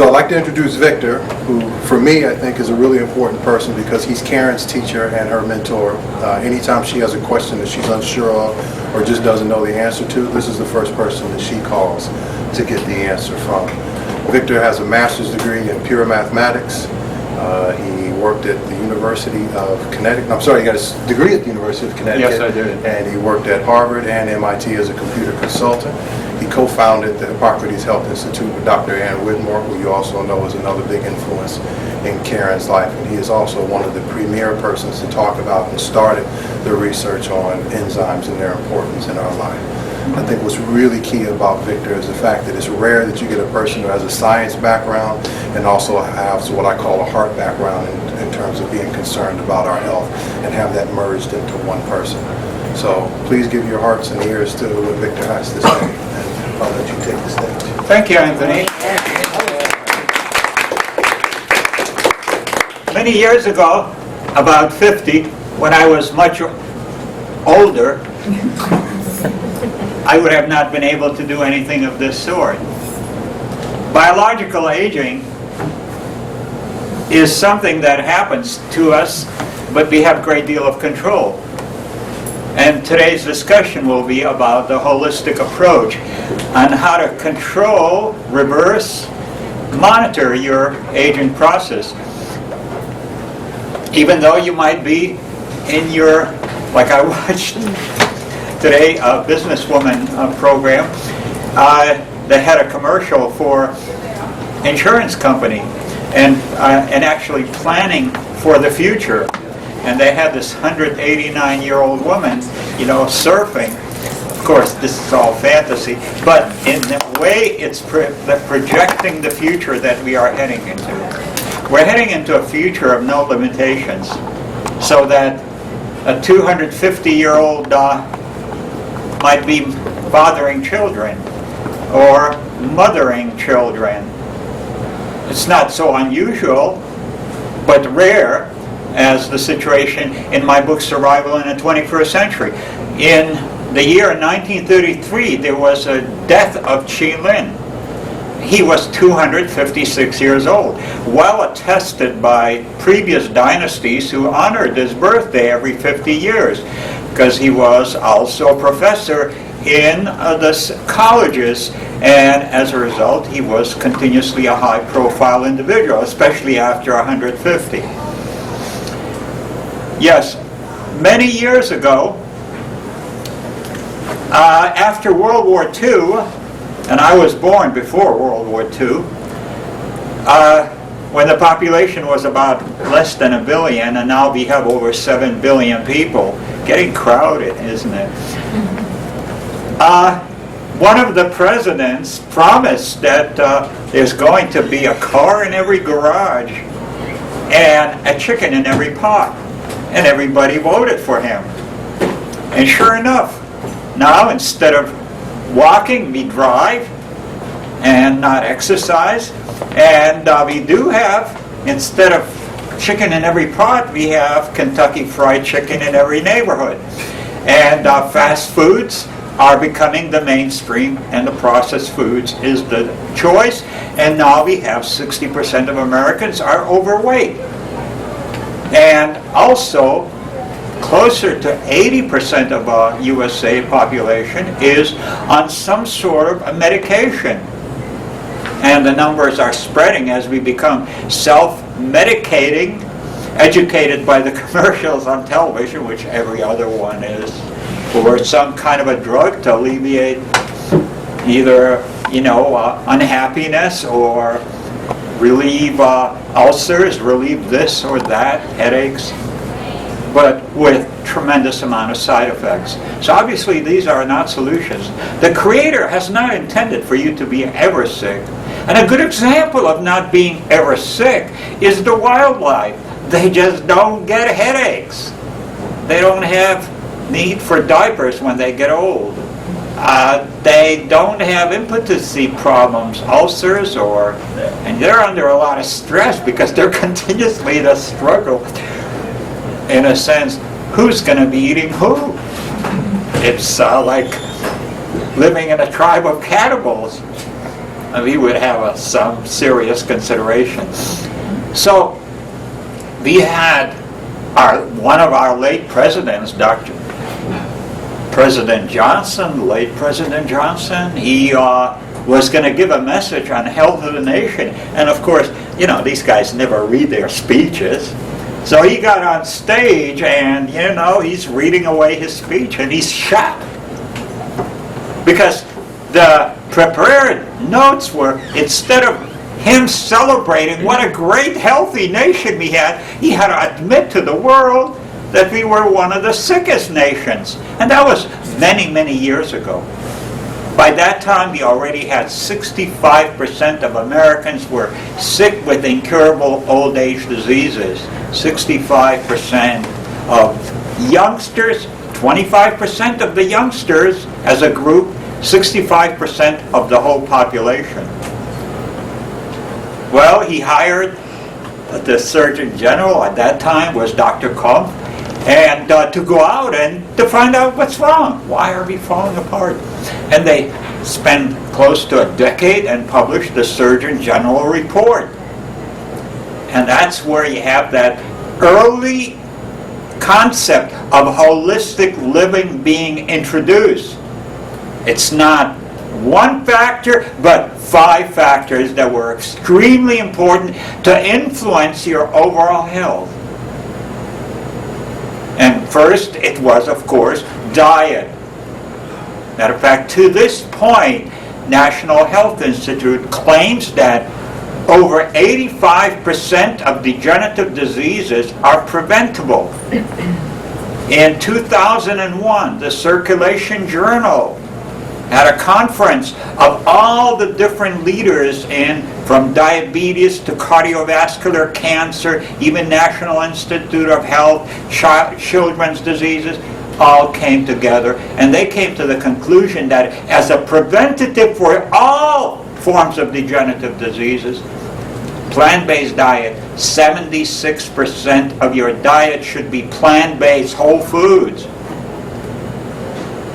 So I'd like to introduce Victor, who for me I think is a really important person because he's Karyn's teacher and her mentor. Anytime she has a question that she's unsure of or just doesn't know the answer to, this is the first person that she calls to get the answer from. Victor has a master's degree in pure mathematics. He worked at the University of Connecticut. I'm sorry, he got his degree at the University of Connecticut. Yes, I did. And he worked at Harvard and MIT as a computer consultant. He co-founded the Hippocrates Health Institute with Dr. Ann Whitmore, who you also know is another big influence in Karyn's life. And he is also one of the premier persons to talk about and started the research on enzymes and their importance in our life. I think what's really key about Victor is the fact that it's rare that you get a person who has a science background and also has what I call a heart background in terms of being concerned about our health and have that merged into one person. So please give your hearts and ears to what Victor has to say, and I'll let you take the stage. Thank you, Anthony. Many years ago, about 50, when I was much older, I would have not been able to do anything of this sort. Biological aging is something that happens to us, but we have a great deal of control. And today's discussion will be about the holistic approach on how to control, reverse, monitor your aging process. Even though you might be in your, like I watched today, a businesswoman program that had a commercial for insurance company and actually planning for the future. And they had this 189-year-old woman, surfing. Of course, this is all fantasy, but in the way it's projecting the future that we are heading into. We're heading into a future of no limitations, so that a 250-year-old might be fathering children or mothering children. It's not so unusual, but rare, as the situation in my book Survival in the 21st Century. In the year 1933, there was a death of Chi Lin. He was 256 years old, well attested by previous dynasties who honored his birthday every 50 years, because he was also a professor in the colleges, and as a result he was continuously a high-profile individual, especially after 150. Yes, many years ago, after World War II, and I was born before World War II, when the population was about less than 1 billion, and now we have over 7 billion people. Getting crowded, isn't it? One of the presidents promised that there's going to be a car in every garage and a chicken in every pot. And everybody voted for him. And sure enough, now instead of walking, we drive and not exercise. And we do have, instead of chicken in every pot, we have Kentucky Fried Chicken in every neighborhood. And fast foods are becoming the mainstream, and the processed foods is the choice. And now we have 60% of Americans are overweight. And also, closer to 80% of our USA population is on some sort of a medication. And the numbers are spreading as we become self-medicating, educated by the commercials on television, which every other one is, or some kind of a drug to alleviate either, unhappiness or relieve ulcers, relieve this or that, headaches, but with tremendous amount of side effects. So obviously these are not solutions. The Creator has not intended for you to be ever sick. And a good example of not being ever sick is the wildlife. They just don't get headaches. They don't have need for diapers when they get old. They don't have impotency problems, ulcers, and they're under a lot of stress because they're continuously to struggle. In a sense, who's going to be eating who? It's like living in a tribe of cannibals. we would have some serious consideration. So we had one of our late presidents, President Johnson, late President Johnson, he was going to give a message on health of the nation. And of course, these guys never read their speeches. So he got on stage and, he's reading away his speech and he's shot. Because the prepared notes were, instead of him celebrating what a great healthy nation we had, he had to admit to the world that we were one of the sickest nations. And that was many, many years ago. By that time, we already had 65% of Americans were sick with incurable old age diseases. 65% of youngsters, 25% of the youngsters as a group, 65% of the whole population. Well, he hired the Surgeon General at that time was Dr. Kumpf, and to go out and to find out what's wrong. Why are we falling apart? And they spent close to a decade and published the Surgeon General report. And that's where you have that early concept of holistic living being introduced. It's not one factor, but 5 factors that were extremely important to influence your overall health. And first, it was, of course, diet. Matter of fact, to this point, National Health Institute claims that over 85% of degenerative diseases are preventable. In 2001, the Circulation Journal had a conference of all the different leaders from diabetes to cardiovascular cancer, even National Institute of Health, children's diseases, all came together, and they came to the conclusion that as a preventative for all forms of degenerative diseases, plant-based diet, 76% of your diet should be plant-based, whole foods.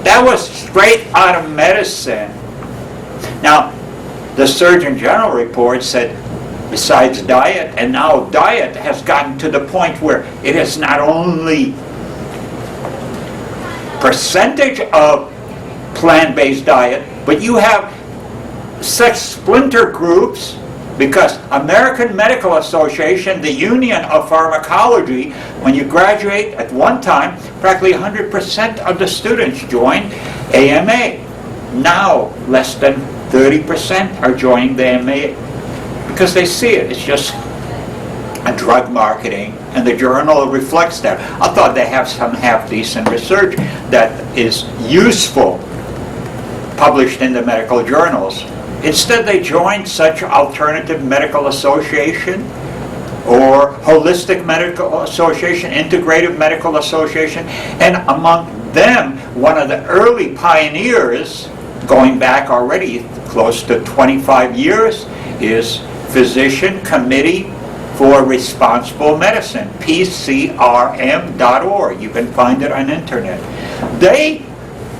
That was straight out of medicine. Now, the Surgeon General report said, besides diet, and now diet has gotten to the point where it is not only percentage of plant-based diet, but you have such splinter groups, because American Medical Association, the Union of Pharmacology, when you graduate at one time, practically 100% of the students joined AMA. Now, less than 30% are joining the AMA because they see it. It's just a drug marketing, and the journal reflects that. I thought they have some half-decent research that is useful, published in the medical journals. Instead, they joined such alternative medical association or holistic medical association, integrative medical association, and among them, one of the early pioneers, going back already close to 25 years, is Physician Committee for Responsible Medicine, PCRM.org. You can find it on internet. They,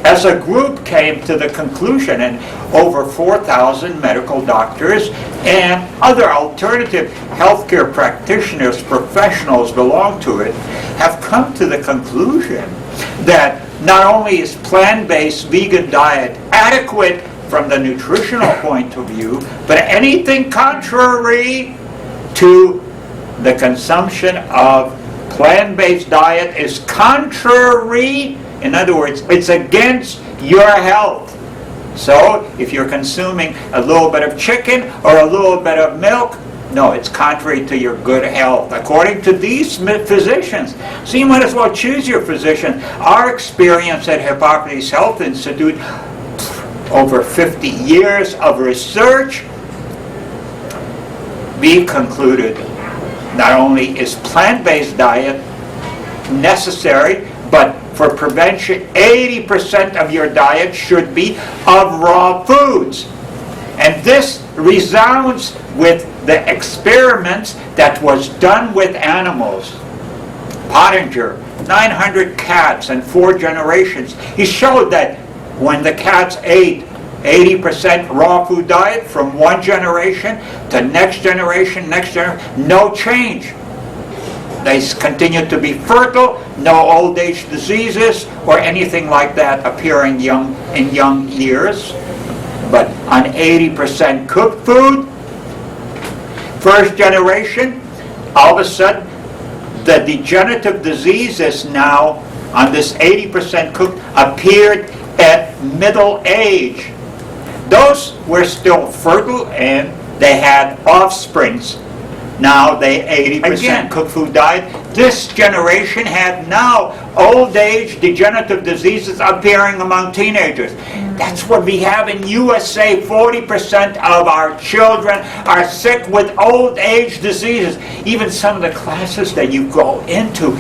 as a group, came to the conclusion, and over 4,000 medical doctors and other alternative healthcare practitioners, professionals belong to it, have come to the conclusion that not only is plant-based vegan diet adequate from the nutritional point of view, but anything contrary to the consumption of plant-based diet is contrary. In other words, it's against your health. So if you're consuming a little bit of chicken or a little bit of milk, no, it's contrary to your good health, according to these physicians. So you might as well choose your physician. Our experience at Hippocrates Health Institute, over 50 years of research, we concluded not only is plant-based diet necessary, but for prevention, 80% of your diet should be of raw foods. And this resounds with the experiments that was done with animals. Pottinger, 900 cats and 4 generations. He showed that when the cats ate 80% raw food diet from one generation to next generation, no change. They continue to be fertile, no old age diseases or anything like that appearing in young years. But on 80% cooked food, first generation, all of a sudden, the degenerative diseases now on this 80% cooked appeared at middle age. Those were still fertile and they had offsprings. Now they 80% cooked food diet. This generation had now old age degenerative diseases appearing among teenagers. That's what we have in USA. 40% of our children are sick with old age diseases. Even some of the classes that you go into,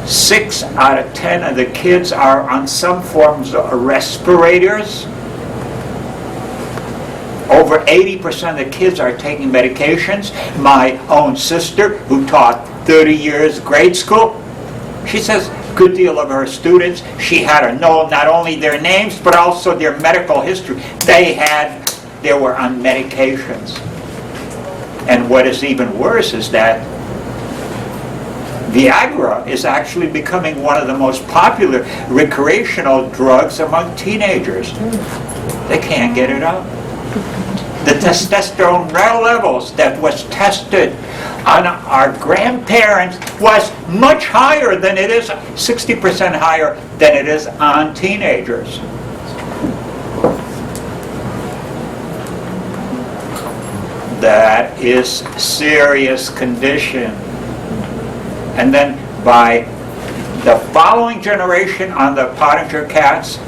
6 out of 10 of the kids are on some forms of respirators. Over 80% of the kids are taking medications. My own sister, who taught 30 years grade school, she says a good deal of her students, she had to know not only their names, but also their medical history. They were on medications. And what is even worse is that Viagra is actually becoming one of the most popular recreational drugs among teenagers. They can't get it out. The testosterone levels that was tested on our grandparents was much higher than it is, 60% higher than it is on teenagers. That is serious condition. And then by the following generation on the Pottinger cats,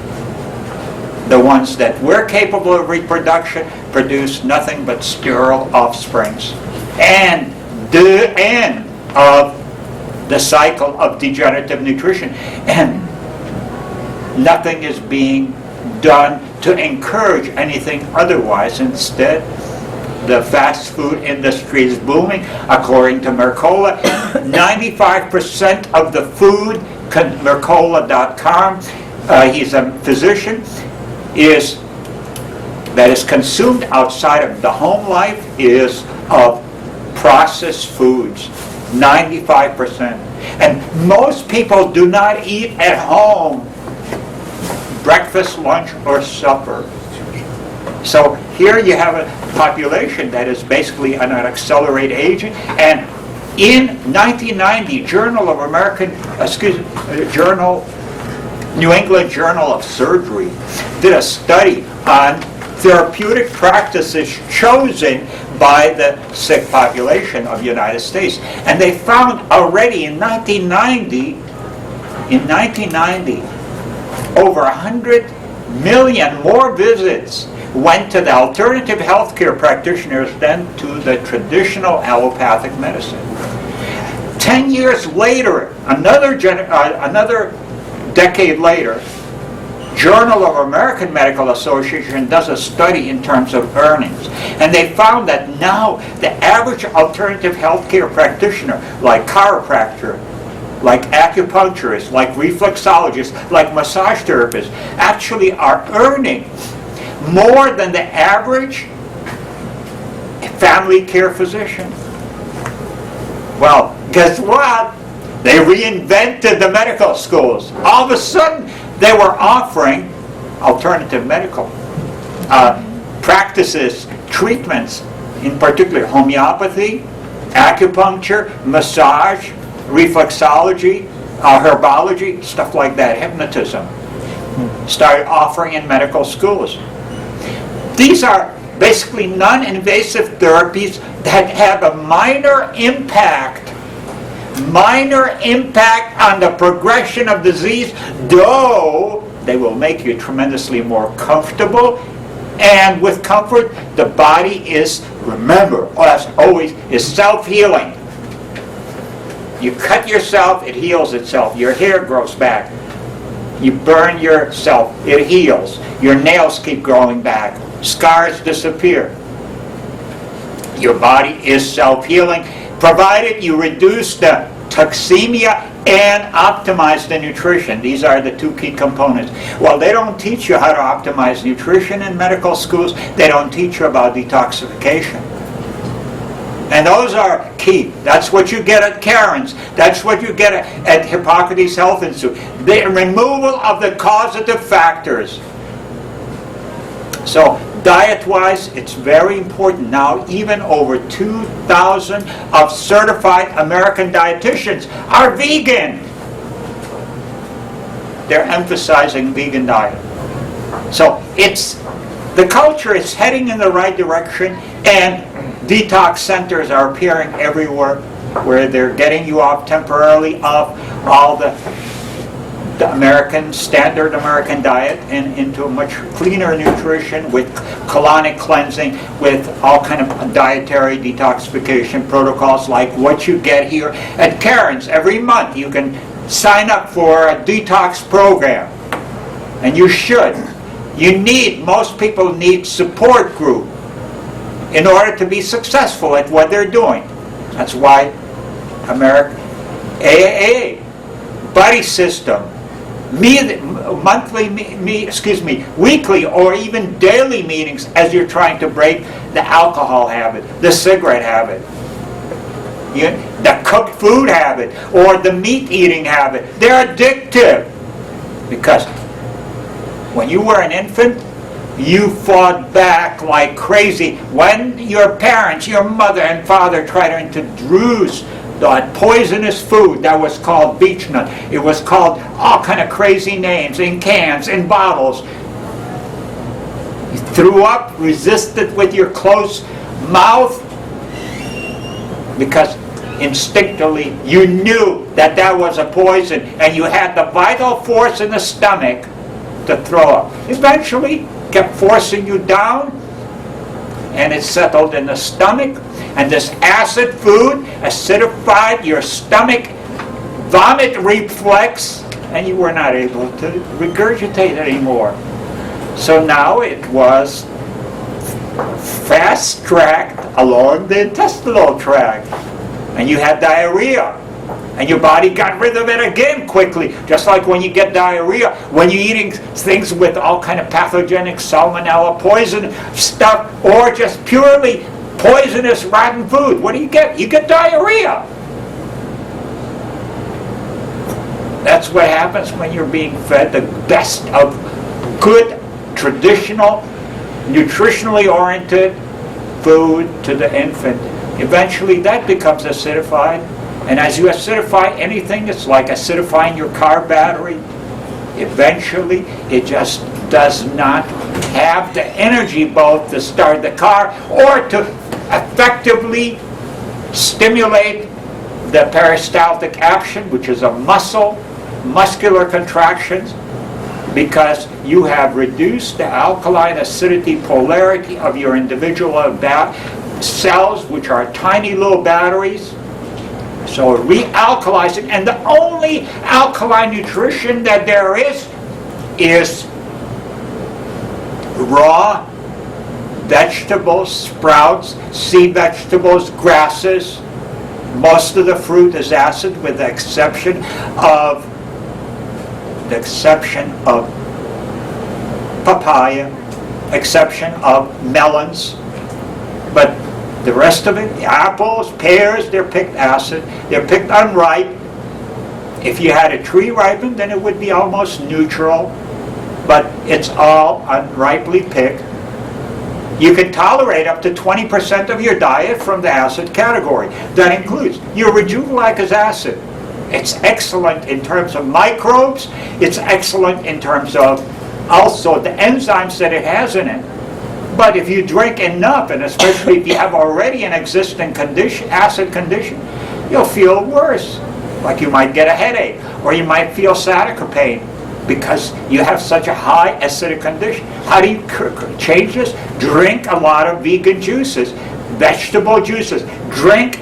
the ones that were capable of reproduction produced nothing but sterile offsprings. And the end of the cycle of degenerative nutrition. And nothing is being done to encourage anything otherwise. Instead, the fast food industry is booming. According to Mercola, 95% of the food, Mercola.com, he's a physician, that is consumed outside of the home life is of processed foods, 95%. And most people do not eat at home breakfast, lunch, or supper. So here you have a population that is basically an accelerated aging. And in 1990, New England Journal of Surgery did a study on therapeutic practices chosen by the sick population of the United States. And they found already in 1990, over 100 million more visits went to the alternative healthcare practitioners than to the traditional allopathic medicine. 10 years later, another decade later, Journal of American Medical Association does a study in terms of earnings. And they found that now the average alternative healthcare practitioner, like chiropractor, like acupuncturists, like reflexologists, like massage therapists, actually are earning more than the average family care physician. Well, guess what? They reinvented the medical schools. All of a sudden, they were offering alternative medical practices, treatments, in particular homeopathy, acupuncture, massage, reflexology, herbology, stuff like that, hypnotism. Started offering in medical schools. These are basically non-invasive therapies that have a minor impact on the progression of disease, though they will make you tremendously more comfortable. And with comfort, the body is, remember, as always, is self-healing. You cut yourself, it heals itself. Your hair grows back. You burn yourself, it heals. Your nails keep growing back. Scars disappear. Your body is self-healing, provided you reduce the toxemia and optimize the nutrition. These are the two key components. Well, they don't teach you how to optimize nutrition in medical schools. They don't teach you about detoxification. And those are key. That's what you get at Karyn's. That's what you get at Hippocrates Health Institute. The removal of the causative factors. So, diet-wise, it's very important. Now, even over 2,000 of certified American dietitians are vegan. They're emphasizing vegan diet. So, the culture is heading in the right direction, and detox centers are appearing everywhere where they're getting you off temporarily of all the standard American diet and into a much cleaner nutrition with colonic cleansing, with all kind of dietary detoxification protocols like what you get here at Karyn's. Every month you can sign up for a detox program, and you should. Most people need support group in order to be successful at what they're doing. That's why AAA, buddy system, weekly or even daily meetings as you're trying to break the alcohol habit, the cigarette habit, the cooked food habit, or the meat eating habit. They're addictive. Because when you were an infant, you fought back like crazy when your parents, your mother and father tried to introduce that poisonous food that was called beechnut. It was called all kind of crazy names in cans, in bottles. You threw up, resisted with your closed mouth, because instinctively you knew that that was a poison, and you had the vital force in the stomach to throw up. Eventually, kept forcing you down, and it settled in the stomach, and this acid food acidified your stomach, vomit reflex, and you were not able to regurgitate anymore. So now it was fast-tracked along the intestinal tract, and you had diarrhea. And your body got rid of it again quickly. Just like when you get diarrhea, when you're eating things with all kind of pathogenic salmonella, poison stuff, or just purely poisonous rotten food. What do you get? You get diarrhea. That's what happens when you're being fed the best of good, traditional, nutritionally oriented food to the infant. Eventually that becomes acidified. And as you acidify anything, it's like acidifying your car battery. Eventually, it just does not have the energy both to start the car or to effectively stimulate the peristaltic action, which is a muscular contractions, because you have reduced the alkaline acidity polarity of your individual cells, which are tiny little batteries. So realkalizing, and the only alkaline nutrition that there is raw vegetables, sprouts, sea vegetables, grasses. Most of the fruit is acid, with the exception of papaya, exception of melons, but the rest of it, apples, pears, they're picked acid. They're picked unripe. If you had a tree ripened, then it would be almost neutral. But it's all unripely picked. You can tolerate up to 20% of your diet from the acid category. That includes your Rejuvelicus acid. It's excellent in terms of microbes. It's excellent in terms of also the enzymes that it has in it. But if you drink enough, and especially if you have already an existing acid condition, you'll feel worse. Like you might get a headache, or you might feel sciatica pain, because you have such a high acidic condition. How do you change this? Drink a lot of vegan juices, vegetable juices. Drink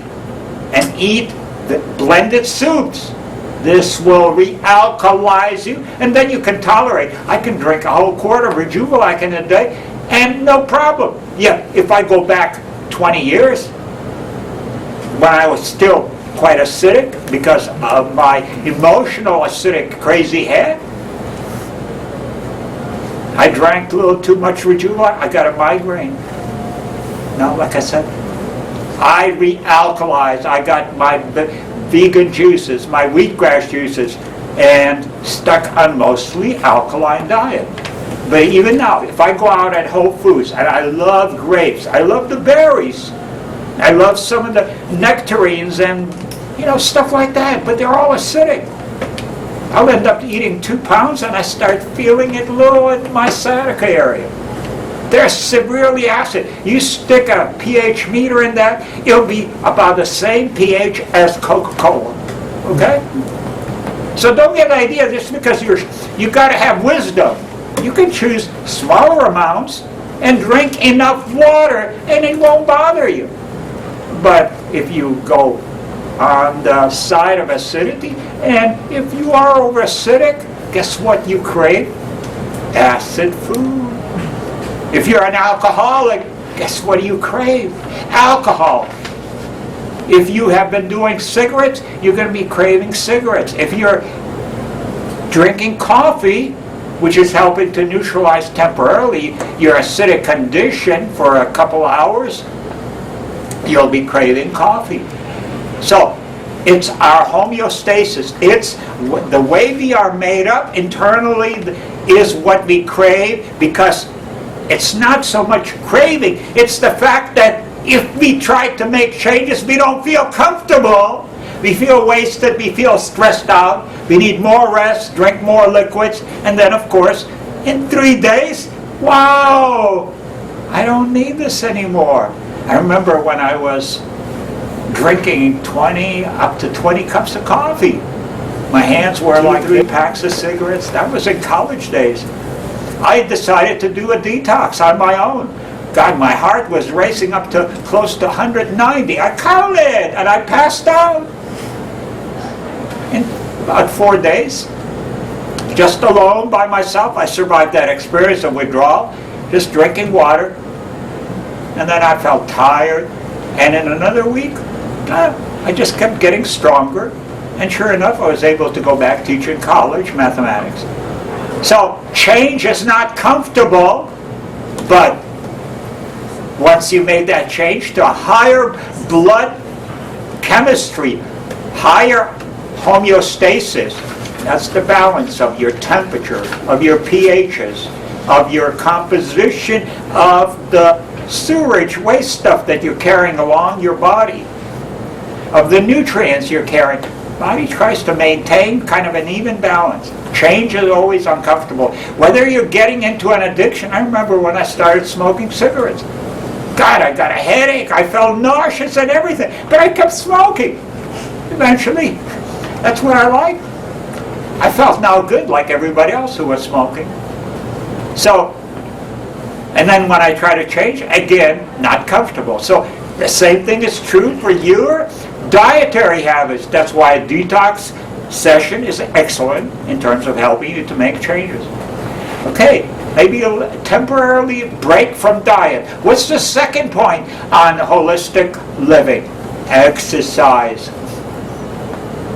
and eat the blended soups. This will realkalize you, and then you can tolerate. I can drink a whole quart of Rejuvelicus in a day, and no problem. Yeah, if I go back 20 years, when I was still quite acidic because of my emotional acidic crazy head. I drank a little too much Rejuva, I got a migraine. No, like I said, I re-alkalized. I got my vegan juices, my wheatgrass juices, and stuck on mostly alkaline diet. But even now, if I go out at Whole Foods, and I love grapes, I love the berries, I love some of the nectarines and, stuff like that, but they're all acidic. I'll end up eating 2 pounds and I start feeling it low in my sciatica area. They're severely acid. You stick a pH meter in that, it'll be about the same pH as Coca-Cola. Okay? So don't get an idea just because you got to have wisdom. You can choose smaller amounts and drink enough water and it won't bother you. But if you go on the side of acidity, and if you are over acidic, guess what you crave? Acid food. If you're an alcoholic, guess what do you crave? Alcohol. If you have been doing cigarettes, you're going to be craving cigarettes. If you're drinking coffee, which is helping to neutralize temporarily your acidic condition for a couple hours, you'll be craving coffee. So it's our homeostasis. It's the way we are made up internally is what we crave, because it's not so much craving. It's the fact that if we try to make changes, we don't feel comfortable. We feel wasted. We feel stressed out. We need more rest, drink more liquids. And then, of course, in 3 days, wow, I don't need this anymore. I remember when I was drinking up to 20 cups of coffee. My hands were like 3 packs of cigarettes. That was in college days. I decided to do a detox on my own. God, my heart was racing up to close to 190. I counted and I passed out. In about 4 days, just alone by myself, I survived that experience of withdrawal, just drinking water. And then I felt tired. And in another week, I just kept getting stronger. And sure enough, I was able to go back teaching college mathematics. So change is not comfortable, but once you made that change to a higher blood chemistry, higher homeostasis, that's the balance of your temperature, of your pHs, of your composition of the sewage waste stuff that you're carrying along your body, of the nutrients you're carrying. Body tries to maintain kind of an even balance. Change is always uncomfortable. Whether you're getting into an addiction, I remember when I started smoking cigarettes. God, I got a headache, I felt nauseous and everything, but I kept smoking. Eventually, that's what I liked. I felt now good like everybody else who was smoking. So, and then when I try to change, again, not comfortable. So the same thing is true for your dietary habits. That's why a detox session is excellent in terms of helping you to make changes. Okay, maybe a temporarily break from diet. What's the second point on holistic living? Exercise.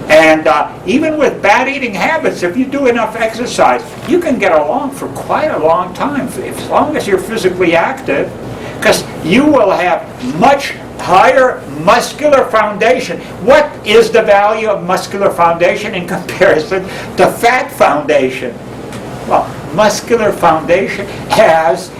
And even with bad eating habits, if you do enough exercise, you can get along for quite a long time, as long as you're physically active, because you will have much higher muscular foundation. What is the value of muscular foundation in comparison to fat foundation? Well, muscular foundation has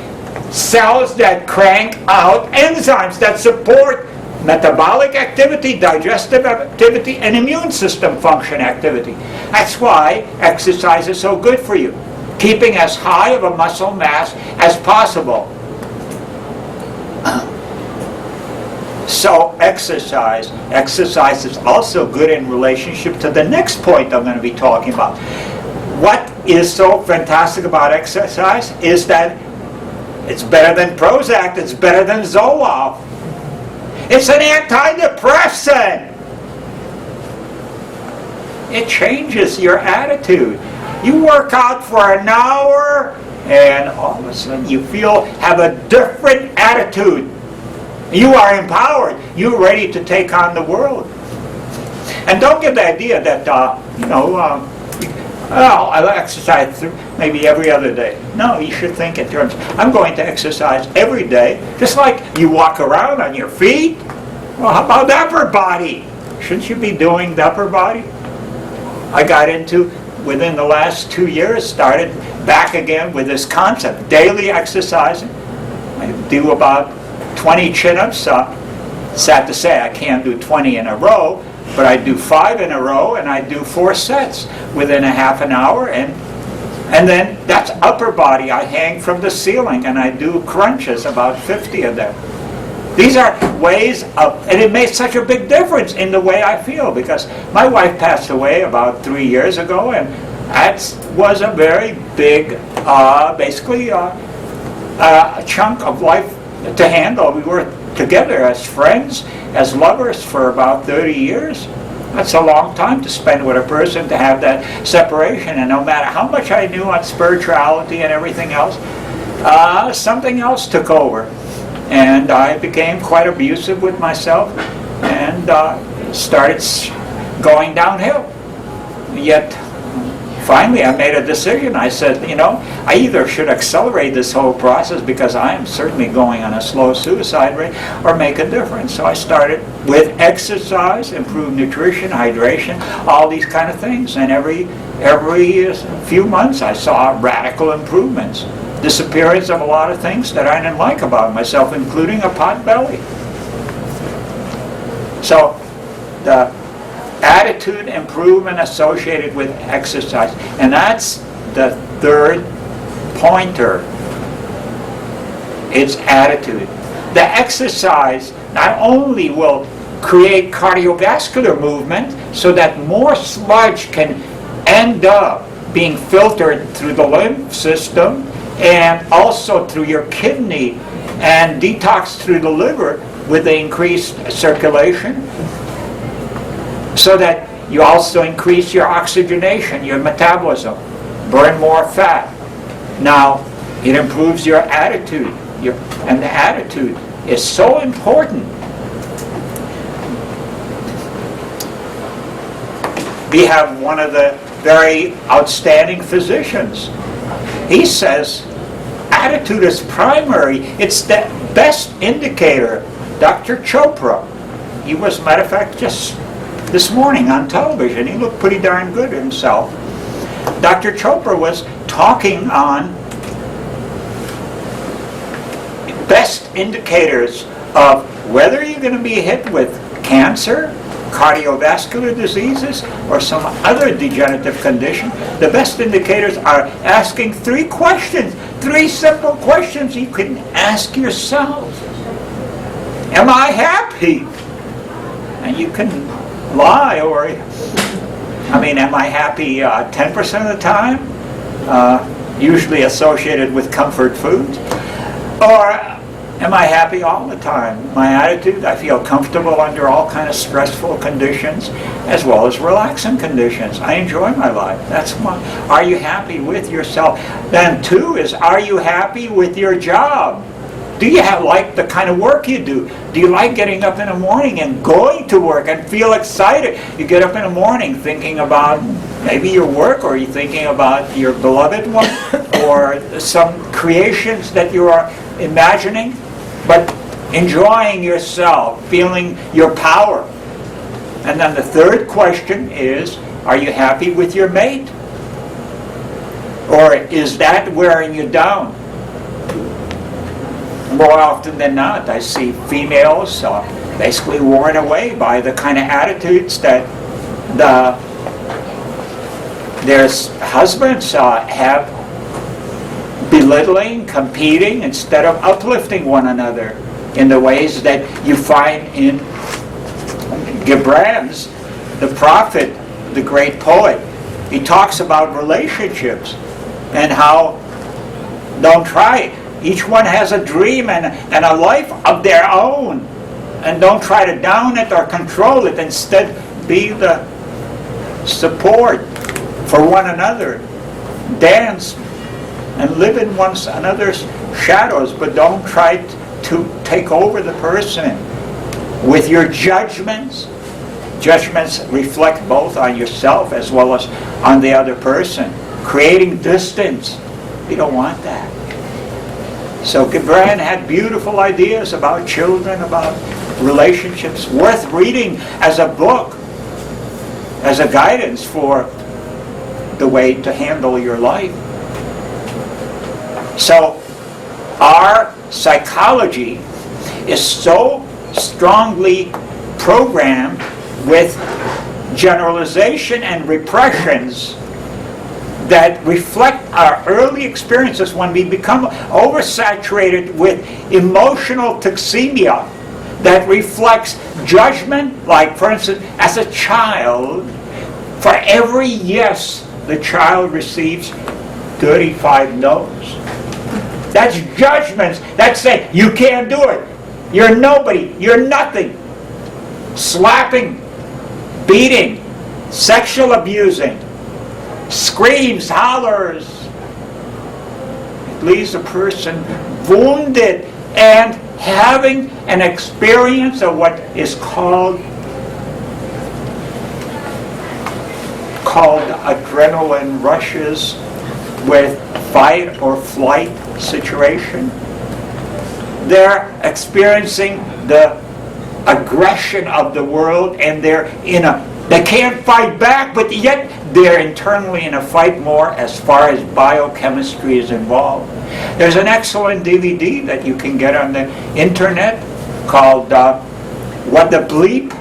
cells that crank out enzymes that support metabolic activity, digestive activity, and immune system function activity. That's why exercise is so good for you, keeping as high of a muscle mass as possible. So exercise is also good in relationship to the next point I'm going to be talking about. What is so fantastic about exercise is that it's better than Prozac, it's better than Zoloft. It's an antidepressant. It changes your attitude. You work out for an hour and all of a sudden you have a different attitude. You are empowered. You're ready to take on the world. And don't get the idea that, I'll exercise maybe every other day. No, you should think in terms, I'm going to exercise every day, just like you walk around on your feet. Well, how about the upper body? Shouldn't you be doing the upper body? I got into, within the last 2 years, started back again with this concept, daily exercising. I do about 20 chin-ups. Sad to say I can't do 20 in a row, but I do 5 in a row, and I do 4 sets within a half an hour, and then that's upper body. I hang from the ceiling, and I do crunches, about 50 of them. These are ways of, and it made such a big difference in the way I feel, because my wife passed away about 3 years ago, and that was a very big, basically, a chunk of life to handle. We were together as friends, as lovers for about 30 years. That's a long time to spend with a person, to have that separation. And no matter how much I knew on spirituality and everything else, something else took over. And I became quite abusive with myself and started going downhill. Yet, finally, I made a decision. I said, I either should accelerate this whole process, because I am certainly going on a slow suicide rate, or make a difference. So I started with exercise, improved nutrition, hydration, all these kind of things. And every few months I saw radical improvements. Disappearance of a lot of things that I didn't like about myself, including a pot belly. So the attitude improvement associated with exercise, and that's the third pointer. It's attitude. The exercise not only will create cardiovascular movement so that more sludge can end up being filtered through the lymph system and also through your kidney, and detox through the liver with the increased circulation, so that you also increase your oxygenation, your metabolism, burn more fat. Now, it improves your attitude, and the attitude is so important. We have one of the very outstanding physicians. He says attitude is primary. It's the best indicator. Dr. Chopra, he was, matter of fact, just this morning on television. He looked pretty darn good himself. Dr. Chopra was talking on best indicators of whether you're going to be hit with cancer, cardiovascular diseases, or some other degenerative condition. The best indicators are asking 3 questions, 3 simple questions you can ask yourself. Am I happy? And you can lie, or, am I happy 10% of the time? Usually associated with comfort foods. Or am I happy all the time? My attitude, I feel comfortable under all kind of stressful conditions, as well as relaxing conditions. I enjoy my life. That's one. Are you happy with yourself? Then 2 is, are you happy with your job? Do you like the kind of work you do? Do you like getting up in the morning and going to work and feel excited? You get up in the morning thinking about maybe your work, or you're thinking about your beloved one, or some creations that you are imagining, but enjoying yourself, feeling your power. And then the third question is, are you happy with your mate? Or is that wearing you down? More often than not, I see females basically worn away by the kind of attitudes that their husbands have, belittling, competing, instead of uplifting one another in the ways that you find in Gibran's, the prophet, the great poet. He talks about relationships and how, don't try. Each one has a dream and a life of their own. And don't try to down it or control it. Instead, be the support for one another. Dance and live in one another's shadows, but don't try to take over the person with your judgments. Judgments reflect both on yourself as well as on the other person, creating distance. You don't want that. So Gibran had beautiful ideas about children, about relationships, worth reading as a book, as a guidance for the way to handle your life. So our psychology is so strongly programmed with generalization and repressions that reflect our early experiences when we become oversaturated with emotional toxemia that reflects judgment. Like, for instance, as a child, for every yes the child receives, 35 no's. That's judgments. That's saying, you can't do it. You're nobody. You're nothing. Slapping, beating, sexual abusing, screams, hollers. It leaves a person wounded and having an experience of what is called adrenaline rushes with fight or flight situation. They're experiencing the aggression of the world, and they can't fight back, but yet they're internally in a fight more as far as biochemistry is involved. There's an excellent DVD that you can get on the internet called What the Bleep?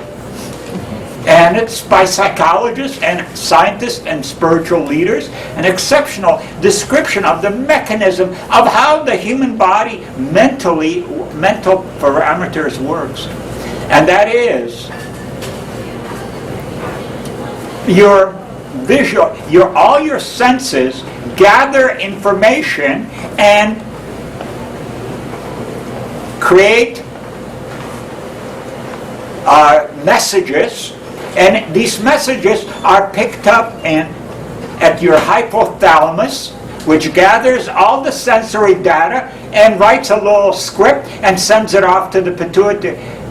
And it's by psychologists and scientists and spiritual leaders, an exceptional description of the mechanism of how the human body mental parameters works. And that is your visual, all your senses gather information and create messages, and these messages are picked up at your hypothalamus, which gathers all the sensory data and writes a little script and sends it off to the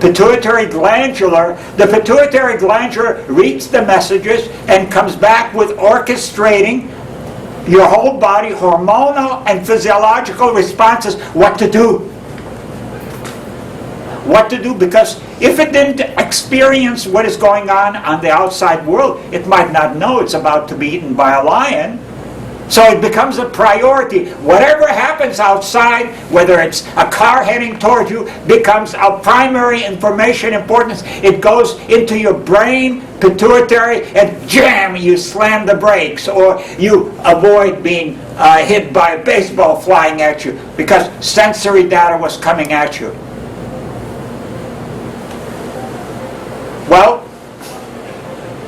pituitary glandular. The pituitary glandular reads the messages and comes back with orchestrating your whole body, hormonal and physiological responses, what to do. What to do, because if it didn't experience what is going on the outside world, it might not know it's about to be eaten by a lion. So it becomes a priority. Whatever happens outside, whether it's a car heading towards you, becomes of primary information importance. It goes into your brain, pituitary, and jam, you slam the brakes, or you avoid being hit by a baseball flying at you because sensory data was coming at you. Well,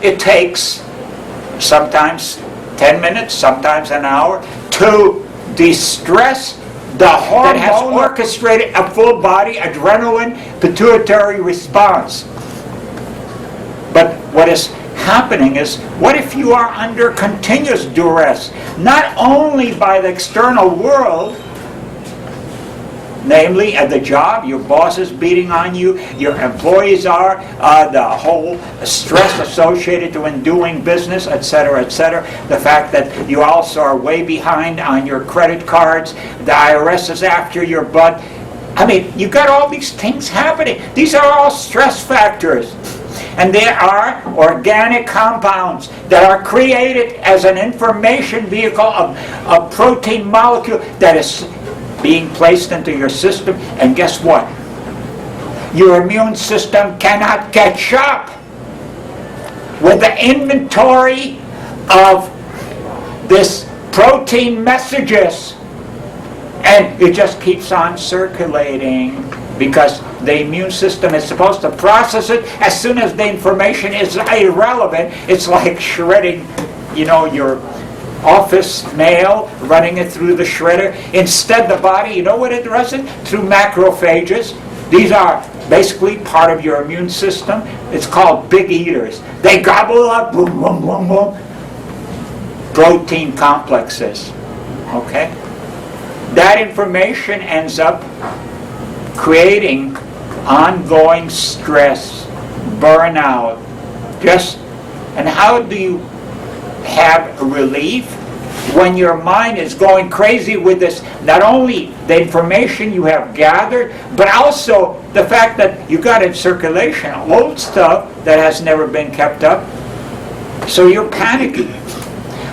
it takes sometimes 10 minutes, sometimes an hour, to distress the hormone that has orchestrated a full body adrenaline pituitary response. But what is happening is, what if you are under continuous duress, not only by the external world, namely at the job, your boss is beating on you, your employees are, the whole stress associated to doing business, etc., etc. The fact that you also are way behind on your credit cards, the IRS is after your butt. I mean, you've got all these things happening. These are all stress factors. And they are organic compounds that are created as an information vehicle of a protein molecule that is being placed into your system, and guess what? Your immune system cannot catch up with the inventory of this protein messages, and it just keeps on circulating because the immune system is supposed to process it as soon as the information is irrelevant. It's like shredding, your office mail, running it through the shredder. Instead, the body, you know what it does? It through macrophages. These are basically part of your immune system. It's called big eaters. They gobble up, boom, boom, boom, boom, protein complexes. Okay? That information ends up creating ongoing stress, burnout, And how do you have relief? When your mind is going crazy with this, not only the information you have gathered, but also the fact that you got in circulation old stuff that has never been kept up. So you're panicking.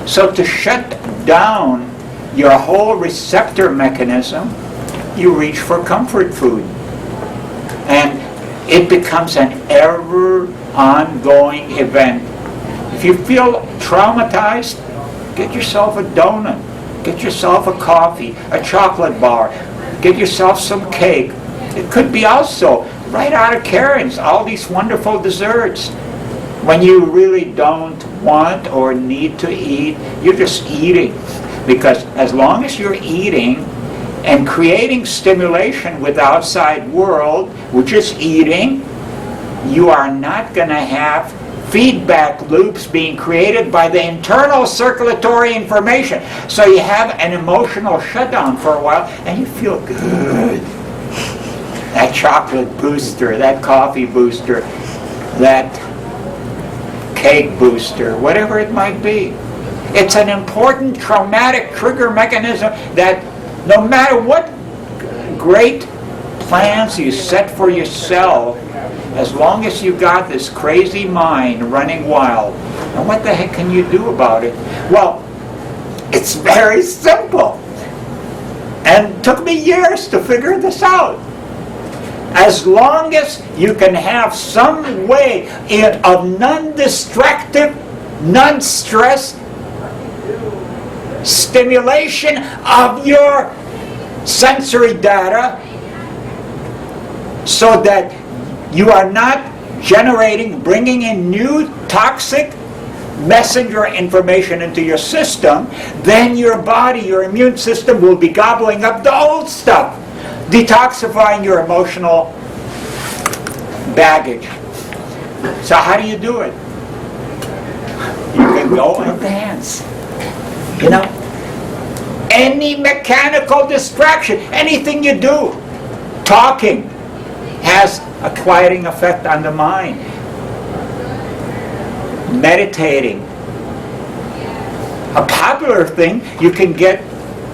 So to shut down your whole receptor mechanism, you reach for comfort food. And it becomes an ever ongoing event. If you feel traumatized, get yourself a donut, get yourself a coffee, a chocolate bar, get yourself some cake. It could be also right out of Karyn's, all these wonderful desserts. When you really don't want or need to eat, you're just eating. Because as long as you're eating and creating stimulation with the outside world, which is eating, you are not going to have feedback loops being created by the internal circulatory information. So you have an emotional shutdown for a while and you feel good. That chocolate booster, that coffee booster, that cake booster, whatever it might be. It's an important traumatic trigger mechanism that no matter what great plans you set for yourself, as long as you got this crazy mind running wild, and what the heck can you do about it? Well, it's very simple. And it took me years to figure this out. As long as you can have some way of non-destructive, non-stress stimulation of your sensory data so that you are not bringing in new toxic messenger information into your system, then your body, your immune system will be gobbling up the old stuff, detoxifying your emotional baggage. So how do you do it? You can go and dance. You know, any mechanical distraction, anything you do, talking has a quieting effect on the mind. Meditating. A popular thing you can get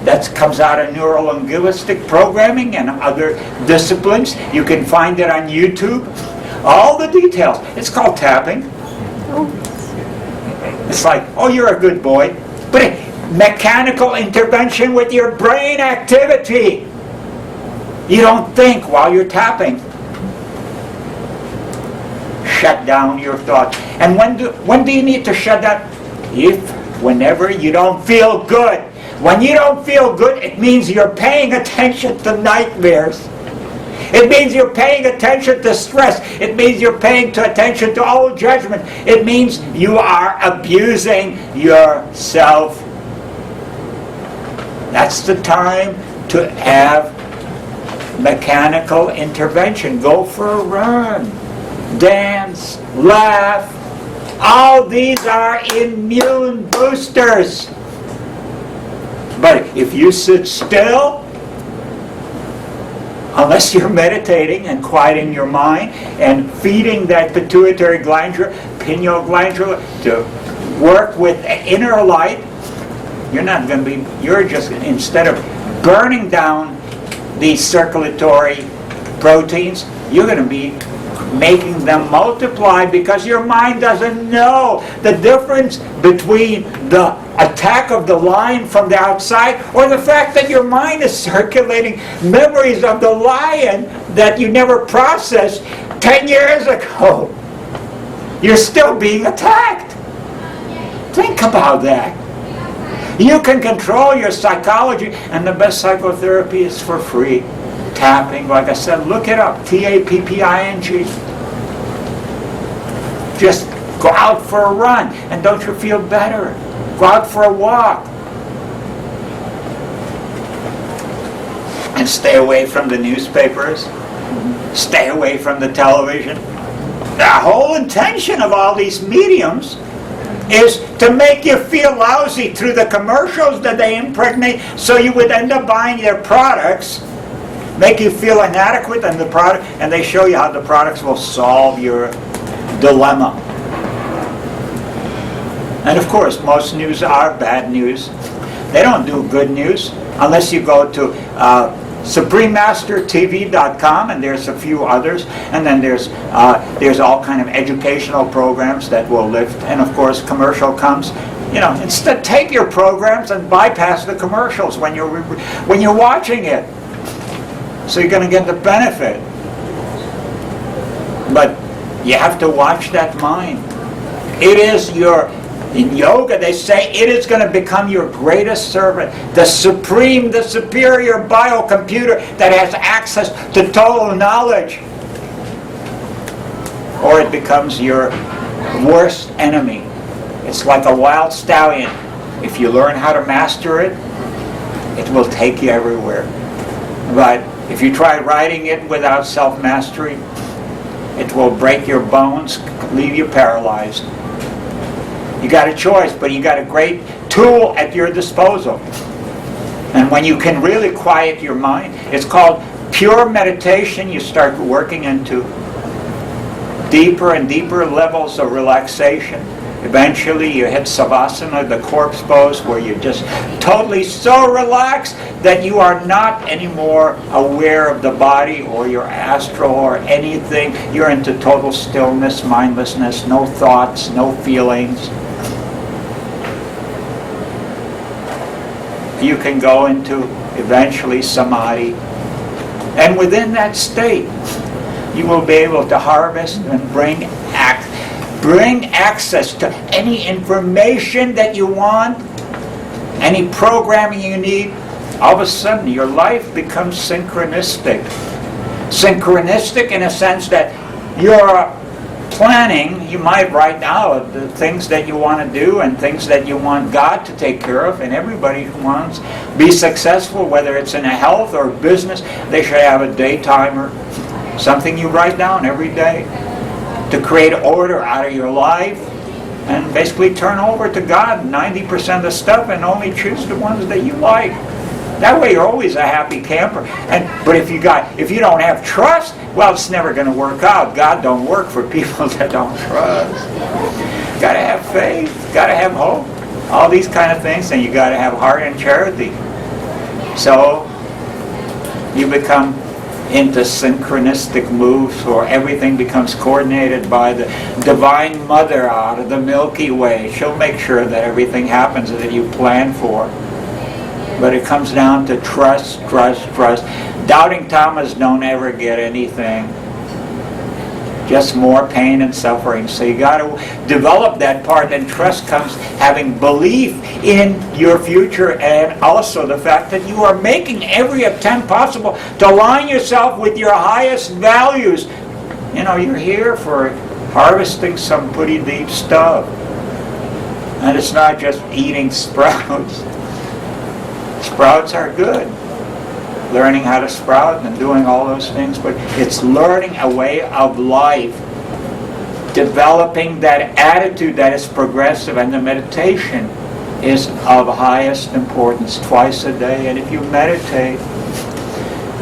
that comes out of neuro-linguistic programming and other disciplines. You can find it on YouTube. All the details. It's called tapping. It's like, oh, you're a good boy. But mechanical intervention with your brain activity. You don't think while you're tapping. Shut down your thoughts. And when do you need to shut down? Whenever you don't feel good. When you don't feel good, it means you're paying attention to nightmares. It means you're paying attention to stress. It means you're paying attention to all judgment. It means you are abusing yourself. That's the time to have mechanical intervention. Go for a run. Dance. Laugh. All these are immune boosters. But if you sit still, unless you're meditating and quieting your mind and feeding that pituitary glandular, pineal glandular to work with inner light, you're just, instead of burning down these circulatory proteins, you're going to be making them multiply because your mind doesn't know the difference between the attack of the lion from the outside or the fact that your mind is circulating memories of the lion that you never processed 10 years ago. You're still being attacked. Think about that. You can control your psychology, and the best psychotherapy is for free. Tapping, like I said, look it up, Tapping. Just go out for a run, and don't you feel better? Go out for a walk. And stay away from the newspapers. Stay away from the television. The whole intention of all these mediums is to make you feel lousy through the commercials that they impregnate, so you would end up buying their products, make you feel inadequate in the product, and they show you how the products will solve your dilemma. And of course, most news are bad news. They don't do good news unless you go to SupremeMasterTV.com, and there's a few others, and then there's all kind of educational programs that will lift, and of course commercial comes. Instead, take your programs and bypass the commercials when you're watching it, so you're going to get the benefit. But you have to watch that mind. It is in yoga they say it is going to become your greatest servant, the superior biocomputer that has access to total knowledge. Or it becomes your worst enemy. It's like a wild stallion. If you learn how to master it, it will take you everywhere. But if you try riding it without self-mastery, it will break your bones, leave you paralyzed. You got a choice, but you got a great tool at your disposal. And when you can really quiet your mind, it's called pure meditation. You start working into deeper and deeper levels of relaxation. Eventually you hit savasana, the corpse pose, where you're just totally so relaxed that you are not anymore aware of the body or your astral or anything. You're into total stillness, mindlessness, no thoughts, no feelings. You can go into eventually samadhi. And within that state, you will be able to harvest and bring access to any information that you want, any programming you need. All of a sudden, your life becomes synchronistic. Synchronistic in a sense that you're planning, you might write out the things that you want to do and things that you want God to take care of, and everybody who wants to be successful, whether it's in a health or business, they should have a day timer, something you write down every day to create order out of your life and basically turn over to God 90% of the stuff and only choose the ones that you like. That way you're always a happy camper. But if you don't have trust, well, it's never going to work out. God don't work for people that don't trust. Got to have faith, got to have hope, all these kind of things, and you got to have heart and charity. So you become into synchronistic moves where everything becomes coordinated by the Divine Mother out of the Milky Way. She'll make sure that everything happens that you plan for. But it comes down to trust, trust, trust. Doubting Thomas don't ever get anything. Just more pain and suffering. So you got to develop that part, and trust comes having belief in your future, and also the fact that you are making every attempt possible to align yourself with your highest values. You're here for harvesting some pretty deep stuff. And it's not just eating sprouts. Sprouts are good. Learning how to sprout and doing all those things, but it's learning a way of life, developing that attitude that is progressive, and the meditation is of highest importance twice a day. And if you meditate,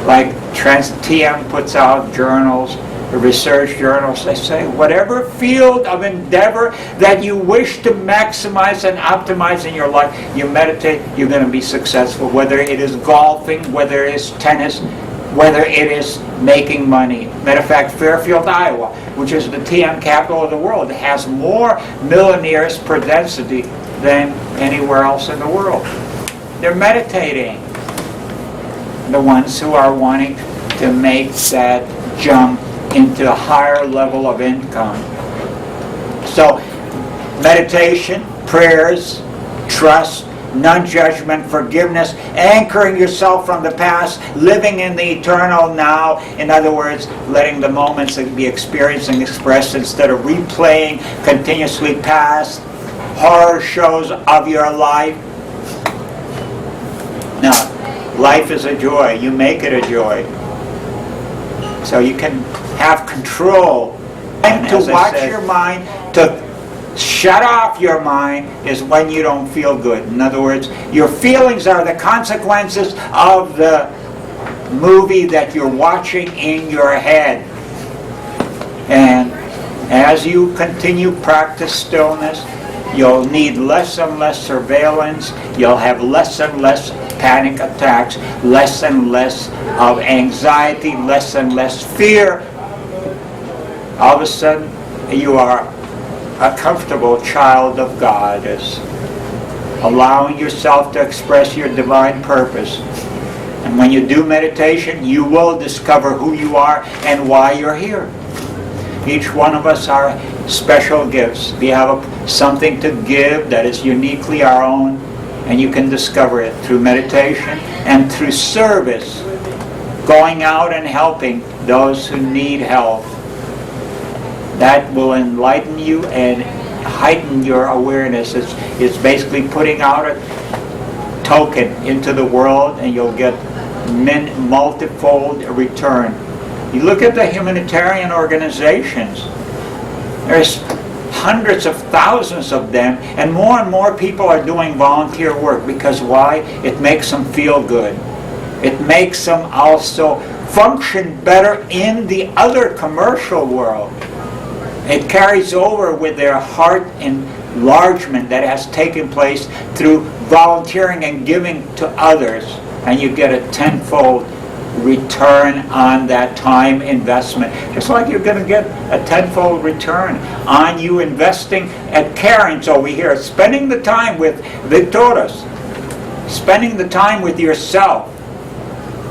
like TM puts out journals, the research journals, they say whatever field of endeavor that you wish to maximize and optimize in your life, you meditate, you're going to be successful. Whether it is golfing, whether it is tennis, whether it is making money. Matter of fact, Fairfield, Iowa, which is the TM capital of the world, has more millionaires per density than anywhere else in the world. They're meditating. The ones who are wanting to make that jump into a higher level of income. So, meditation, prayers, trust, non-judgment, forgiveness, anchoring yourself from the past, living in the eternal now. In other words, letting the moments be experienced and expressed instead of replaying continuously past horror shows of your life. Now, life is a joy. You make it a joy. So you can have control. And to watch your mind, to shut off your mind, is when you don't feel good. In other words, your feelings are the consequences of the movie that you're watching in your head. And as you continue practice stillness, You'll need less and less surveillance. You'll have less and less panic attacks, less and less of anxiety, less and less fear. All of a sudden, you are a comfortable child of God, is allowing yourself to express your divine purpose. And when you do meditation, you will discover who you are and why you're here. Each one of us are special gifts. We have something to give that is uniquely our own, and you can discover it through meditation and through service, going out and helping those who need help. That will enlighten you and heighten your awareness. It's basically putting out a token into the world, and you'll get multifold return. You look at the humanitarian organizations. There's hundreds of thousands of them, and more people are doing volunteer work. Because why? It makes them feel good. It makes them also function better in the other commercial world. It carries over with their heart enlargement that has taken place through volunteering and giving to others. And you get a tenfold return on that time investment. Just like you're going to get a tenfold return on you investing at Karyn's over here, spending the time with Viktoras, spending the time with yourself.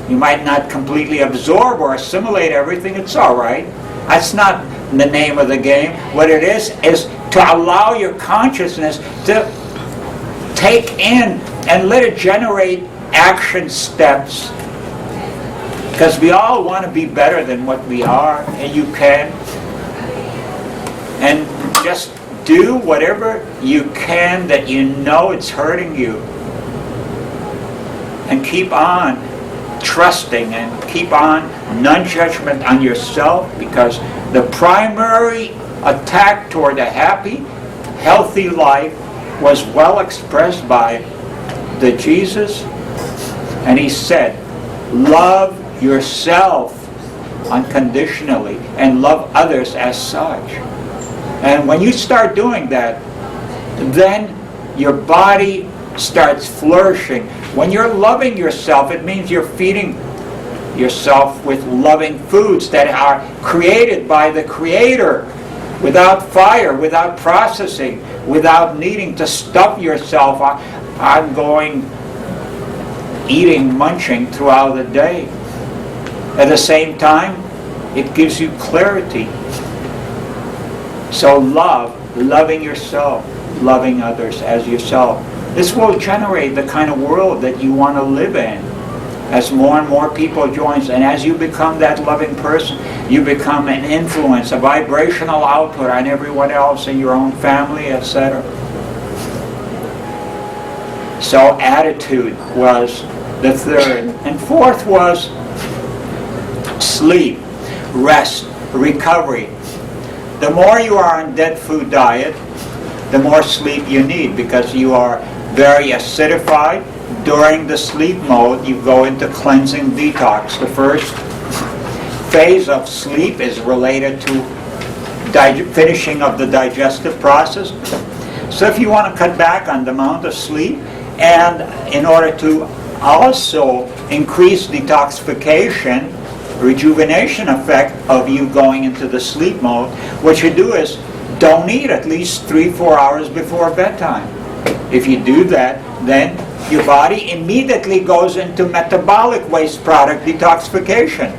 You might not completely absorb or assimilate everything. It's all right. That's not the name of the game. What it is to allow your consciousness to take in and let it generate action steps. Because we all want to be better than what we are, and you can. And just do whatever you can that you know it's hurting you. And keep on trusting and keep on non-judgment on yourself, because the primary attack toward a happy, healthy life was well expressed by the Jesus. And he said, love yourself unconditionally and love others as such. And when you start doing that, then your body starts flourishing. When you're loving yourself, it means you're feeding yourself with loving foods that are created by the Creator, without fire, without processing, without needing to stuff yourself on going eating, munching throughout the day. At the same time, it gives you clarity. So loving yourself, loving others as yourself. This will generate the kind of world that you want to live in. As more and more people join, and as you become that loving person, you become an influence, a vibrational output on everyone else in your own family, etc. So attitude was the third. And fourth was sleep, rest, recovery. The more you are on dead food diet, the more sleep you need, because you are very acidified. During the sleep mode, you go into cleansing detox. The first phase of sleep is related to finishing of the digestive process. So if you want to cut back on the amount of sleep, and in order to also increase detoxification, rejuvenation effect of you going into the sleep mode, what you do is don't eat at least 3-4 hours before bedtime. If you do that, then your body immediately goes into metabolic waste product detoxification,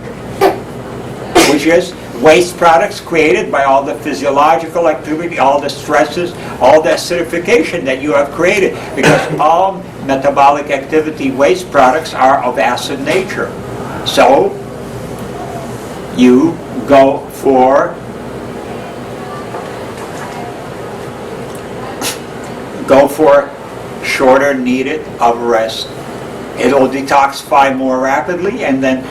which is waste products created by all the physiological activity, all the stresses, all the acidification that you have created, because all metabolic activity waste products are of acid nature. So you go for shorter needed of rest. It'll detoxify more rapidly, and then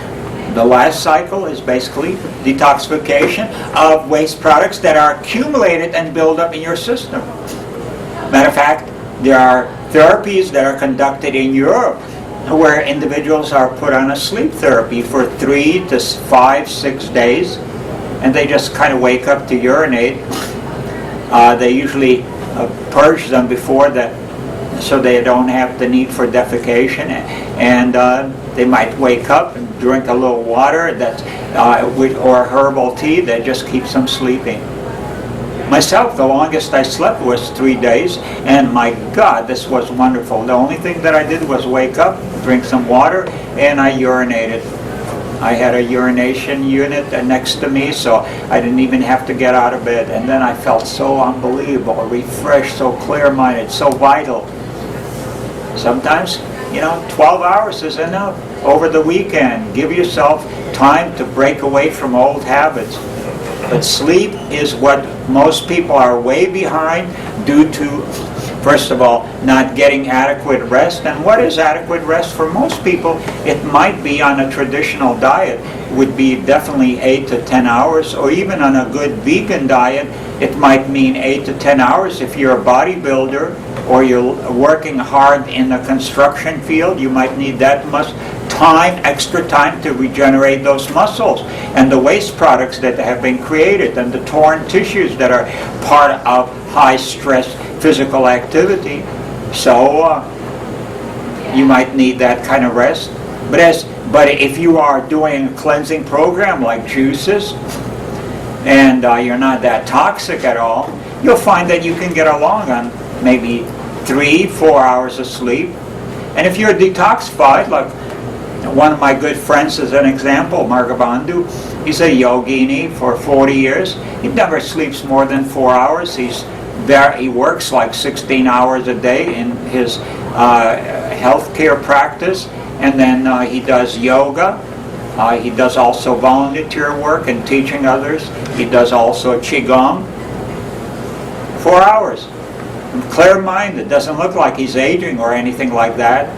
the last cycle is basically detoxification of waste products that are accumulated and build up in your system. Matter of fact, there are therapies that are conducted in Europe where individuals are put on a sleep therapy for 3 to 5, 6 days, and they just kind of wake up to urinate. They usually purge them before that, so they don't have the need for defecation, and they might wake up and drink a little water or herbal tea that just keeps them sleeping. Myself, the longest I slept was 3 days, and my God, this was wonderful. The only thing that I did was wake up, drink some water, and I urinated. I had a urination unit next to me, so I didn't even have to get out of bed. And then I felt so unbelievable, refreshed, so clear-minded, so vital. Sometimes, 12 hours is enough. Over the weekend, give yourself time to break away from old habits. But sleep is what most people are way behind due to, first of all, not getting adequate rest. And what is adequate rest? For most people, it might be on a traditional diet, would be definitely 8 to 10 hours, or even on a good vegan diet, it might mean 8 to 10 hours. If you're a bodybuilder or you're working hard in the construction field, you might need that much time, extra time to regenerate those muscles and the waste products that have been created and the torn tissues that are part of high stress physical activity. So you might need that kind of rest. But if you are doing a cleansing program like juices and you're not that toxic at all, you'll find that you can get along on maybe 3-4 hours of sleep. And if you're detoxified, like one of my good friends is an example, Margabandhu, he's a yogini for 40 years. He never sleeps more than 4 hours. He works like 16 hours a day in his healthcare practice, and then he does yoga. He does also volunteer work and teaching others. He does also qigong. 4 hours. Clear-minded. Doesn't look like he's aging or anything like that.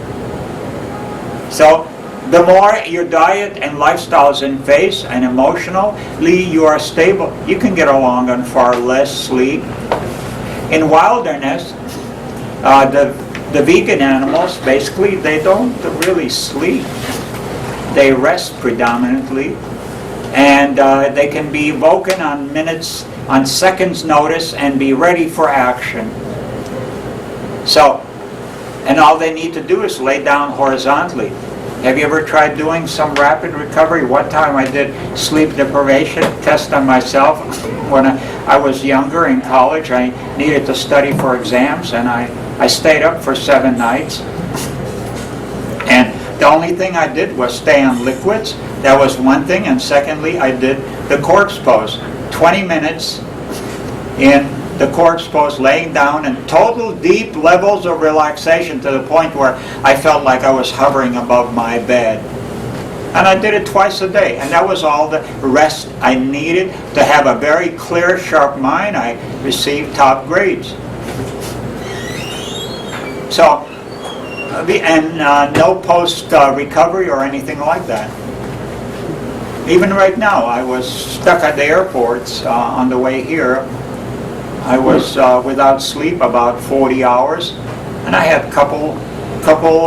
So the more your diet and lifestyle is in phase and emotionally you are stable, you can get along on far less sleep. In wilderness, the vegan animals, basically, they don't really sleep. They rest predominantly, and they can be woken on seconds notice and be ready for action. So, and all they need to do is lay down horizontally. Have you ever tried doing some rapid recovery? One time I did sleep deprivation test on myself. When I was younger in college, I needed to study for exams, and I stayed up for 7 nights. And the only thing I did was stay on liquids. That was one thing. And secondly, I did the corpse pose. 20 minutes in the corpse pose, laying down in total deep levels of relaxation to the point where I felt like I was hovering above my bed. And I did it twice a day, and that was all the rest I needed to have a very clear, sharp mind. I received top grades. So, no post-recovery or anything like that. Even right now, I was stuck at the airports on the way here. I was without sleep about 40 hours, and I had a couple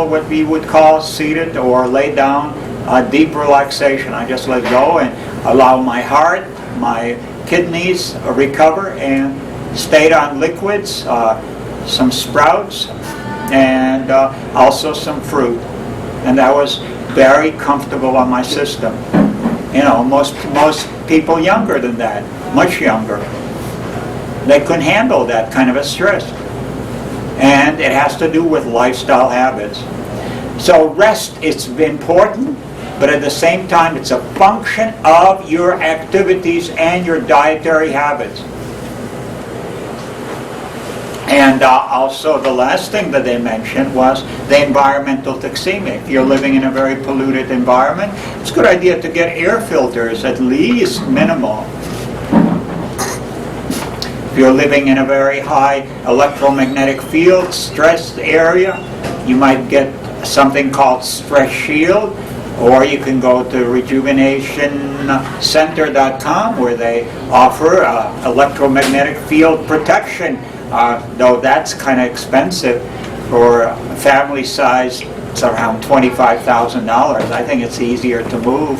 what we would call seated or lay down deep relaxation. I just let go and allow my heart, my kidneys recover, and stayed on liquids, some sprouts, and also some fruit. And that was very comfortable on my system. Most people younger than that, much younger, they couldn't handle that kind of a stress. And it has to do with lifestyle habits. So rest is important, but at the same time it's a function of your activities and your dietary habits. And also the last thing that they mentioned was the environmental toxemia. If you're living in a very polluted environment, it's a good idea to get air filters, at least minimal. If you're living in a very high electromagnetic field, stressed area, you might get something called Stress Shield, or you can go to rejuvenationcenter.com where they offer electromagnetic field protection, though that's kind of expensive. For a family size, it's around $25,000. I think it's easier to move.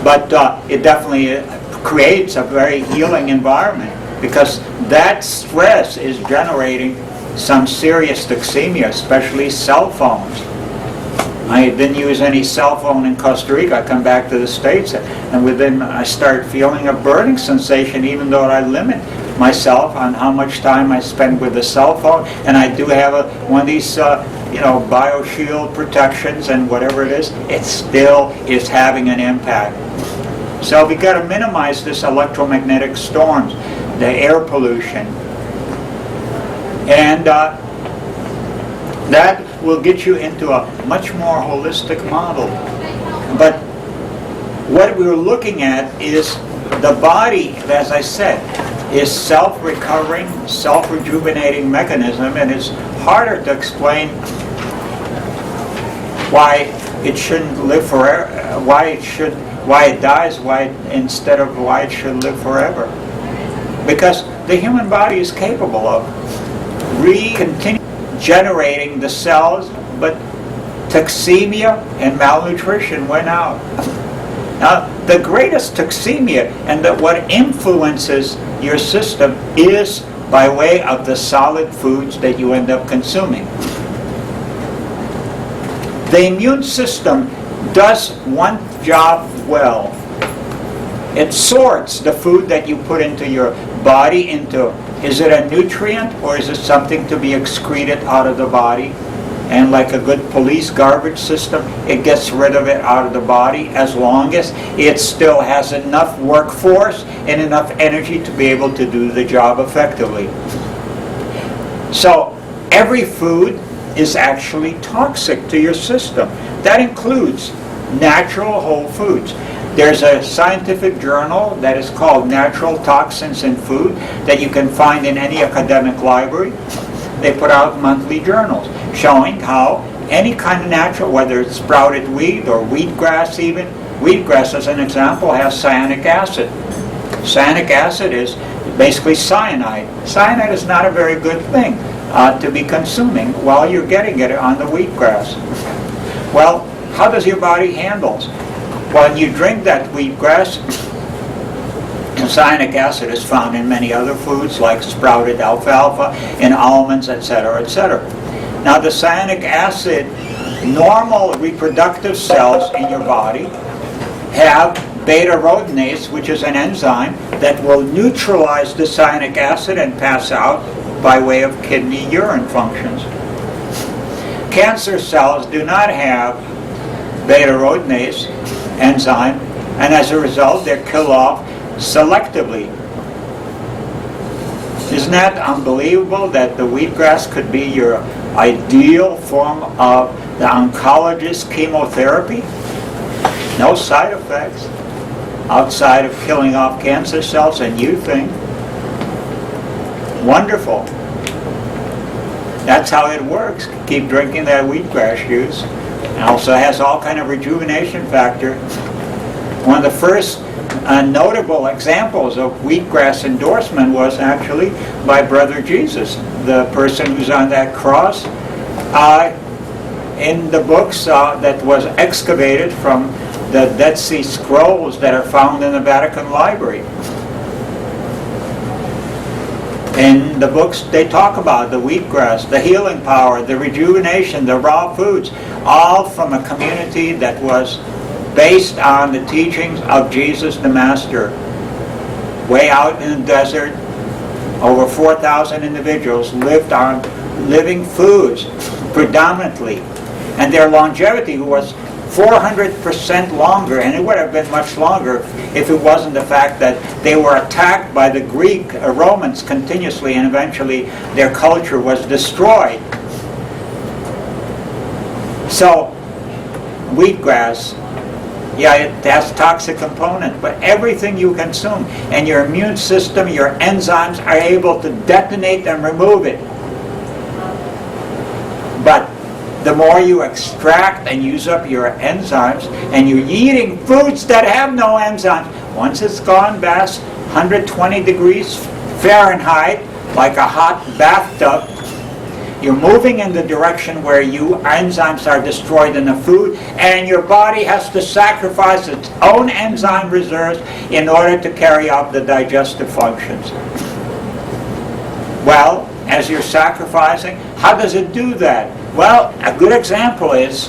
But it definitely creates a very healing environment. because that stress is generating some serious toxemia, especially cell phones. I didn't use any cell phone in Costa Rica. I come back to the States, and within I start feeling a burning sensation, even though I limit myself on how much time I spend with the cell phone. And I do have one of these, BioShield protections and whatever it is. It still is having an impact. So we got to minimize this electromagnetic storms, the air pollution, and that will get you into a much more holistic model. But what we're looking at is the body, as I said, is self-recovering, self-rejuvenating mechanism, and it's harder to explain why it shouldn't live forever, why it dies, instead of why it should live forever. Because the human body is capable of continue generating the cells, but toxemia and malnutrition went out. Now, the greatest toxemia and what influences your system is by way of the solid foods that you end up consuming. The immune system does one job well. It sorts the food that you put into your body into, is it a nutrient or is it something to be excreted out of the body? And like a good police garbage system, it gets rid of it out of the body as long as it still has enough workforce and enough energy to be able to do the job effectively. So every food is actually toxic to your system. That includes natural whole foods. There's a scientific journal that is called Natural Toxins in Food that you can find in any academic library. They put out monthly journals showing how any kind of natural, whether it's sprouted wheat or wheatgrass even, wheatgrass as an example has cyanic acid. Cyanic acid is basically cyanide. Cyanide is not a very good thing to be consuming while you're getting it on the wheatgrass. Well, how does your body handle? When you drink that wheatgrass, cyanic acid is found in many other foods like sprouted alfalfa, in almonds, etc., etc. Now the cyanic acid, normal reproductive cells in your body have beta-arodenase, which is an enzyme that will neutralize the cyanic acid and pass out by way of kidney urine functions. Cancer cells do not have beta-arodenase enzyme, and as a result they're killed off selectively. Isn't that unbelievable that the wheatgrass could be your ideal form of the oncologist chemotherapy? No side effects outside of killing off cancer cells, and you think, wonderful. That's how it works. Keep drinking that wheatgrass juice. It also has all kind of rejuvenation factor. One of the first notable examples of wheatgrass endorsement was actually by Brother Jesus, the person who's on that cross. In the books that was excavated from the Dead Sea Scrolls that are found in the Vatican Library. In the books they talk about the wheatgrass, the healing power, the rejuvenation, the raw foods, all from a community that was based on the teachings of Jesus the Master. Way out in the desert, over 4,000 individuals lived on living foods predominantly. And their longevity was 400% longer, and it would have been much longer if it wasn't the fact that they were attacked by the Greek Romans continuously, and eventually their culture was destroyed. So, wheatgrass, yeah, it has toxic component, but everything you consume and your immune system, your enzymes are able to detonate and remove it. But the more you extract and use up your enzymes, and you're eating foods that have no enzymes, once it's gone past 120 degrees Fahrenheit, like a hot bathtub, you're moving in the direction where your enzymes are destroyed in the food, and your body has to sacrifice its own enzyme reserves in order to carry out the digestive functions. Well, as you're sacrificing, how does it do that? Well, a good example is,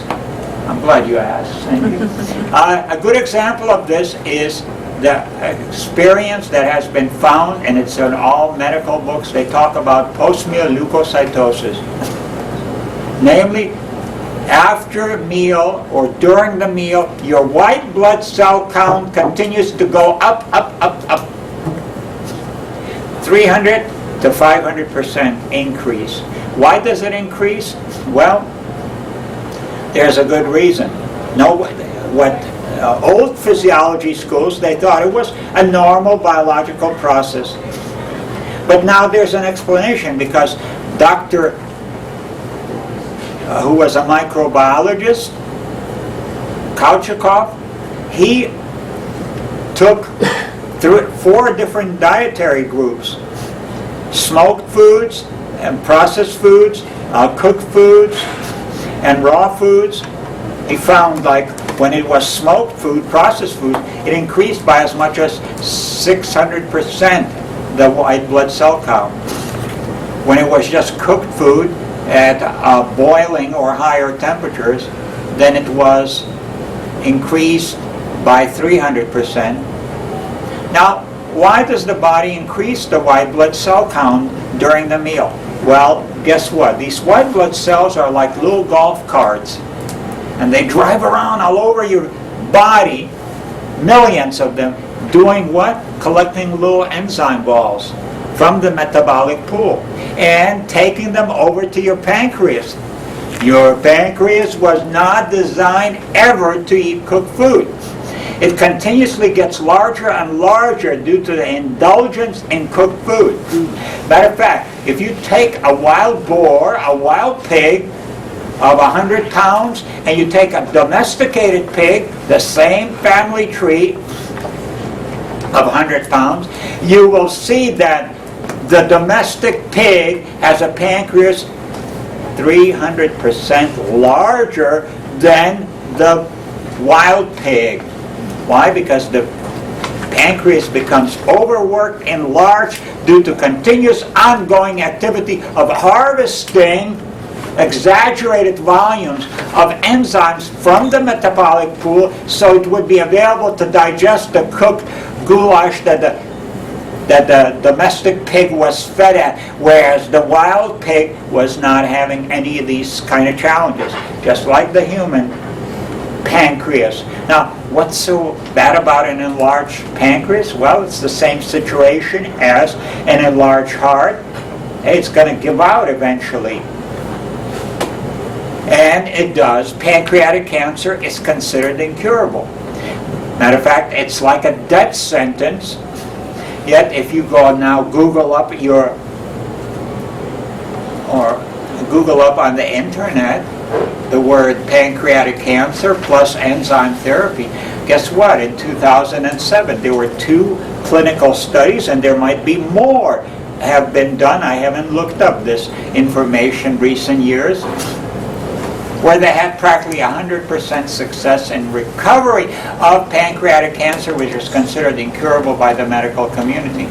I'm glad you asked, thank you. A good example of this is the experience that has been found, and it's in all medical books. They talk about post-meal leukocytosis. Namely, after a meal or during the meal, your white blood cell count continues to go up, up, up, up. 300 to 500% increase. Why does it increase? Well, there's a good reason. Old physiology schools, they thought it was a normal biological process. But now there's an explanation, because Dr. Who was a microbiologist, Kauchikov, he took 4 different dietary groups: smoked foods and processed foods, cooked foods, and raw foods. He found, like, when it was smoked food, processed food, it increased by as much as 600% the white blood cell count. When it was just cooked food at boiling or higher temperatures, then it was increased by 300%. Now, why does the body increase the white blood cell count during the meal? Well, guess what? These white blood cells are like little golf carts, and they drive around all over your body, millions of them, doing what? Collecting little enzyme balls from the metabolic pool and taking them over to your pancreas. Your pancreas was not designed ever to eat cooked food. It continuously gets larger and larger due to the indulgence in cooked food. Matter of fact, if you take a wild boar, a wild pig of 100 pounds, and you take a domesticated pig, the same family tree of 100 pounds, you will see that the domestic pig has a pancreas 300% larger than the wild pig. Why? Because the pancreas becomes overworked, enlarged, due to continuous ongoing activity of harvesting exaggerated volumes of enzymes from the metabolic pool, so it would be available to digest the cooked goulash that the domestic pig was fed at, whereas the wild pig was not having any of these kind of challenges, just like the human pancreas. Now, what's so bad about an enlarged pancreas? Well, it's the same situation as an enlarged heart. It's going to give out eventually. And it does. Pancreatic cancer is considered incurable. Matter of fact, it's like a death sentence. Yet, if you go now Google up Google up on the internet the word pancreatic cancer plus enzyme therapy, guess what? In 2007, there were 2 clinical studies, and there might be more have been done. I haven't looked up this information recent years, where they had practically 100% success in recovery of pancreatic cancer, which is considered incurable by the medical community.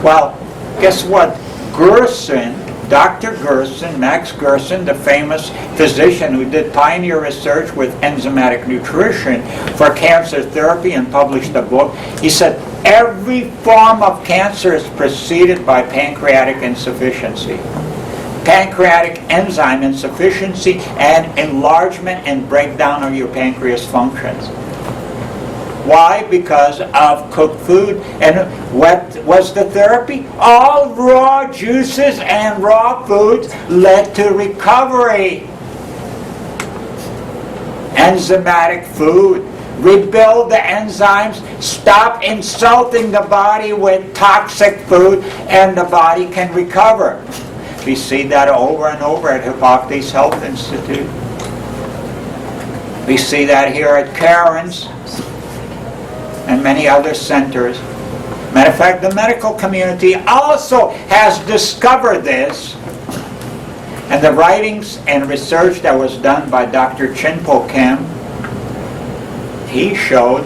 Well, guess what? Gerson, Dr. Gerson, Max Gerson, the famous physician who did pioneer research with enzymatic nutrition for cancer therapy and published a book, he said every form of cancer is preceded by pancreatic insufficiency. Pancreatic enzyme insufficiency and enlargement and breakdown of your pancreas functions. Why? Because of cooked food. And what was the therapy? All raw juices and raw foods led to recovery. Enzymatic food. Rebuild the enzymes. Stop insulting the body with toxic food, and the body can recover. We see that over and over at Hippocrates Health Institute. We see that here at Karyn's and many other centers. Matter of fact, the medical community also has discovered this. And the writings and research that was done by Dr. Chinpo Kim, he showed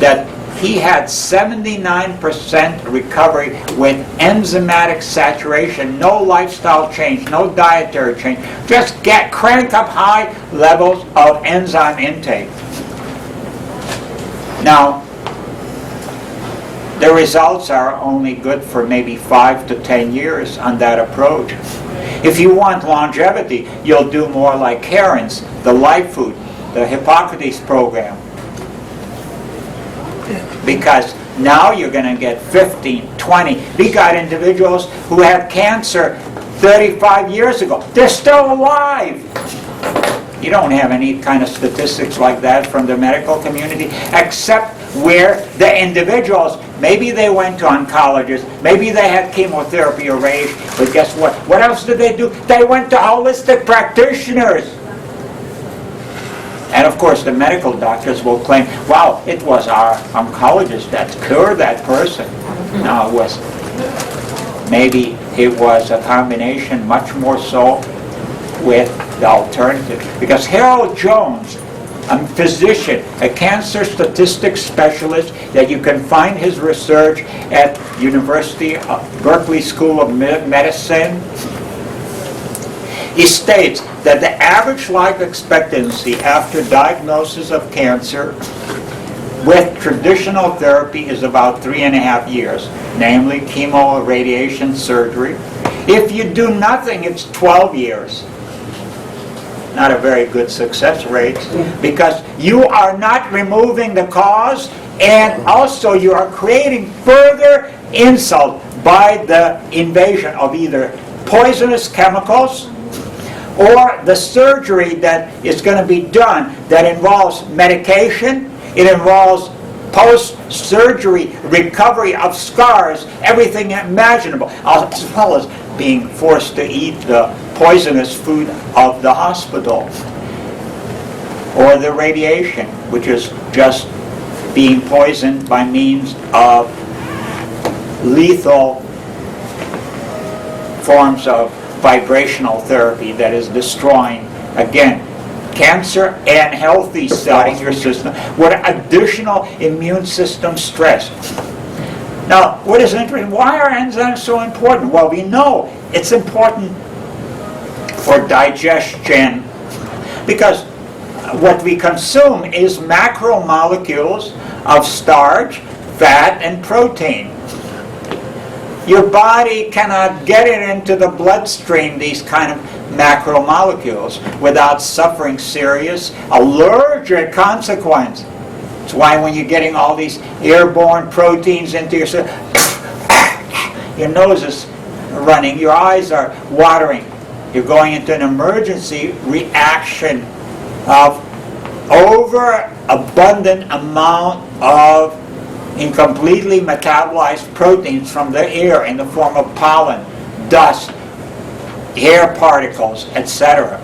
that he had 79% recovery with enzymatic saturation, no lifestyle change, no dietary change. Just crank up high levels of enzyme intake. Now, the results are only good for maybe 5 to 10 years on that approach. If you want longevity, you'll do more like Karyn's, the Life Food, the Hippocrates program. Because now you're going to get 15, 20. We got individuals who had cancer 35 years ago. They're still alive. You don't have any kind of statistics like that from the medical community, except where the individuals, maybe they went to oncologists, maybe they had chemotherapy or radiation, but guess what? What else did they do? They went to holistic practitioners. And of course the medical doctors will claim, wow, it was our oncologist that cured that person. No, it wasn't. Maybe it was a combination, much more so, with the alternative. Because Harold Jones, a physician, a cancer statistics specialist, that you can find his research at University of Berkeley School of Medicine, he states that the average life expectancy after diagnosis of cancer with traditional therapy is about 3.5 years, namely chemo, radiation, surgery. If you do nothing, it's 12 years. Not a very good success rate, because you are not removing the cause, and also you are creating further insult by the invasion of either poisonous chemicals or the surgery that is going to be done that involves medication, it involves post-surgery recovery of scars, everything imaginable, as well as being forced to eat the poisonous food of the hospital, or the radiation, which is just being poisoned by means of lethal forms of vibrational therapy that is destroying, again, cancer and healthy cells in your system with additional immune system stress. Now, what is interesting, why are enzymes so important? Well, we know it's important for digestion, because what we consume is macromolecules of starch, fat, and protein. Your body cannot get it into the bloodstream, these kind of macromolecules, without suffering serious allergic consequence. That's why when you're getting all these airborne proteins into your system, your nose is running, your eyes are watering. You're going into an emergency reaction of overabundant amount of incompletely metabolized proteins from the air in the form of pollen, dust, air particles, etc.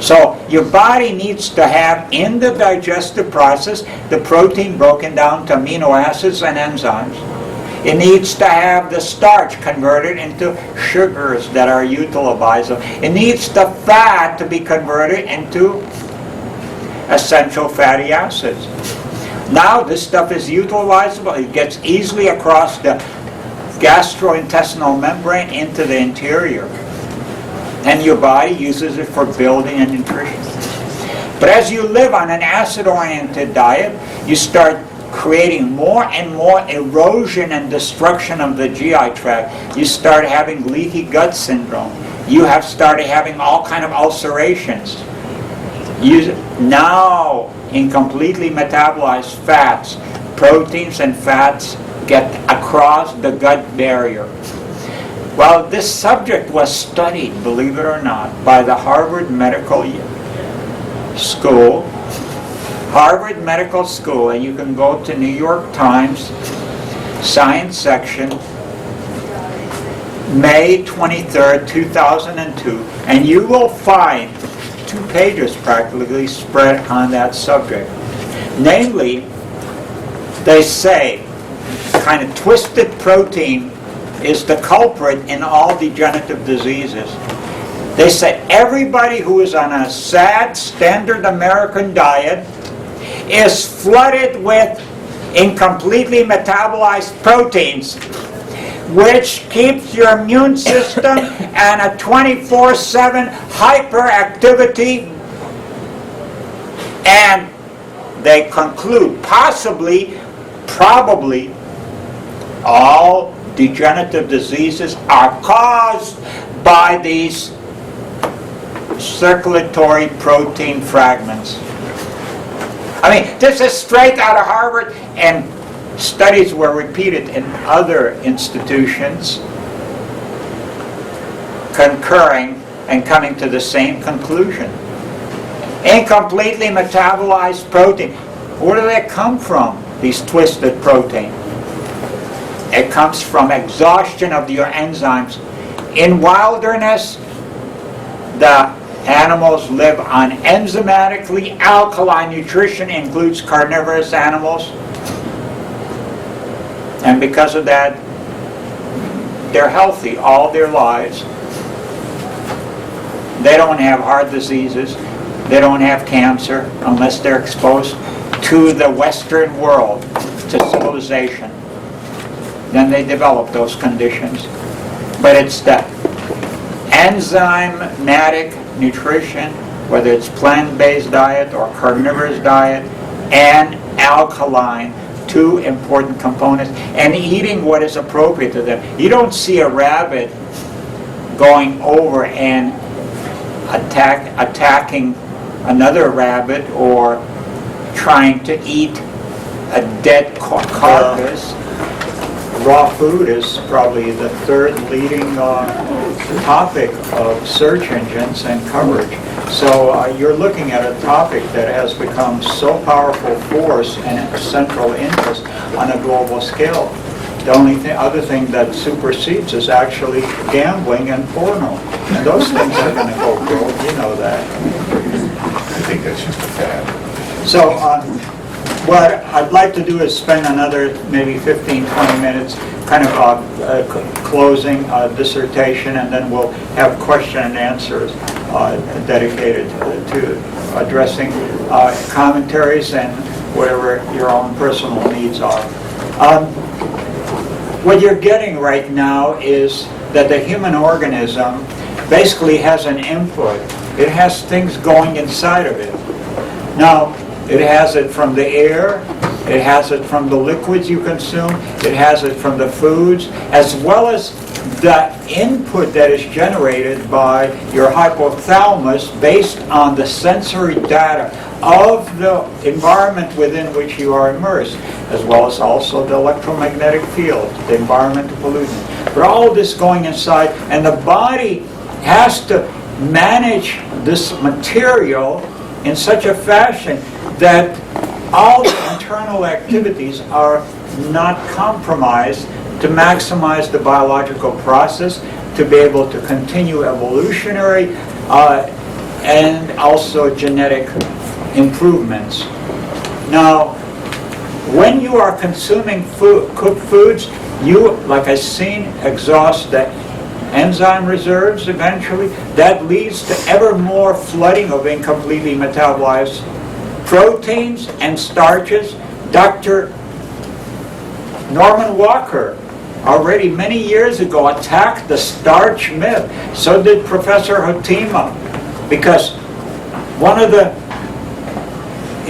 So your body needs to have, in the digestive process, the protein broken down to amino acids and enzymes. It needs to have the starch converted into sugars that are utilizable. It needs the fat to be converted into essential fatty acids. Now this stuff is utilizable. It gets easily across the gastrointestinal membrane into the interior. And your body uses it for building and nutrition. But as you live on an acid-oriented diet, you start creating more and more erosion and destruction of the GI tract. You start having leaky gut syndrome. You have started having all kind of ulcerations. You now, in completely metabolized fats, proteins and fats get across the gut barrier. Well, this subject was studied, believe it or not, by the Harvard Medical School. Harvard Medical School, and you can go to New York Times Science section, May 23rd, 2002, and you will find 2 pages practically spread on that subject. Namely, they say kind of twisted protein is the culprit in all degenerative diseases. They say everybody who is on a sad standard American diet is flooded with incompletely metabolized proteins, which keeps your immune system and a 24/7 hyperactivity. And they conclude possibly, probably, all degenerative diseases are caused by these circulatory protein fragments. I mean, this is straight out of Harvard, and studies were repeated in other institutions, concurring and coming to the same conclusion. Incompletely metabolized protein. Where do they come from, these twisted proteins? It comes from exhaustion of your enzymes. In wilderness, the animals live on enzymatically alkaline nutrition, includes carnivorous animals. And because of that, they're healthy all their lives. They don't have heart diseases. They don't have cancer unless they're exposed to the Western world, to civilization. Then they develop those conditions. But it's the enzymatic nutrition, whether it's plant-based diet or carnivorous diet, and alkaline, two important components, and eating what is appropriate to them. You don't see a rabbit going over and attacking another rabbit or trying to eat a dead carcass. Raw food is probably the third leading topic of search engines and coverage. So you're looking at a topic that has become so powerful force and a central interest on a global scale. The only other thing that supersedes is actually gambling and porno. And those things are going to go broke, you know that. I think that's just a fad. So what I'd like to do is spend another maybe 15, 20 minutes kind of closing a dissertation, and then we'll have question and answers dedicated to addressing commentaries and whatever your own personal needs are. What you're getting right now is that the human organism basically has an input. It has things going inside of it. Now, it has it from the air, it has it from the liquids you consume, it has it from the foods, as well as the input that is generated by your hypothalamus based on the sensory data of the environment within which you are immersed, as well as also the electromagnetic field, the environmental pollutants. But all of this going inside, and the body has to manage this material in such a fashion that all the internal activities are not compromised to maximize the biological process, to be able to continue evolutionary and also genetic improvements. Now, when you are consuming cooked foods, you, like I've seen, exhaust the enzyme reserves eventually. That leads to ever more flooding of incompletely metabolized proteins and starches. Dr. Norman Walker already many years ago attacked the starch myth. So did Professor Hotima, because one of the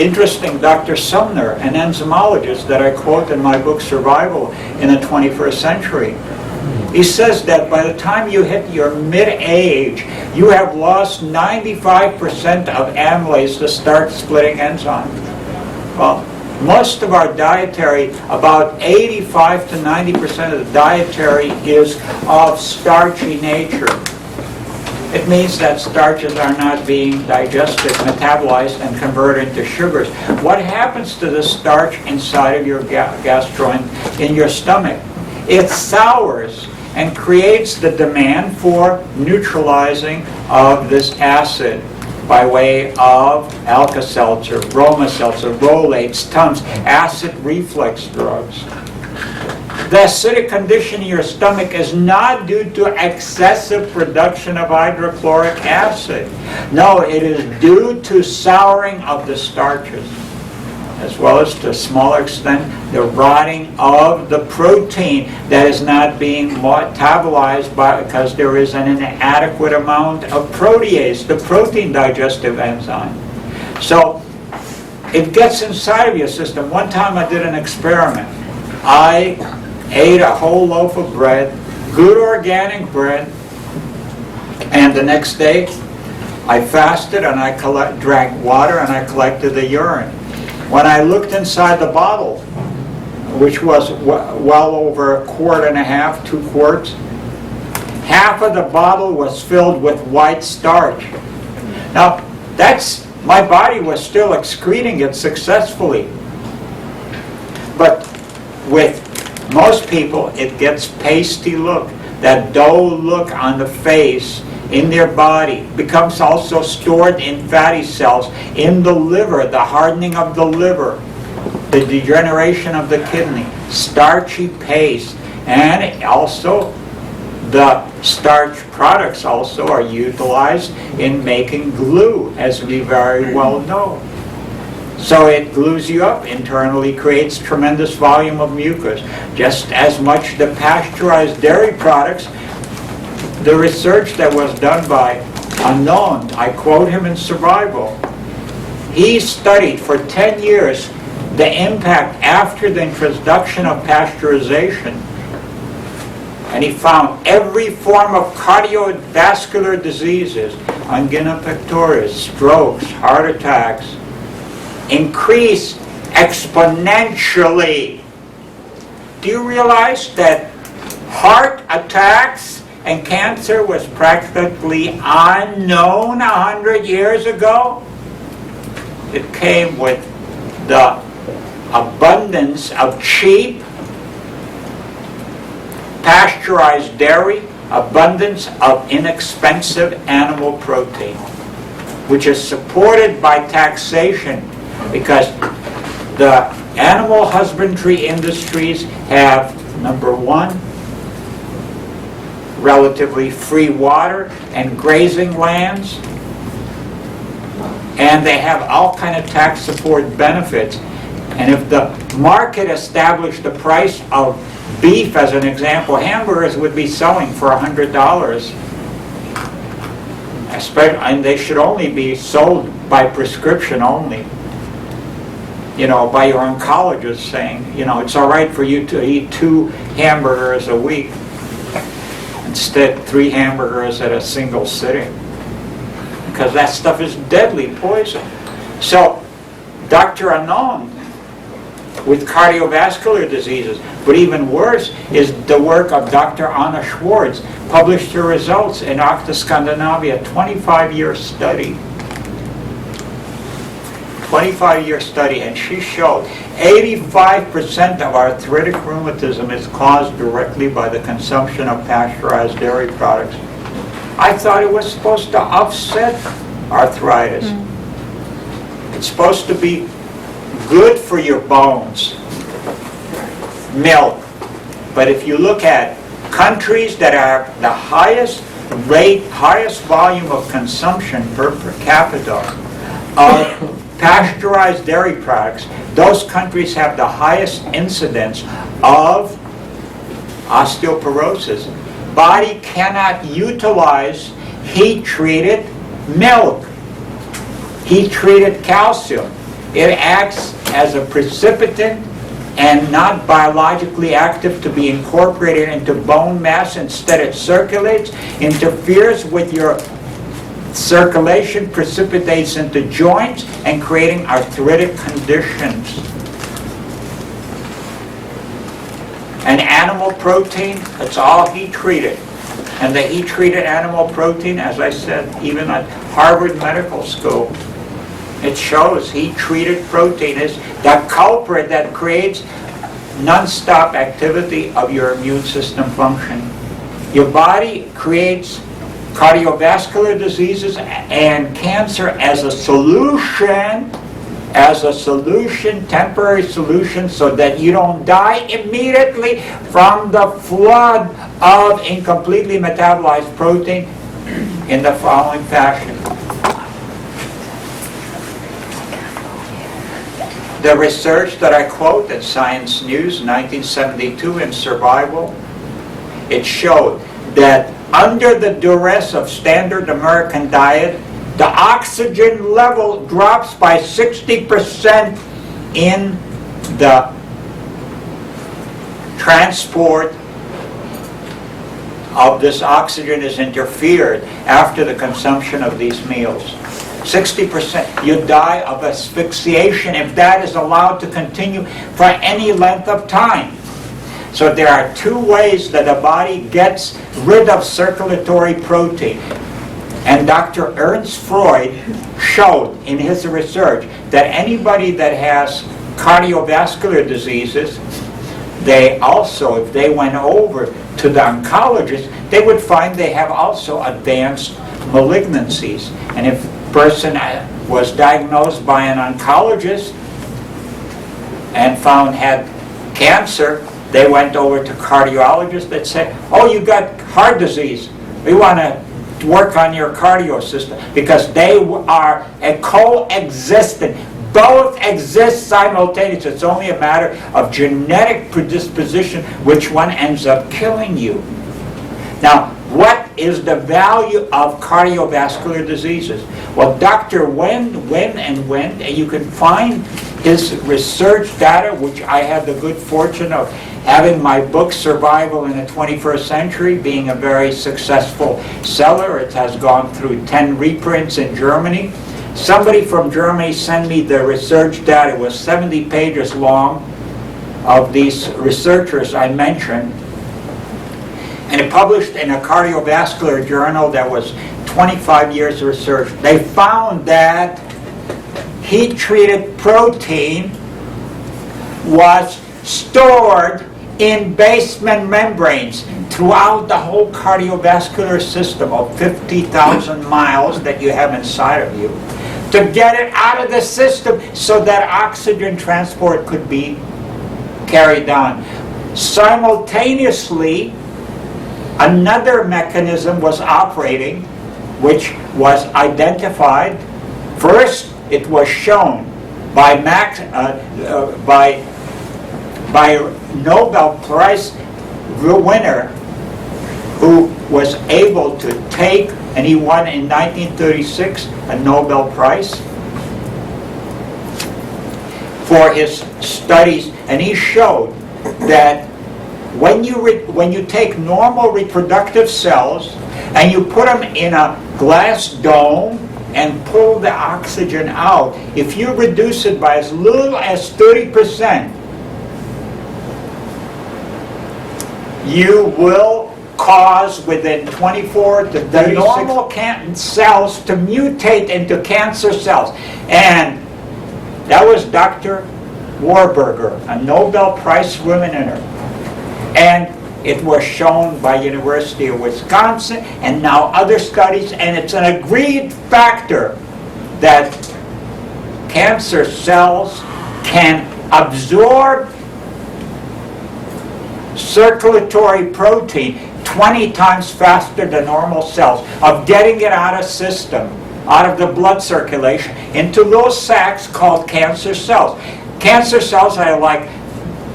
interesting Dr. Sumner, an enzymologist that I quote in my book Survival in the 21st Century, he says that by the time you hit your mid-age, you have lost 95% of amylase, the starch-splitting enzyme. Well, most of our dietary, about 85 to 90% of the dietary is of starchy nature. It means that starches are not being digested, metabolized, and converted into sugars. What happens to the starch inside of your gastrointestinal, in your stomach? It sours and creates the demand for neutralizing of this acid by way of Alka-Seltzer, Broma-Seltzer, Rolaids, Tums, acid reflux drugs. The acidic condition in your stomach is not due to excessive production of hydrochloric acid. No, it is due to souring of the starches. as well as to a smaller extent the rotting of the protein that is not being metabolized because there is an inadequate amount of protease, the protein digestive enzyme. So it gets inside of your system. One time I did an experiment. I ate a whole loaf of bread, good organic bread, and the next day I fasted and I drank water and I collected the urine. When I looked inside the bottle, which was well over 1.5 quart, 2 quarts, half of the bottle was filled with white starch. Now, my body was still excreting it successfully. But with most people, it gets pasty look, that dull look on the face, in their body, becomes also stored in fatty cells, in the liver, the hardening of the liver, the degeneration of the kidney, starchy paste, and also the starch products also are utilized in making glue, as we very well know. So it glues you up internally, creates tremendous volume of mucus. Just as much the pasteurized dairy products, the research that was done by Unknown, I quote him in Survival, he studied for 10 years the impact after the introduction of pasteurization, and he found every form of cardiovascular diseases, angina pectoris, strokes, heart attacks, increase exponentially. Do you realize that heart attacks and cancer was practically unknown 100 years ago? It came with the abundance of cheap, pasteurized dairy, abundance of inexpensive animal protein, which is supported by taxation because the animal husbandry industries have, number one, relatively free water and grazing lands, and they have all kind of tax support benefits. And if the market established the price of beef, as an example, hamburgers would be selling for $100, and they should only be sold by prescription only. By your oncologist saying, it's all right for you to eat 2 hamburgers a week. Instead, 3 hamburgers at a single sitting, because that stuff is deadly poison. So, Dr. Unknown with cardiovascular diseases, but even worse is the work of Dr. Anna Schwartz, published her results in Acta Scandinavia, 25-year study. 25-year study, and she showed 85% of arthritic rheumatism is caused directly by the consumption of pasteurized dairy products. I thought it was supposed to offset arthritis. It's supposed to be good for your bones, milk. But if you look at countries that are the highest volume of consumption per capita of pasteurized dairy products, those countries have the highest incidence of osteoporosis. Body cannot utilize heat-treated milk, heat-treated calcium. It acts as a precipitant and not biologically active to be incorporated into bone mass. Instead, it circulates, interferes with your circulation, precipitates into joints, and creating arthritic conditions. And animal protein, it's all heat-treated. And the heat-treated animal protein, as I said, even at Harvard Medical School, it shows heat-treated protein is the culprit that creates non-stop activity of your immune system function. Your body creates cardiovascular diseases and cancer as a solution, temporary solution, so that you don't die immediately from the flood of incompletely metabolized protein in the following fashion. The research that I quote in Science News 1972 in Survival, it showed that under the duress of standard American diet, the oxygen level drops by 60% in the transport of this oxygen is interfered after the consumption of these meals. 60%. You die of asphyxiation if that is allowed to continue for any length of time. So there are two ways that a body gets rid of circulatory protein. And Dr. Ernst Freud showed in his research that anybody that has cardiovascular diseases, they also, if they went over to the oncologist, they would find they have also advanced malignancies. And if a person was diagnosed by an oncologist and found had cancer, they went over to cardiologists that said, oh, you got heart disease. We want to work on your cardio system, because they are a coexistent. Both exist simultaneously. It's only a matter of genetic predisposition which one ends up killing you. Now, what is the value of cardiovascular diseases? Well, Dr. Wendt, and you can find his research data, which I had the good fortune of having my book, Survival in the 21st Century, being a very successful seller. It has gone through 10 reprints in Germany. Somebody from Germany sent me the research data. It was 70 pages long of these researchers I mentioned. And it published in a cardiovascular journal that was 25 years of research. They found that heat-treated protein was stored in basement membranes throughout the whole cardiovascular system of 50,000 miles that you have inside of you, to get it out of the system so that oxygen transport could be carried on. Simultaneously, another mechanism was operating, which was identified. First, it was shown by Nobel Prize winner, who was able to take, and he won in 1936 a Nobel Prize for his studies, and he showed that when you take normal reproductive cells and you put them in a glass dome and pull the oxygen out, if you reduce it by as little as 30%, you will cause within 24 to 36 the normal cells to mutate into cancer cells. And that was Dr. Warburger, a Nobel Prize winner. And it was shown by University of Wisconsin and now other studies, and it's an agreed factor that cancer cells can absorb circulatory protein 20 times faster than normal cells, of getting it out of system, out of the blood circulation, into those sacs called cancer cells. Cancer cells are like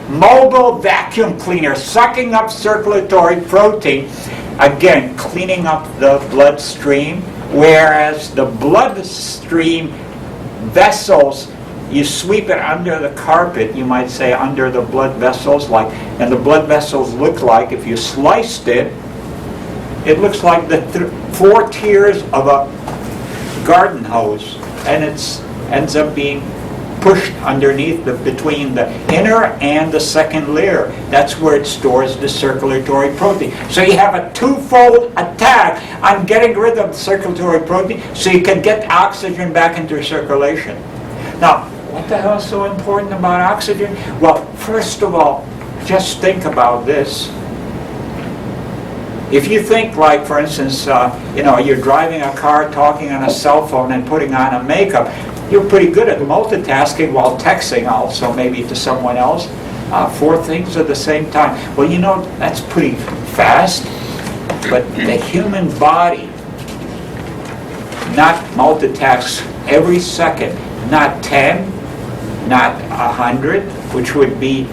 mobile vacuum cleaners, sucking up circulatory protein, again, cleaning up the bloodstream, whereas the bloodstream vessels, you sweep it under the carpet, you might say, under the blood vessels, and the blood vessels look like, if you sliced it, it looks like the 4 tiers of a garden hose, and it ends up being pushed underneath, between the inner and the second layer. That's where it stores the circulatory protein. So you have a twofold attack on getting rid of the circulatory protein so you can get oxygen back into circulation. Now, what the hell is so important about oxygen? Well, first of all, just think about this. If you think, like, for instance, you're driving a car, talking on a cell phone, and putting on a makeup, you're pretty good at multitasking while texting also, maybe to someone else, 4 things at the same time. Well, that's pretty fast, but the human body not multitasks every second, not 10, not 100, which would be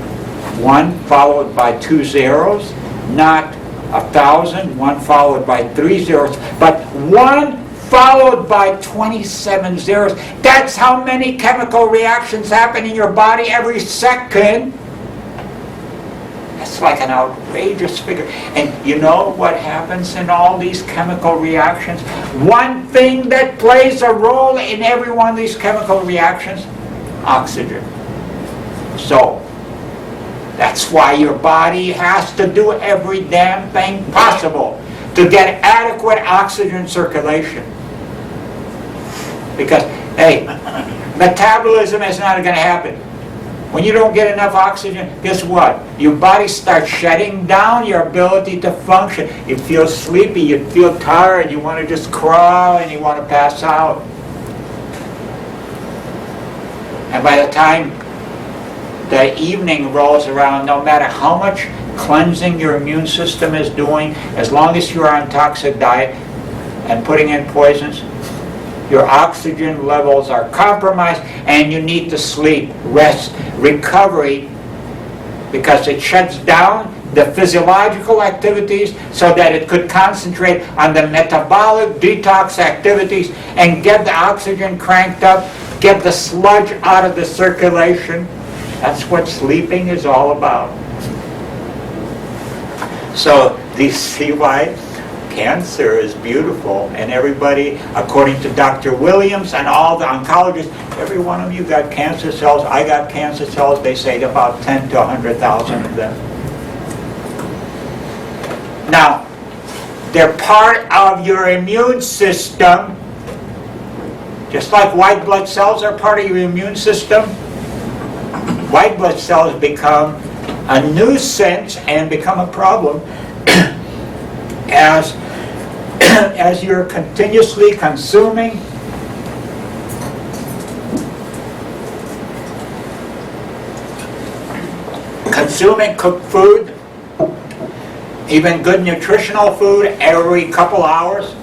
1 followed by 2 zeros, not 1,000, 1 followed by 3 zeros, but 1 followed by 27 zeros. That's how many chemical reactions happen in your body every second. That's like an outrageous figure. And you know what happens in all these chemical reactions? One thing that plays a role in every one of these chemical reactions: oxygen. So, that's why your body has to do every damn thing possible to get adequate oxygen circulation. Because, hey, metabolism is not going to happen. When you don't get enough oxygen, guess what? Your body starts shutting down your ability to function. You feel sleepy, you feel tired, you want to just crawl and you want to pass out. And by the time the evening rolls around, no matter how much cleansing your immune system is doing, as long as you're on toxic diet and putting in poisons, your oxygen levels are compromised and you need to sleep, rest, recovery, because it shuts down the physiological activities so that it could concentrate on the metabolic detox activities and get the oxygen cranked up, get the sludge out of the circulation. That's what sleeping is all about. So, do you see why cancer is beautiful? And everybody, according to Dr. Williams and all the oncologists, every one of you got cancer cells. I got cancer cells. They say about 10 to 100,000 of them. Now, they're part of your immune system. Just like white blood cells are part of your immune system, white blood cells become a nuisance and become a problem as you're continuously consuming cooked food, even good nutritional food every couple hours.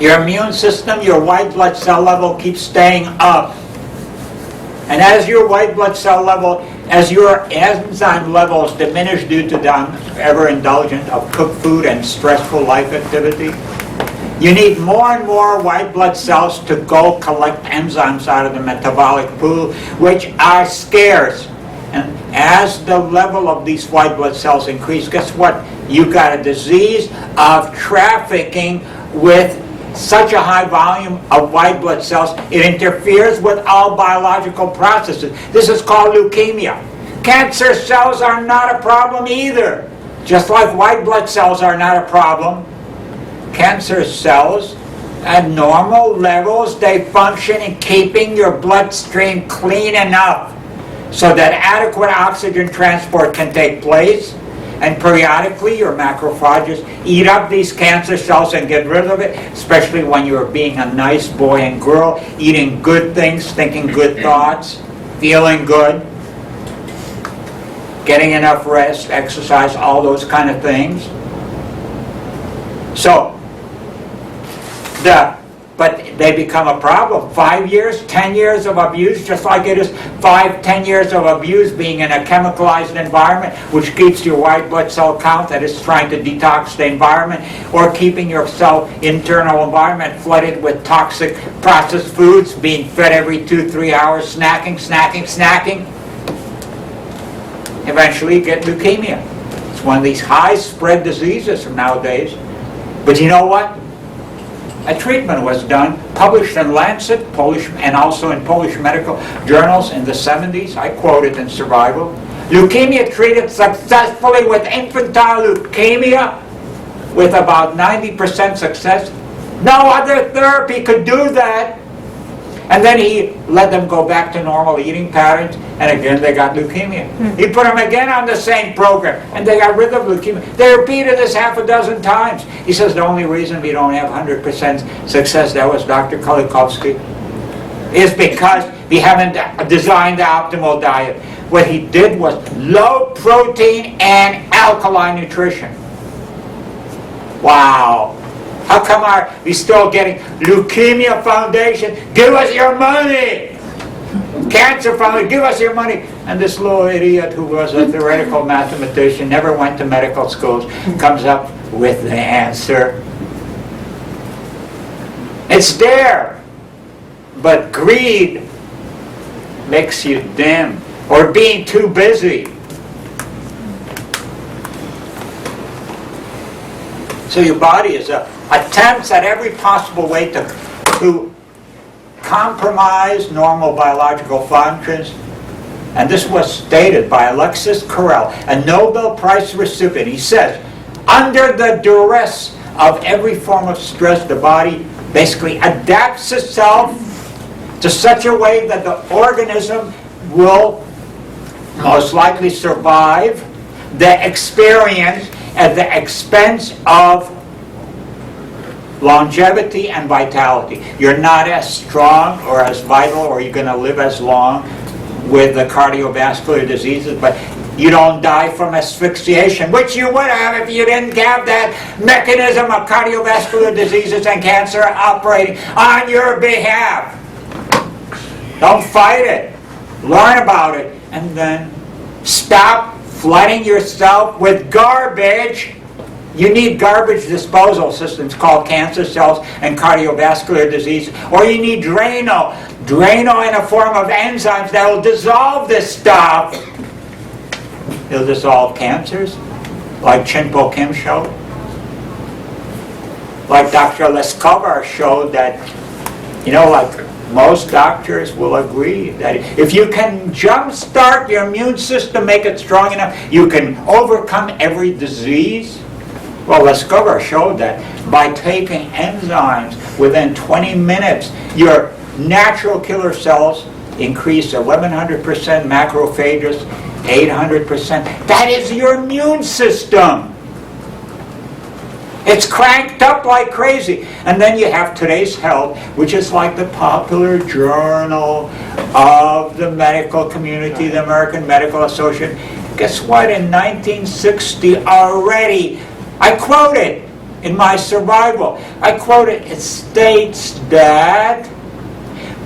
Your immune system, your white blood cell level keeps staying up. And as your white blood cell level, as your enzyme levels diminish due to the overindulgence of cooked food and stressful life activity, you need more and more white blood cells to go collect enzymes out of the metabolic pool, which are scarce. And as the level of these white blood cells increase, guess what? You got a disease of trafficking with such a high volume of white blood cells, it interferes with all biological processes. This is called leukemia. Cancer cells are not a problem either. Just like white blood cells are not a problem, cancer cells at normal levels, they function in keeping your bloodstream clean enough so that adequate oxygen transport can take place. And periodically, your macrophages eat up these cancer cells and get rid of it, especially when you're being a nice boy and girl, eating good things, thinking good thoughts, feeling good, getting enough rest, exercise, all those kind of things. So, but they become a problem. 5 years, 10 years of abuse, just like it is 5, 10 years of abuse being in a chemicalized environment, which keeps your white blood cell count, that is trying to detox the environment, or keeping your cell internal environment flooded with toxic processed foods, being fed every 2-3 hours, snacking. Eventually you get leukemia. It's one of these high spread diseases from nowadays. But you know what? A treatment was done, published in Lancet, Polish, and also in Polish medical journals in the 70s. I quote it in Survival. Leukemia treated successfully with infantile leukemia with about 90% success. No other therapy could do that. And then he let them go back to normal eating patterns, and again they got leukemia. He put them again on the same program, and they got rid of leukemia. They repeated this half a dozen times. He says the only reason we don't have 100% success, that was Dr. Kulvinskas, is because we haven't designed the optimal diet. What he did was low protein and alkaline nutrition. Wow. How come we still getting Leukemia Foundation? Give us your money! cancer foundation, give us your money. And this little idiot who was a theoretical mathematician, never went to medical schools, comes up with the answer. It's there, but greed makes you dim, or being too busy. So your body is attempts at every possible way to compromise normal biological functions. And this was stated by Alexis Carrel, a Nobel Prize recipient. He says, under the duress of every form of stress, the body basically adapts itself to such a way that the organism will most likely survive the experience at the expense of longevity and vitality. You're not as strong or as vital, or you're going to live as long with the cardiovascular diseases, but you don't die from asphyxiation, which you would have if you didn't have that mechanism of cardiovascular diseases and cancer operating on your behalf. Don't fight it. Learn about it, and then stop flooding yourself with garbage. You need garbage disposal systems called cancer cells and cardiovascular disease. Or you need Drano. Drano in a form of enzymes that will dissolve this stuff. It'll dissolve cancers, like Chinpo Kim showed. Like Dr. Leskovar showed that, like most doctors will agree that if you can jumpstart your immune system, make it strong enough, you can overcome every disease. Well, Leskovar showed that by taking enzymes within 20 minutes, your natural killer cells increase 1,100%, macrophages 800%. That is your immune system. It's cranked up like crazy. And then you have Today's Health, which is like the popular journal of the medical community, the American Medical Association. Guess what? In 1960 already, I quote it in my survival. I quote it. It states that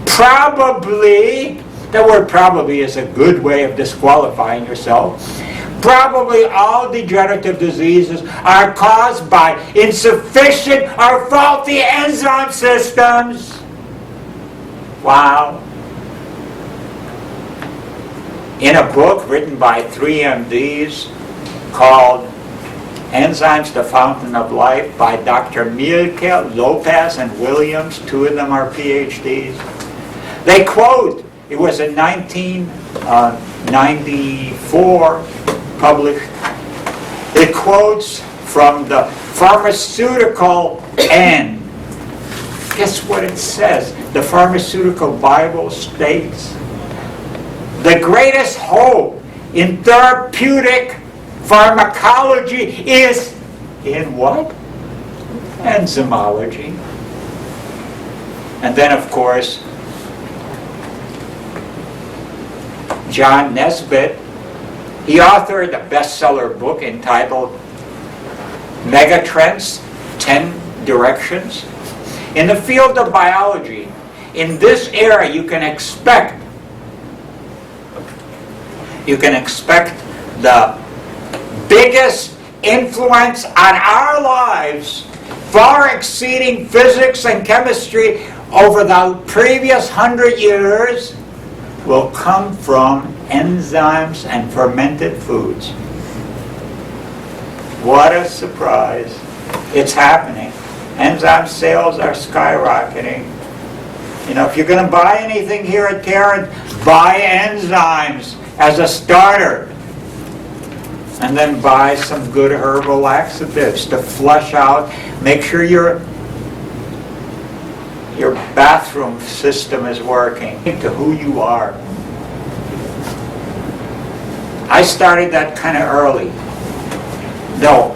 probably, the word probably is a good way of disqualifying yourself. Probably all degenerative diseases are caused by insufficient or faulty enzyme systems. Wow. In a book written by 3 MDs called Enzymes, the Fountain of Life by Dr. Mielke, Lopez, and Williams, 2 of them are PhDs. They quote, it was in 1994 published, it quotes from the pharmaceutical end. Guess what it says? The Pharmaceutical Bible states, the greatest hope in therapeutic pharmacology is in what? Enzymology. And then, of course, John Nesbitt, he authored a bestseller book entitled Megatrends, 10 Directions. In the field of biology, in this era, you can expect the biggest influence on our lives, far exceeding physics and chemistry over the previous 100 years, will come from enzymes and fermented foods. What a surprise. It's happening. Enzyme sales are skyrocketing. If you're going to buy anything here at Karyn, buy enzymes as a starter. And then buy some good herbal laxatives to flush out. Make sure your bathroom system is working. To who you are. I started that kind of early. No,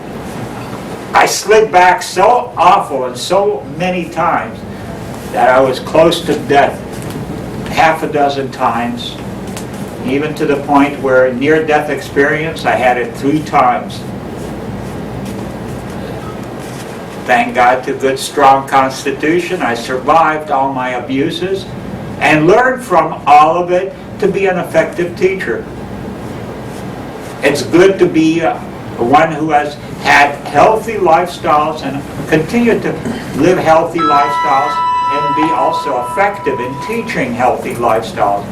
I slid back so awful and so many times that I was close to death half a dozen times, even to the point where near-death experience, I had it 3 times. Thank God to good, strong constitution, I survived all my abuses and learn from all of it to be an effective teacher. It's good to be one who has had healthy lifestyles and continue to live healthy lifestyles and be also effective in teaching healthy lifestyles.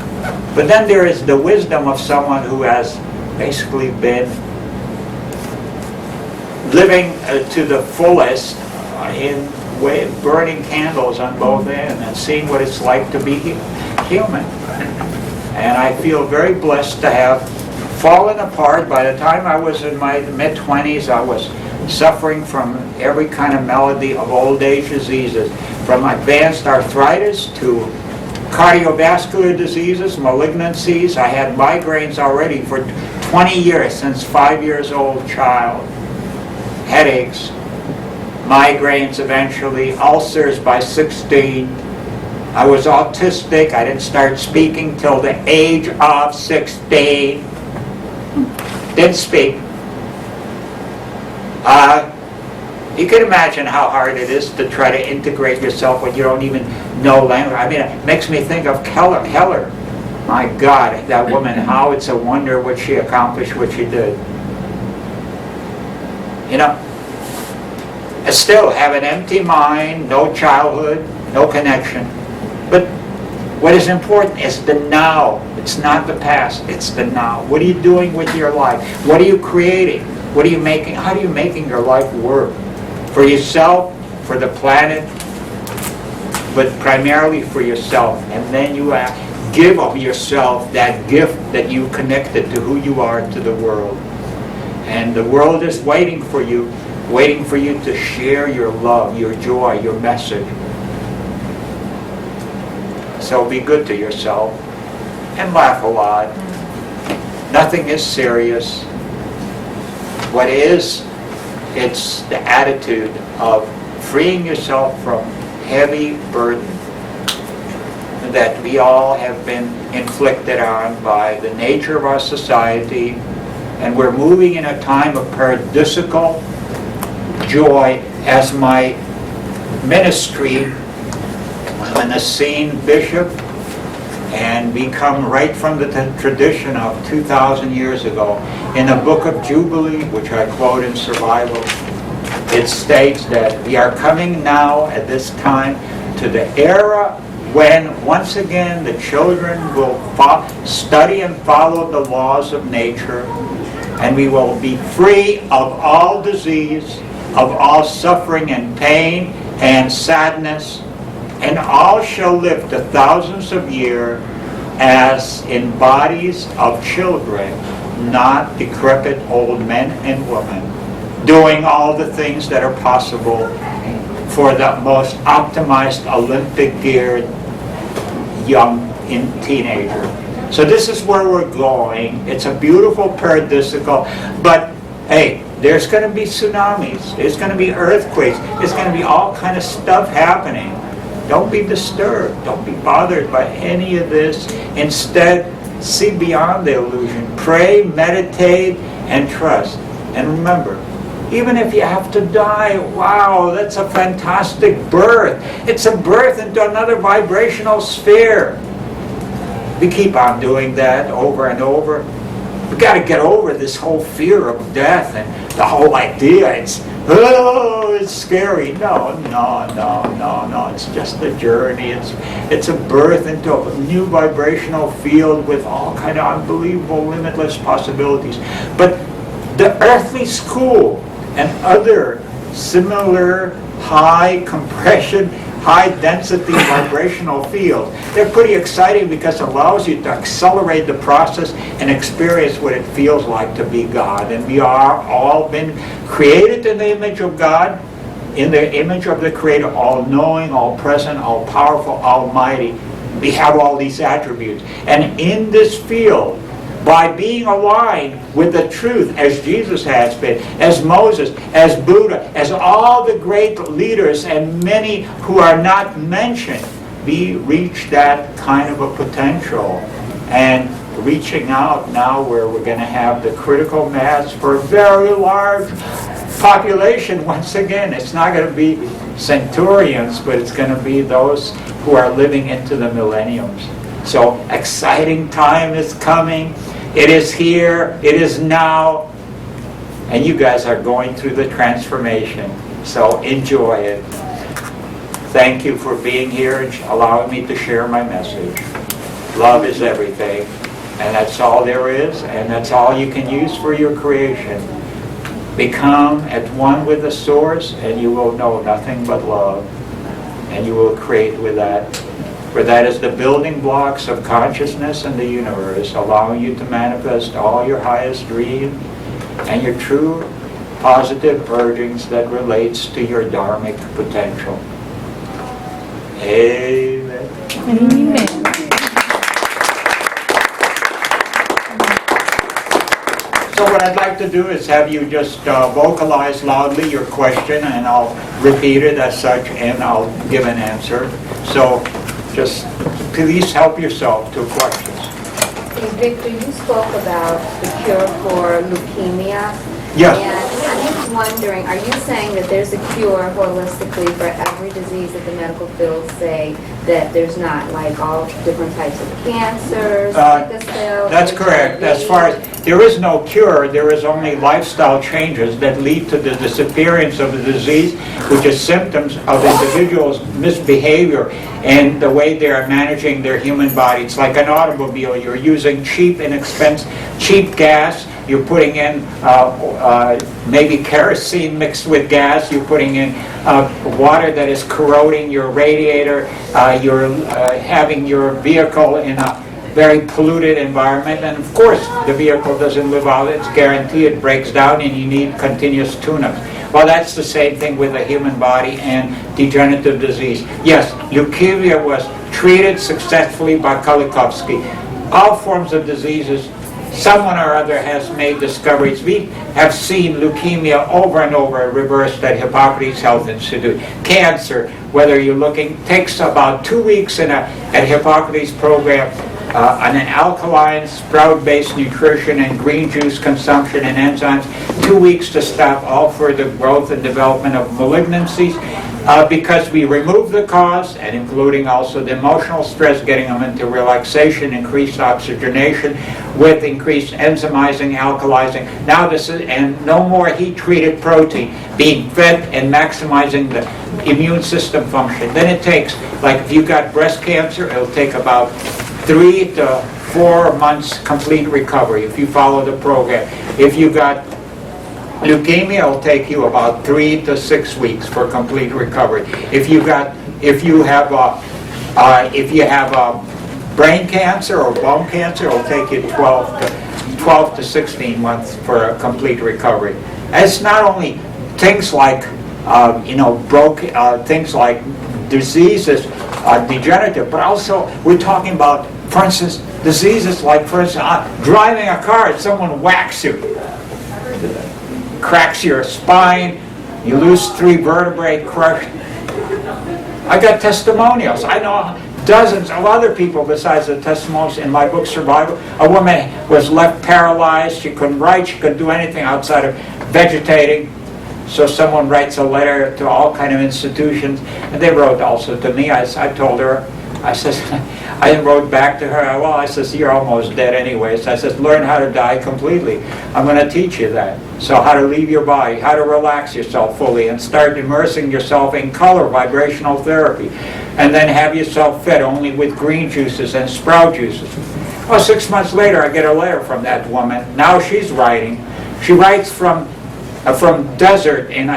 But then there is the wisdom of someone who has basically been living to the fullest in burning candles on both ends and seeing what it's like to be human. And I feel very blessed to have fallen apart. By the time I was in my mid-20s, I was suffering from every kind of malady of old age diseases, from advanced arthritis to cardiovascular diseases, malignancies. I had migraines already for 20 years, since 5 years old child. Headaches, migraines eventually, ulcers by 16. I was autistic. I didn't start speaking till the age of 16. Didn't speak. You can imagine how hard it is to try to integrate yourself when you don't even know language. I mean, it makes me think of Heller. My God, that woman, how it's a wonder what she accomplished, what she did. You know, I still have an empty mind, no childhood, no connection. But what is important is the now. It's not the past, it's the now. What are you doing with your life? What are you creating? What are you making? How are you making your life work? For yourself, for the planet, but primarily for yourself. And then you give of yourself that gift that you connected to who you are to the world. And the world is waiting for you to share your love, your joy, your message. So be good to yourself and laugh a lot. Nothing is serious. What is, it's the attitude of freeing yourself from heavy burden that we all have been inflicted on by the nature of our society. And we're moving in a time of paradisical joy. As my ministry, I'm an Essene bishop and become right from the tradition of 2,000 years ago. In the book of Jubilee, which I quote in Survival, it states that we are coming now at this time to the era when once again the children will study and follow the laws of nature, and we will be free of all disease, of all suffering and pain and sadness, and all shall live to thousands of years as in bodies of children, not decrepit old men and women, doing all the things that are possible for the most optimized Olympic geared young teenager. So this is where we're going. It's a beautiful paradisical, but hey, there's going to be tsunamis, there's going to be earthquakes, there's going to be all kind of stuff happening. Don't be disturbed, don't be bothered by any of this. Instead, see beyond the illusion. Pray, meditate, and trust. And remember, even if you have to die, wow, that's a fantastic birth. It's a birth into another vibrational sphere. We keep on doing that over and over. We got to get over this whole fear of death and the whole idea. It's scary. No. It's just a journey. It's a birth into a new vibrational field with all kind of unbelievable, limitless possibilities. But the earthly school and other similar high compression, high density vibrational fields, they're pretty exciting because it allows you to accelerate the process and experience what it feels like to be God. And we are all been created in the image of God, in the image of the Creator, all-knowing, all-present, all-powerful, almighty. We have all these attributes. And in this field, by being aligned with the truth as Jesus has been, as Moses, as Buddha, as all the great leaders and many who are not mentioned, we reach that kind of a potential. And reaching out now where we're going to have the critical mass for very large population, once again, it's not going to be centurions, but it's going to be those who are living into the millenniums. So exciting time is coming. It is here. It is now. And you guys are going through the transformation. So enjoy it. Thank you for being here and allowing me to share my message. Love is everything. And that's all there is. And that's all you can use for your creation. Become at one with the source, and you will know nothing but love. And you will create with that. For that is the building blocks of consciousness and the universe, allowing you to manifest all your highest dreams and your true positive urgings that relates to your dharmic potential. Amen. Amen. So what I'd like to do is have you just vocalize loudly your question, and I'll repeat it as such, and I'll give an answer. So just please help yourself to questions. Hey, Victor, you spoke about the cure for leukemia. Yes. And I'm just wondering, are you saying that there's a cure holistically for every disease that the medical field say that there's not, like all different types of cancers, sickle cell? That's correct. As far as there is no cure, there is only lifestyle changes that lead to the disappearance of the disease, which is symptoms of individuals' misbehavior and the way they are managing their human body. It's like an automobile. You're using cheap gas. You're putting in maybe kerosene mixed with gas. You're putting in water that is corroding your radiator. You're having your vehicle in a very polluted environment. And of course, the vehicle doesn't live out its guarantee. It breaks down and you need continuous tune-ups. Well, that's the same thing with the human body and degenerative disease. Yes, leukemia was treated successfully by Kulvinskas. All forms of diseases, someone or other has made discoveries. We have seen leukemia over and over reversed at Hippocrates Health Institute. Cancer, whether you're looking, takes about 2 weeks at Hippocrates program on an alkaline, sprout-based nutrition and green juice consumption and enzymes, 2 weeks to stop all further growth and development of malignancies. Because we remove the cause, and including also the emotional stress, getting them into relaxation, increased oxygenation, with increased enzymizing, alkalizing. Now this is, and no more heat-treated protein, being fed and maximizing the immune system function. Then it takes, like if you got breast cancer, it'll take about 3 to 4 months complete recovery if you follow the program. If you got leukemia, will take you about 3 to 6 weeks for complete recovery. If you have brain cancer or bone cancer, it will take you 12 to 16 months for a complete recovery. And it's not only things like things like diseases, degenerative, but also we're talking about, for instance, diseases like, for instance, driving a car, someone whacks you, cracks your spine, you lose 3 vertebrae, crushed. I got testimonials. I know dozens of other people besides the testimonials in my book, Survival. A woman was left paralyzed. She couldn't write. She couldn't do anything outside of vegetating. So someone writes a letter to all kind of institutions, and they wrote also to me. I told her, I wrote back to her, well, I says, you're almost dead anyways. I says, learn how to die completely. I'm going to teach you that. So how to leave your body, how to relax yourself fully, and start immersing yourself in color vibrational therapy. And then have yourself fed only with green juices and sprout juices. Well, 6 months later, I get a letter from that woman. Now she's writing. She writes from desert in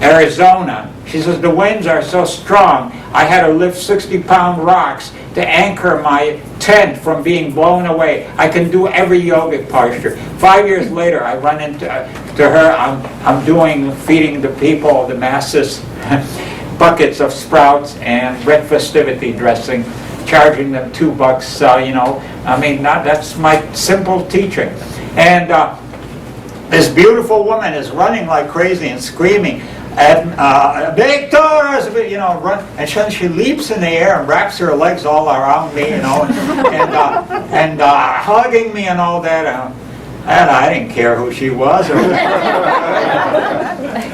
Arizona. She says, the winds are so strong, I had to lift 60-pound rocks to anchor my tent from being blown away. I can do every yogic posture. 5 years later, I run into her. I'm feeding the people, the masses, buckets of sprouts and red festivity dressing, charging them $2. That's my simple teaching. And this beautiful woman is running like crazy and screaming at Viktoras, run, and she leaps in the air and wraps her legs all around me, and hugging me and all that. And I didn't care who she was or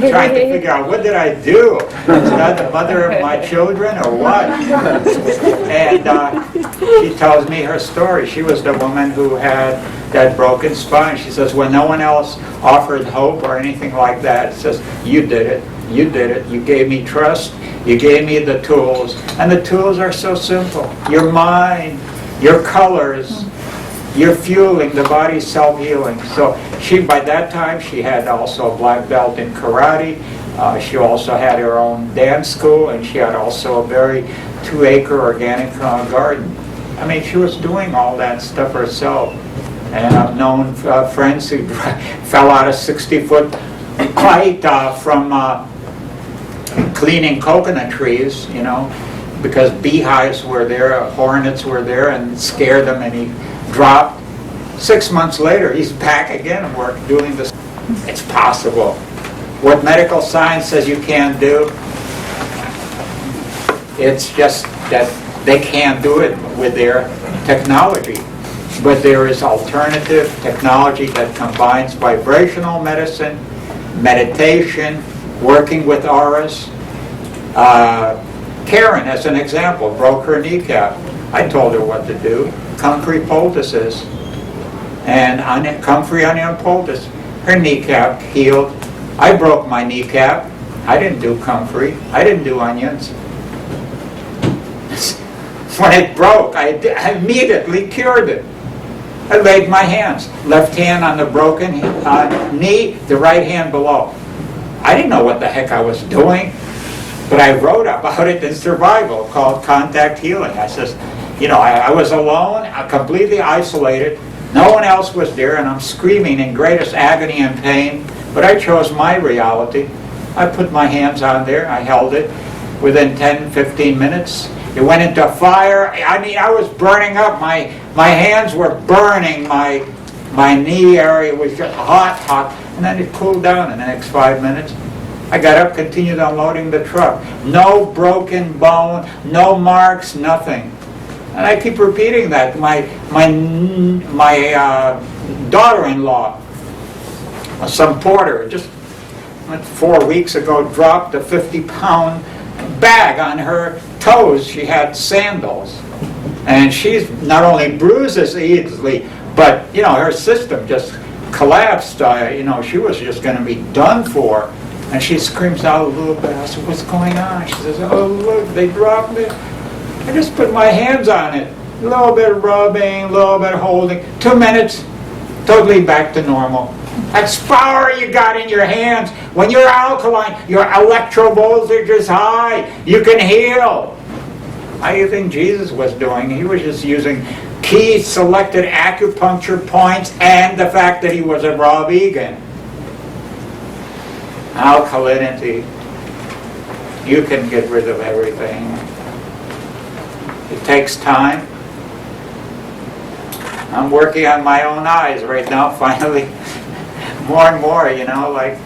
trying to figure out, what did I do? Was I the mother of my children or what? And she tells me her story. She was the woman who had that broken spine. She says, when no one else offered hope or anything like that, it says, you did it. You did it. You gave me trust. You gave me the tools. And the tools are so simple. Your mind, your colors, your fueling, the body's self-healing. So she, by that time, she had also a black belt in karate. She also had her own dance school, and she had also a very 2-acre organic garden. I mean, she was doing all that stuff herself. And I've known friends who fell out of 60-foot height from cleaning coconut trees, you know, because beehives were there, hornets were there, and scared them, and he dropped. 6 months later, he's back again and doing this. It's possible. What medical science says you can't do, it's just that they can't do it with their technology. But there is alternative technology that combines vibrational medicine, meditation, working with auras. Karyn, as an example, broke her kneecap. I told her what to do. Comfrey poultices. And comfrey onion poultice. Her kneecap healed. I broke my kneecap. I didn't do comfrey. I didn't do onions. When it broke, I immediately cured it. I laid my hands. Left hand on the broken knee, the right hand below. I didn't know what the heck I was doing, but I wrote about it in Survival called Contact Healing. I says, you know, I was alone, completely isolated. No one else was there, and I'm screaming in greatest agony and pain, but I chose my reality. I put my hands on there, I held it. Within 10, 15 minutes, it went into fire. I mean, I was burning up. My hands were burning. My knee area was just hot. And then it cooled down in the next 5 minutes. I got up, continued unloading the truck. No broken bone, no marks, nothing. And I keep repeating that. My daughter-in-law, some porter, just 4 weeks ago, dropped a 50-pound bag on her toes. She had sandals. And she's not only bruises easily, but, you know, her system just collapsed. You know, she was just going to be done for. And she screams out a little bit. I said, what's going on? She says, oh, look, they dropped it. I just put my hands on it. A little bit of rubbing, a little bit of holding. 2 minutes, totally back to normal. That's power you got in your hands. When you're alkaline, your electro voltage is high. You can heal. How do you think Jesus was doing? He was just using key selected acupuncture points and the fact that he was a raw vegan. Alkalinity. You can get rid of everything. It takes time. I'm working on my own eyes right now, finally. More and more, you know, like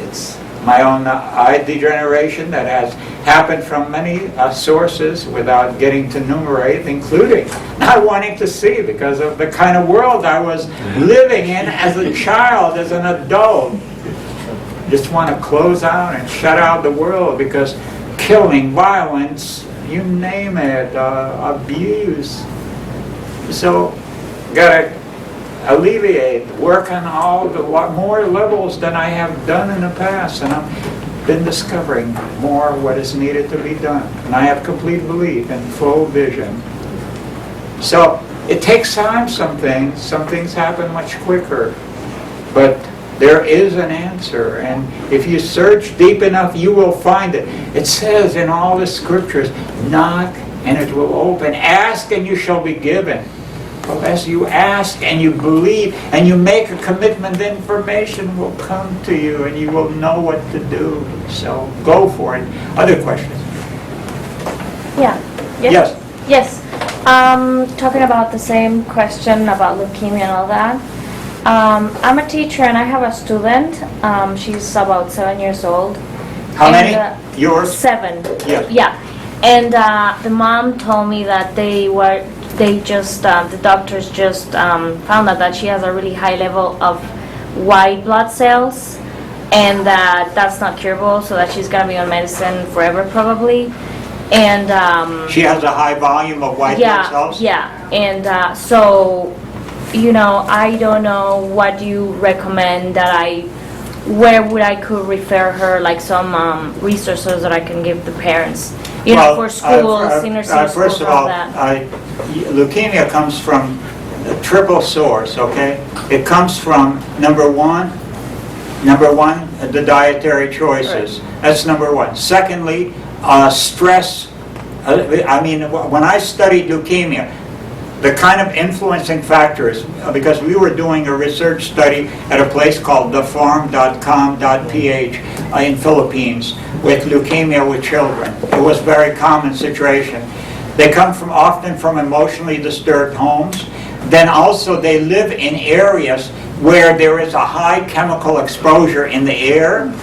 it's my own eye degeneration that has happened from many sources without getting to enumerate, including not wanting to see because of the kind of world I was living in as a child, as an adult. Just want to close out and shut out the world because killing, violence, you name it, abuse. So, gotta alleviate, work on all the more levels than I have done in the past, and I've been discovering more what is needed to be done. And I have complete belief and full vision. So it takes time. Some things happen much quicker, but there is an answer, and if you search deep enough, you will find it. It says in all the scriptures, knock and it will open, ask and you shall be given. Well, as you ask and you believe and you make a commitment, the information will come to you and you will know what to do. So go for it. Other questions? Yeah. Yes. Yes. Talking about the same question about leukemia and all that. I'm a teacher and I have a student. She's about 7 years old. How and, many? Yours? 7. Yes. Yeah. And the mom told me that they were they just, the doctors just found out that she has a really high level of white blood cells, and that that's not curable, so that she's gonna be on medicine forever probably. And She has a high volume of white blood cells? yeah, and so, you know, I don't know what you recommend where would I could refer her, like some resources that I can give the parents, you know, for schools, senior schools, First of all all, that. leukemia comes from a triple source, okay? It comes from, number one, the dietary choices. That's number one. Secondly, stress. I mean, when I studied leukemia, the kind of influencing factors, because we were doing a research study at a place called thefarm.com.ph in Philippines with leukemia with children. It was a very common situation. They come often from emotionally disturbed homes. Then also they live in areas where there is a high chemical exposure in the air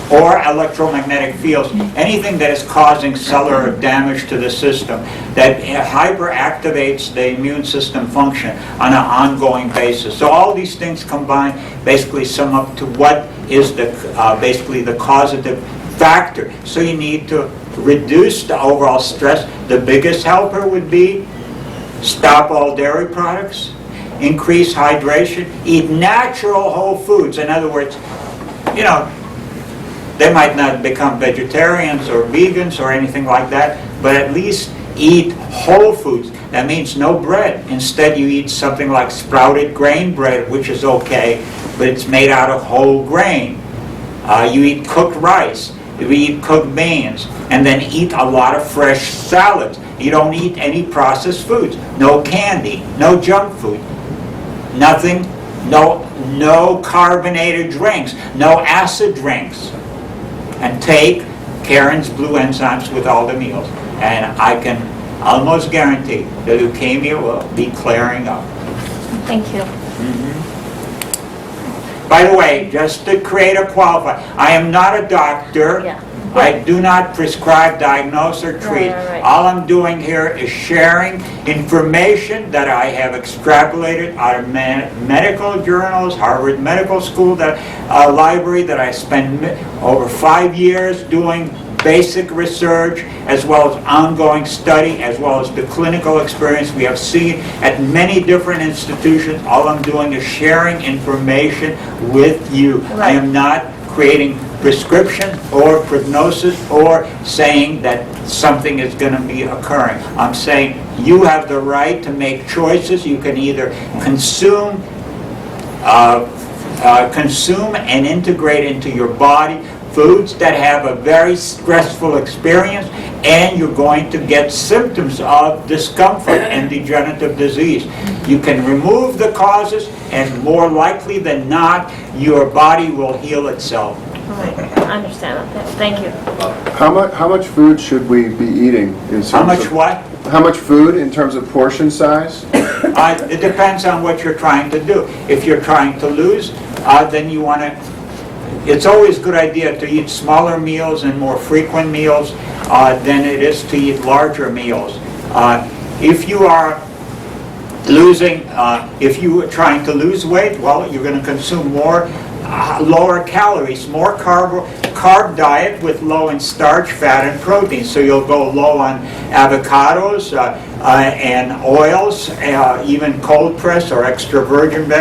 or electromagnetic fields, anything that is causing cellular damage to the system, that hyperactivates the immune system function on an ongoing basis. So all these things combined basically sum up to what is basically the causative factor. So you need to reduce the overall stress. The biggest helper would be stop all dairy products, increase hydration, eat natural whole foods. In other words, you know, they might not become vegetarians or vegans or anything like that, but at least eat whole foods. That means no bread. Instead, you eat something like sprouted grain bread, which is okay, but it's made out of whole grain. You eat cooked rice. You eat cooked beans. And then eat a lot of fresh salads. You don't eat any processed foods. No candy. No junk food. Nothing. No carbonated drinks. No acid drinks. And take Karyn's blue enzymes with all the meals. And I can almost guarantee the leukemia will be clearing up. Thank you. By the way, just to create a qualifier, I am not a doctor. Yeah. I do not prescribe, diagnose, or treat. Right. All I'm doing here is sharing information that I have extrapolated out of medical journals, Harvard Medical School library that I spent over 5 years doing basic research, as well as ongoing study, as well as the clinical experience we have seen at many different institutions. All I'm doing is sharing information with you. I am not creating prescription or prognosis or saying that something is going to be occurring. I'm saying you have the right to make choices. You can either consume and integrate into your body foods that have a very stressful experience, and you're going to get symptoms of discomfort and degenerative disease. You can remove the causes, and more likely than not, your body will heal itself. Right. I understand that. Thank you. How much food should we be eating? How much what? How much food in terms of portion size? It depends on what you're trying to do. If you're trying to lose, then you want to... It's always a good idea to eat smaller meals and more frequent meals than it is to eat larger meals. If you are trying to lose weight, well, you're going to consume more lower calories, more carb diet with low in starch, fat, and protein. So you'll go low on avocados and oils, even cold press or extra virgin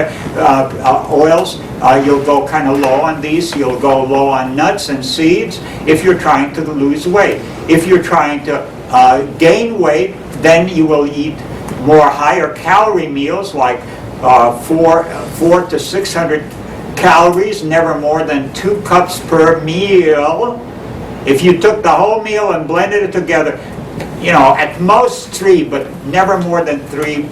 oils. You'll go kind of low on these. You'll go low on nuts and seeds if you're trying to lose weight. If you're trying to gain weight, then you will eat more higher calorie meals like 400 to 600 calories, never more than 2 cups per meal. If you took the whole meal and blended it together, you know, at most 3, but never more than 3.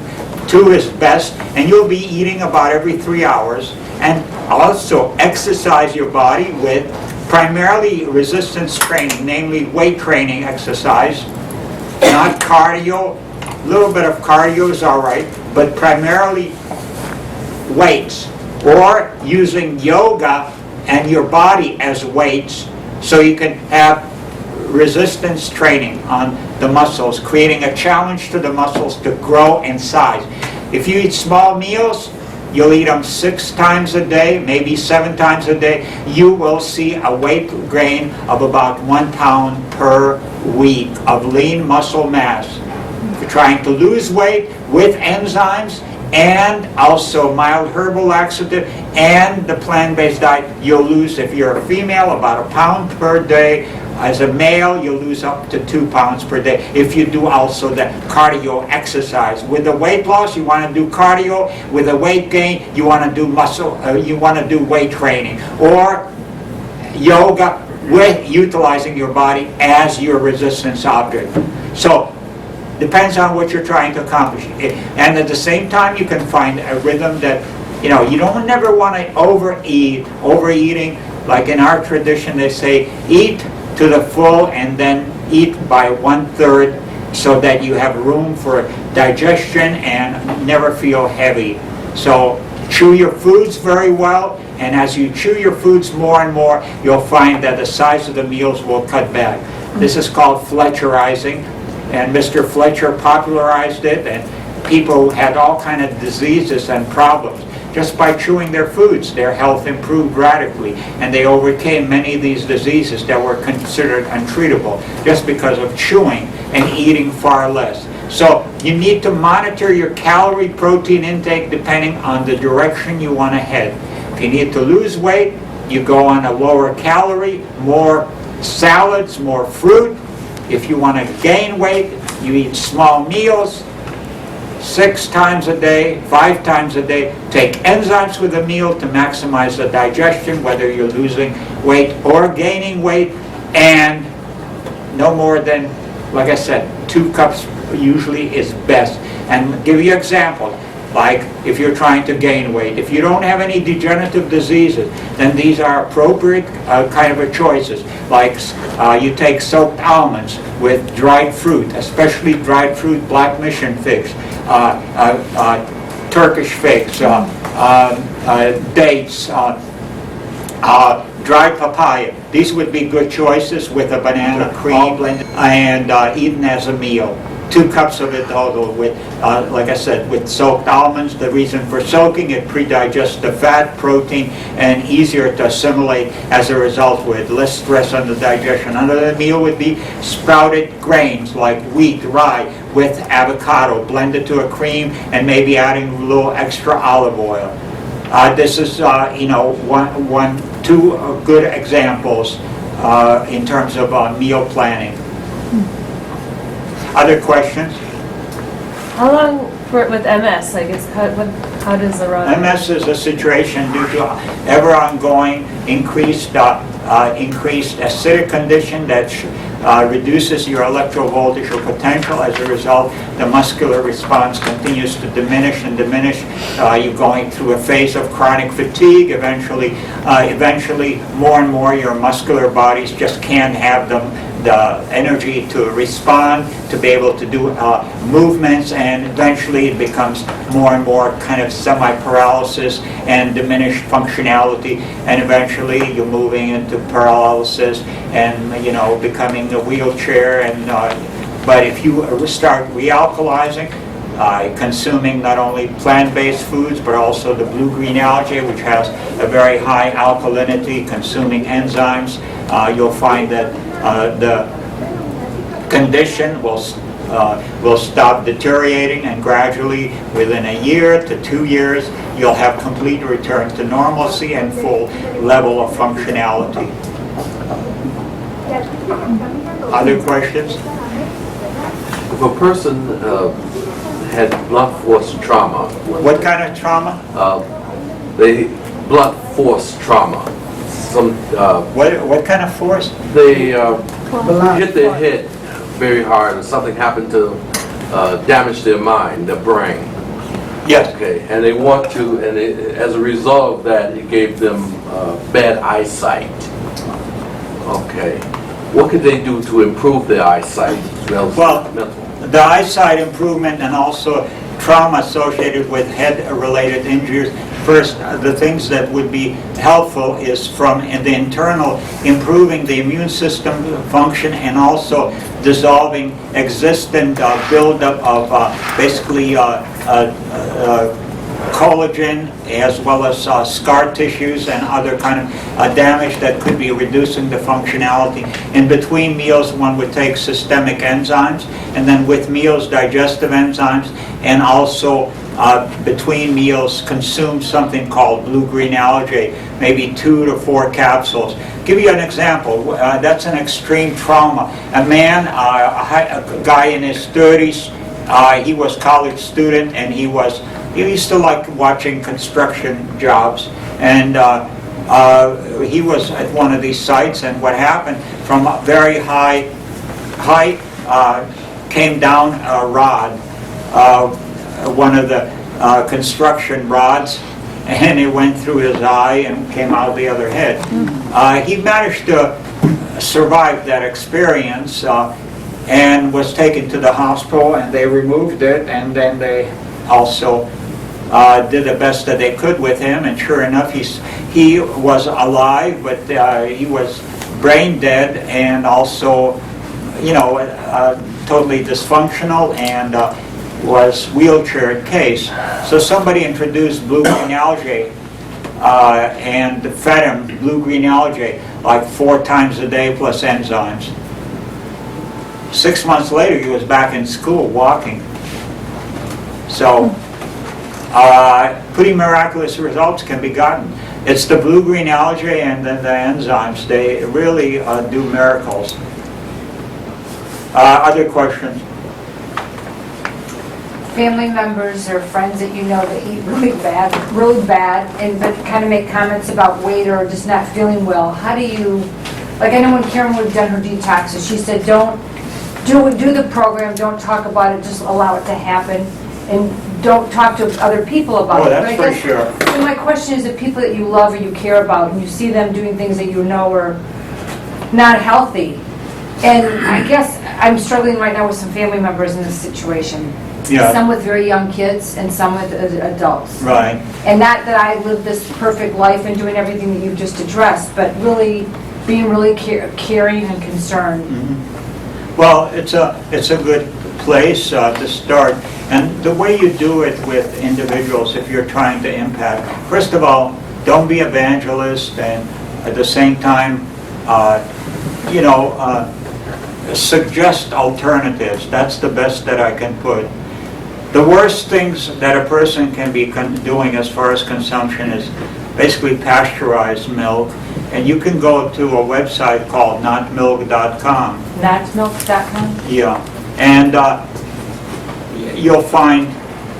2 is best, and you'll be eating about every 3 hours. And also exercise your body with primarily resistance training, namely weight training exercise, not cardio. A little bit of cardio is all right, but primarily weights, or using yoga and your body as weights, so you can have resistance training on the muscles, creating a challenge to the muscles to grow in size. If you eat small meals, you'll eat them 6 times a day, maybe 7 times a day, you will see a weight gain of about 1 pound per week of lean muscle mass. If you're trying to lose weight with enzymes and also mild herbal laxative and the plant-based diet, you'll lose, if you're a female, about 1 pound per day. As a male, you'll lose up to 2 pounds per day if you do also the cardio exercise. With the weight loss, you want to do cardio. With the weight gain, you want to do you want to do weight training or yoga with utilizing your body as your resistance object. So, depends on what you're trying to accomplish. And at the same time, you can find a rhythm that, you don't never want to overeat. Overeating, like in our tradition, they say, eat to the full and then eat by 1/3 so that you have room for digestion and never feel heavy. So chew your foods very well, and as you chew your foods more and more, you'll find that the size of the meals will cut back. This is called Fletcherizing, and Mr. Fletcher popularized it, and people had all kind of diseases and problems. Just by chewing their foods, their health improved radically, and they overcame many of these diseases that were considered untreatable just because of chewing and eating far less. So you need to monitor your calorie protein intake depending on the direction you want to head. If you need to lose weight, you go on a lower calorie, more salads, more fruit. If you want to gain weight, you eat small meals, 6 times a day, 5 times a day. Take enzymes with a meal to maximize the digestion, whether you're losing weight or gaining weight, and no more than, like I said, 2 cups usually is best. And give you an example, like if you're trying to gain weight. If you don't have any degenerative diseases, then these are appropriate kind of a choices. Like you take soaked almonds with dried fruit, especially dried fruit, black mission figs, Turkish figs, dates, dried papaya. These would be good choices with a banana cream and eaten as a meal. 2 cups of it total with, like I said, with soaked almonds. The reason for soaking, it pre-digests the fat, protein, and easier to assimilate as a result with less stress on the digestion. Another meal would be sprouted grains like wheat, rye, with avocado, blended to a cream, and maybe adding a little extra olive oil. This is, 2 good examples in terms of meal planning. Other questions? How long with MS? Like, how does the run? MS is a situation due to ever ongoing increased acidic condition that reduces your electro voltage or potential. As a result, the muscular response continues to diminish and diminish. You're going through a phase of chronic fatigue. Eventually, more and more your muscular bodies just can't have the energy to respond, to be able to do movements, and eventually it becomes more and more kind of semi-paralysis and diminished functionality, and eventually you're moving into paralysis and becoming a wheelchair. And but if you start realkalizing, consuming not only plant-based foods but also the blue-green algae, which has a very high alkalinity, consuming enzymes, you'll find that the condition will stop deteriorating, and gradually, within a year to 2 years, you'll have complete return to normalcy and full level of functionality. Other questions? If a person had blunt force trauma, What kind of trauma? they blunt force trauma. What kind of force? They hit their head very hard, and something happened to damage their mind, their brain. Yes. Okay, and they want to, and as a result of that, it gave them bad eyesight. Okay, what could they do to improve their eyesight? Well, the eyesight improvement and also trauma associated with head-related injuries First, the things that would be helpful is from the internal, improving the immune system function and also dissolving existent buildup of basically collagen as well as scar tissues and other kind of damage that could be reducing the functionality. In between meals, one would take systemic enzymes, and then with meals, digestive enzymes, and also between meals, consume something called blue-green algae, maybe 2 to 4 capsules. Give you an example. That's an extreme trauma. A man, a guy in his 30s, he was a college student, and he used to like watching construction jobs, and he was at one of these sites, and what happened, from a very high height came down a rod, one of the construction rods, and it went through his eye and came out the other head. He managed to survive that experience and was taken to the hospital, and they removed it, and then they also did the best that they could with him, and sure enough, he was alive, but he was brain dead and also, totally dysfunctional and was wheelchair case. So somebody introduced blue-green algae and fed him blue-green algae like 4 times a day plus enzymes. 6 months later, he was back in school walking. So pretty miraculous results can be gotten. It's the blue-green algae and then the enzymes. They really do miracles. Other questions? Family members or friends that you know that eat really bad, and but kind of make comments about weight or just not feeling well. How do you, like I know when Karyn would have done her detoxes, she said don't do the program, don't talk about it, just allow it to happen, and don't talk to other people about it. Oh, that's for sure. So my question is the people that you love or you care about, and you see them doing things that you know are not healthy. And I guess I'm struggling right now with some family members in this situation. Yeah. Some with very young kids and some with adults. Right. And not that I live this perfect life and doing everything that you've just addressed, but really being really caring and concerned. Mm-hmm. Well, it's a good place to start. And the way you do it with individuals, if you're trying to impact, first of all, don't be evangelist, and at the same time, suggest alternatives. That's the best that I can put. The worst things that a person can be doing as far as consumption is basically pasteurized milk. And you can go to a website called notmilk.com. Notmilk.com? Yeah. And you'll find,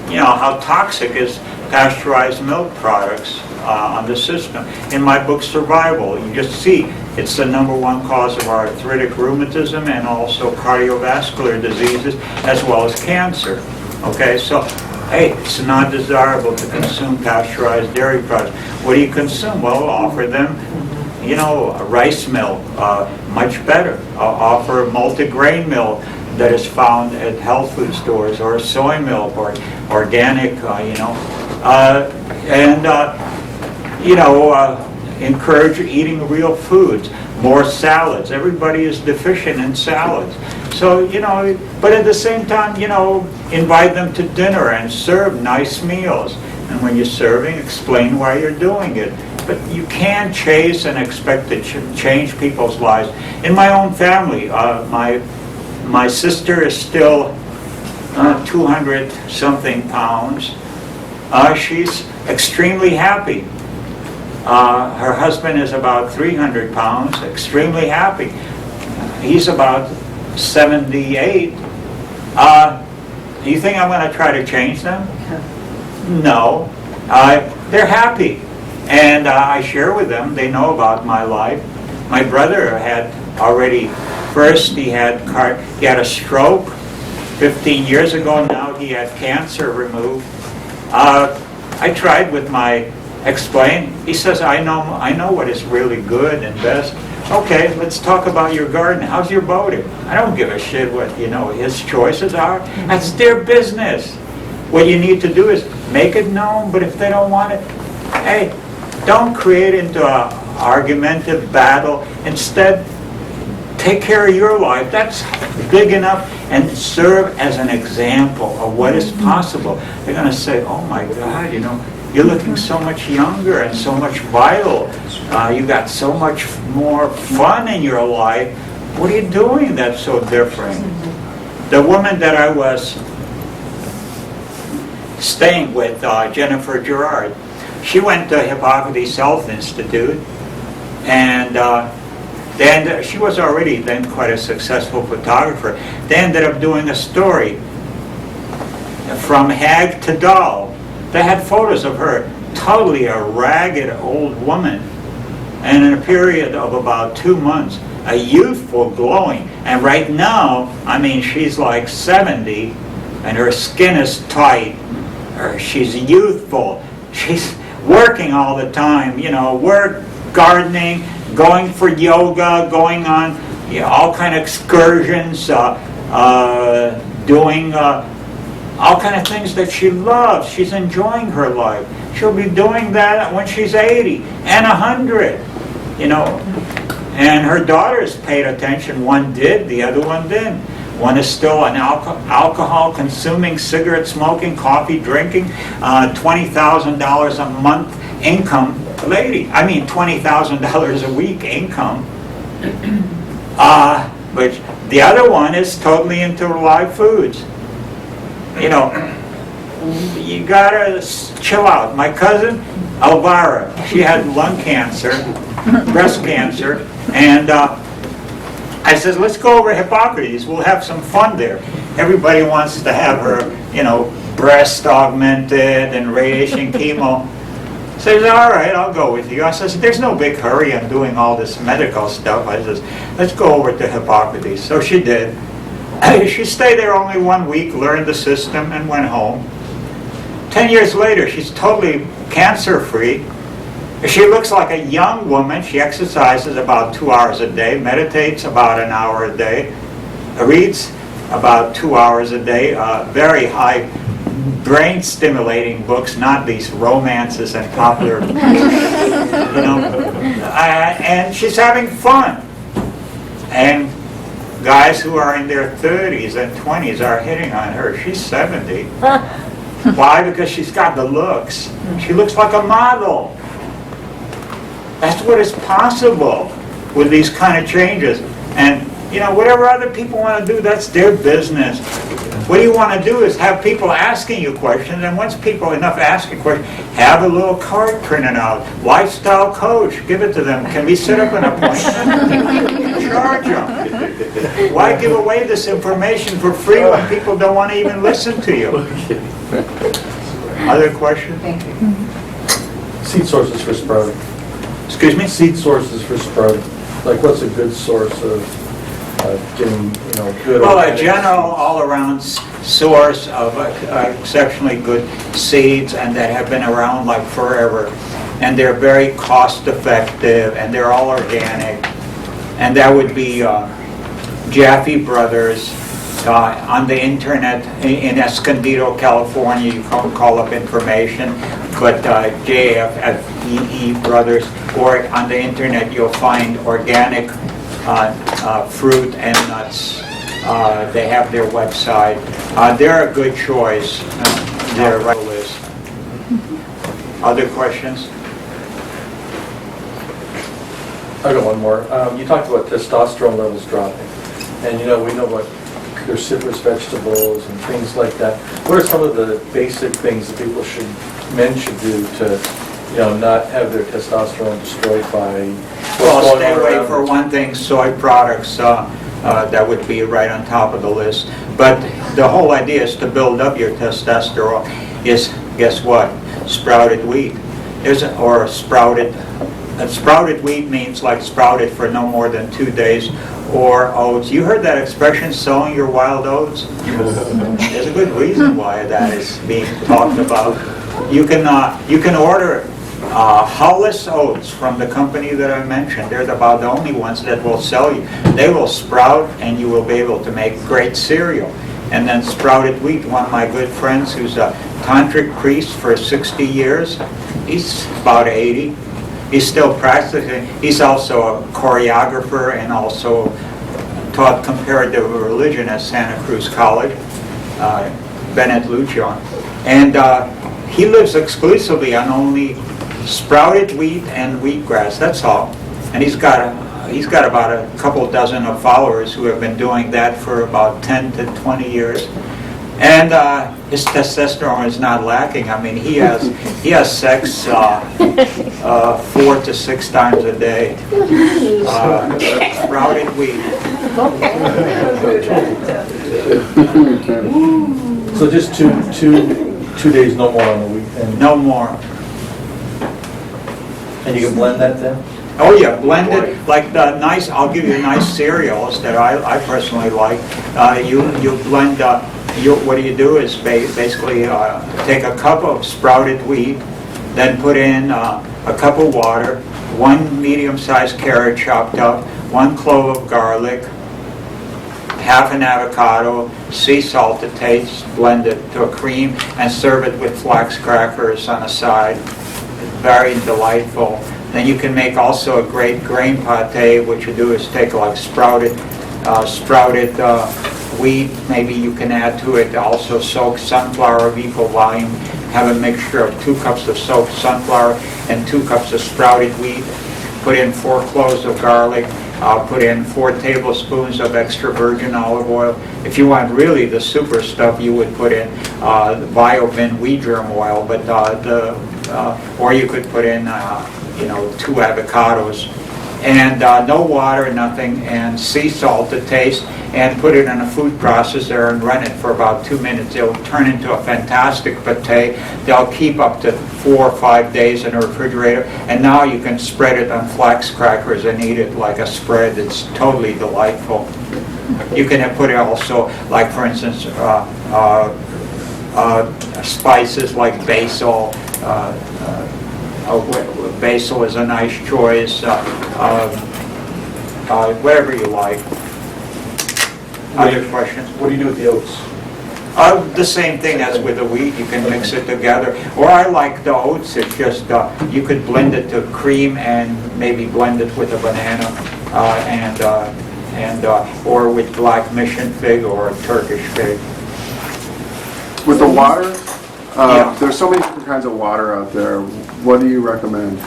how toxic is pasteurized milk products on the system. In my book, Survival, you just see it's the #1 cause of arthritic rheumatism and also cardiovascular diseases as well as cancer. Okay, so, hey, it's not desirable to consume pasteurized dairy products. What do you consume? Well, offer them, rice milk, much better. Offer multigrain milk that is found at health food stores, or soy milk, or organic, encourage eating real foods, more salads. Everybody is deficient in salads. So, but at the same time, invite them to dinner and serve nice meals. And when you're serving, explain why you're doing it. But you can't chase and expect to change people's lives. In my own family, my sister is still 200-something pounds. She's extremely happy. Her husband is about 300 pounds, extremely happy. He's about 78. Do you think I'm going to try to change them? No. They're happy. And I share with them. They know about my life. My brother had already, first he had a stroke 15 years ago. Now he had cancer removed. I tried with my explain. He says, I know what is really good and best. Okay, let's talk about your garden. How's your boating? I don't give a shit what, his choices are. That's their business. What you need to do is make it known, but if they don't want it, Hey, don't create into an argumentative battle. Instead, take care of your life. That's big enough, and serve as an example of what is possible. They're going to say, oh my God, you know, you're looking so much younger and so much vital. You got so much more fun in your life. What are you doing that's so different? The woman that I was staying with, Jennifer Gerard, she went to Hippocrates Health Institute, and then she was already then quite a successful photographer. They ended up doing a story from hag to doll. They had photos of her, totally a ragged old woman, and in a period of about 2 months, a youthful, glowing. And right now, I mean, she's like 70, and her skin is tight. She's youthful. She's working all the time, you know, work, gardening, going for yoga, going on all kind of excursions, doing all kind of things that she loves. She's enjoying her life. She'll be doing that when she's 80 and 100, you know. And her daughters paid attention. One did, the other one didn't. One is still an alcohol-consuming, cigarette-smoking, coffee-drinking, $20,000 a month income lady. I mean, $20,000 a week income. But the other one is totally into live foods. You know, you gotta chill out. My cousin, Elvira, she had lung cancer, breast cancer, and I said, let's go over to Hippocrates. We'll have some fun there. Everybody wants to have her, you know, breast augmented and radiation chemo. Says, all right, I'll go with you. I says, there's no big hurry on doing all this medical stuff. I says, let's go over to Hippocrates. So she did. She stayed there only 1 week, learned the system, and went home. 10 years later, she's totally cancer-free. She looks like a young woman. She exercises about 2 hours a day, meditates about an hour a day, reads about 2 hours a day, very high brain-stimulating books, not these romances and popular, you know. And she's having fun. And guys who are in their 30s and 20s are hitting on her. She's 70. Why? Because she's got the looks. She looks like a model. That's what is possible with these kind of changes. And, you know, whatever other people want to do, that's their business. What you want to do is have people asking you questions, and once people enough ask a question, have a little card printed out. Lifestyle coach, give it to them. Can we set up an appointment? Charge them. Why give away this information for free when people don't want to even listen to you? Other questions? Seed sources for sprouting. Excuse me? Seed sources for sprouting. Like, what's a good source of getting, you know, good? Well, a organics? general, all-around source of exceptionally good seeds, and that have been around like forever, and they're very cost-effective, and they're all organic, and that would be Jaffe Brothers. On the internet in Escondido, California, you can call up information, but JFE Brothers, or on the internet you'll find organic fruit and nuts. They have their website. They're a good choice. They're right on the list. Other questions? I got one more. You talked about testosterone levels dropping, and you know, we know what cruciferous vegetables and things like that. What are some of the basic things that men should do to, you know, not have their testosterone destroyed by Well, what's stay going on away around for us? one thing, soy products. That would be right on top of the list. But the whole idea is to build up your testosterone. Is, guess what? Sprouted wheat. Or sprouted wheat means like sprouted for no more than 2 days. Or oats. You heard that expression, sowing your wild oats? There's a good reason why that is being talked about. You can order Hollis oats from the company that I mentioned. They're about the only ones that will sell you. They will sprout, and you will be able to make great cereal. And then sprouted wheat. One of my good friends who's a tantric priest for 60 years, he's about 80. He's still practicing. He's also a choreographer and also taught comparative religion at Santa Cruz College, Bennett Lucian. And he lives exclusively on only sprouted wheat and wheatgrass, that's all. And he's got about a couple dozen of followers who have been doing that for about 10 to 20 years. And his testosterone is not lacking. I mean, he has sex 4 to 6 times a day. Sprouted wheat. So just two days, no more on the week, and No more. you can blend that then? Oh yeah, blended, like the nice, I'll give you nice cereals that I personally like. You blend, what you do is basically take a cup of sprouted wheat, then put in a cup of water, 1 medium-sized carrot chopped up, 1 clove of garlic, half an avocado, sea salt to taste, blend it to a cream, and serve it with flax crackers on the side. Very delightful. Then you can make also a great grain pate. What you do is take like sprouted wheat. Maybe you can add to it also soaked sunflower of equal volume. Have a mixture of 2 cups of soaked sunflower and 2 cups of sprouted wheat. Put in 4 cloves of garlic. Put in 4 tablespoons of extra virgin olive oil. If you want really the super stuff, you would put in the Biovin wheat germ oil, but or you could put in 2 avocados, and no water, nothing, and sea salt to taste, and put it in a food processor and run it for about 2 minutes. It'll turn into a fantastic pate. They'll keep up to 4 or 5 days in the refrigerator, and now you can spread it on flax crackers and eat it like a spread. It's totally delightful. You can put it also, like for instance, spices like basil. Basil is a nice choice. Whatever you like. Other questions? What do you do with the oats? The same thing as with the wheat. You can mix it together. Or I like the oats. It's just you could blend it to cream and maybe blend it with a banana or with black mission fig or Turkish fig. With the water, Yeah. there's so many different kinds of water out there. What do you recommend?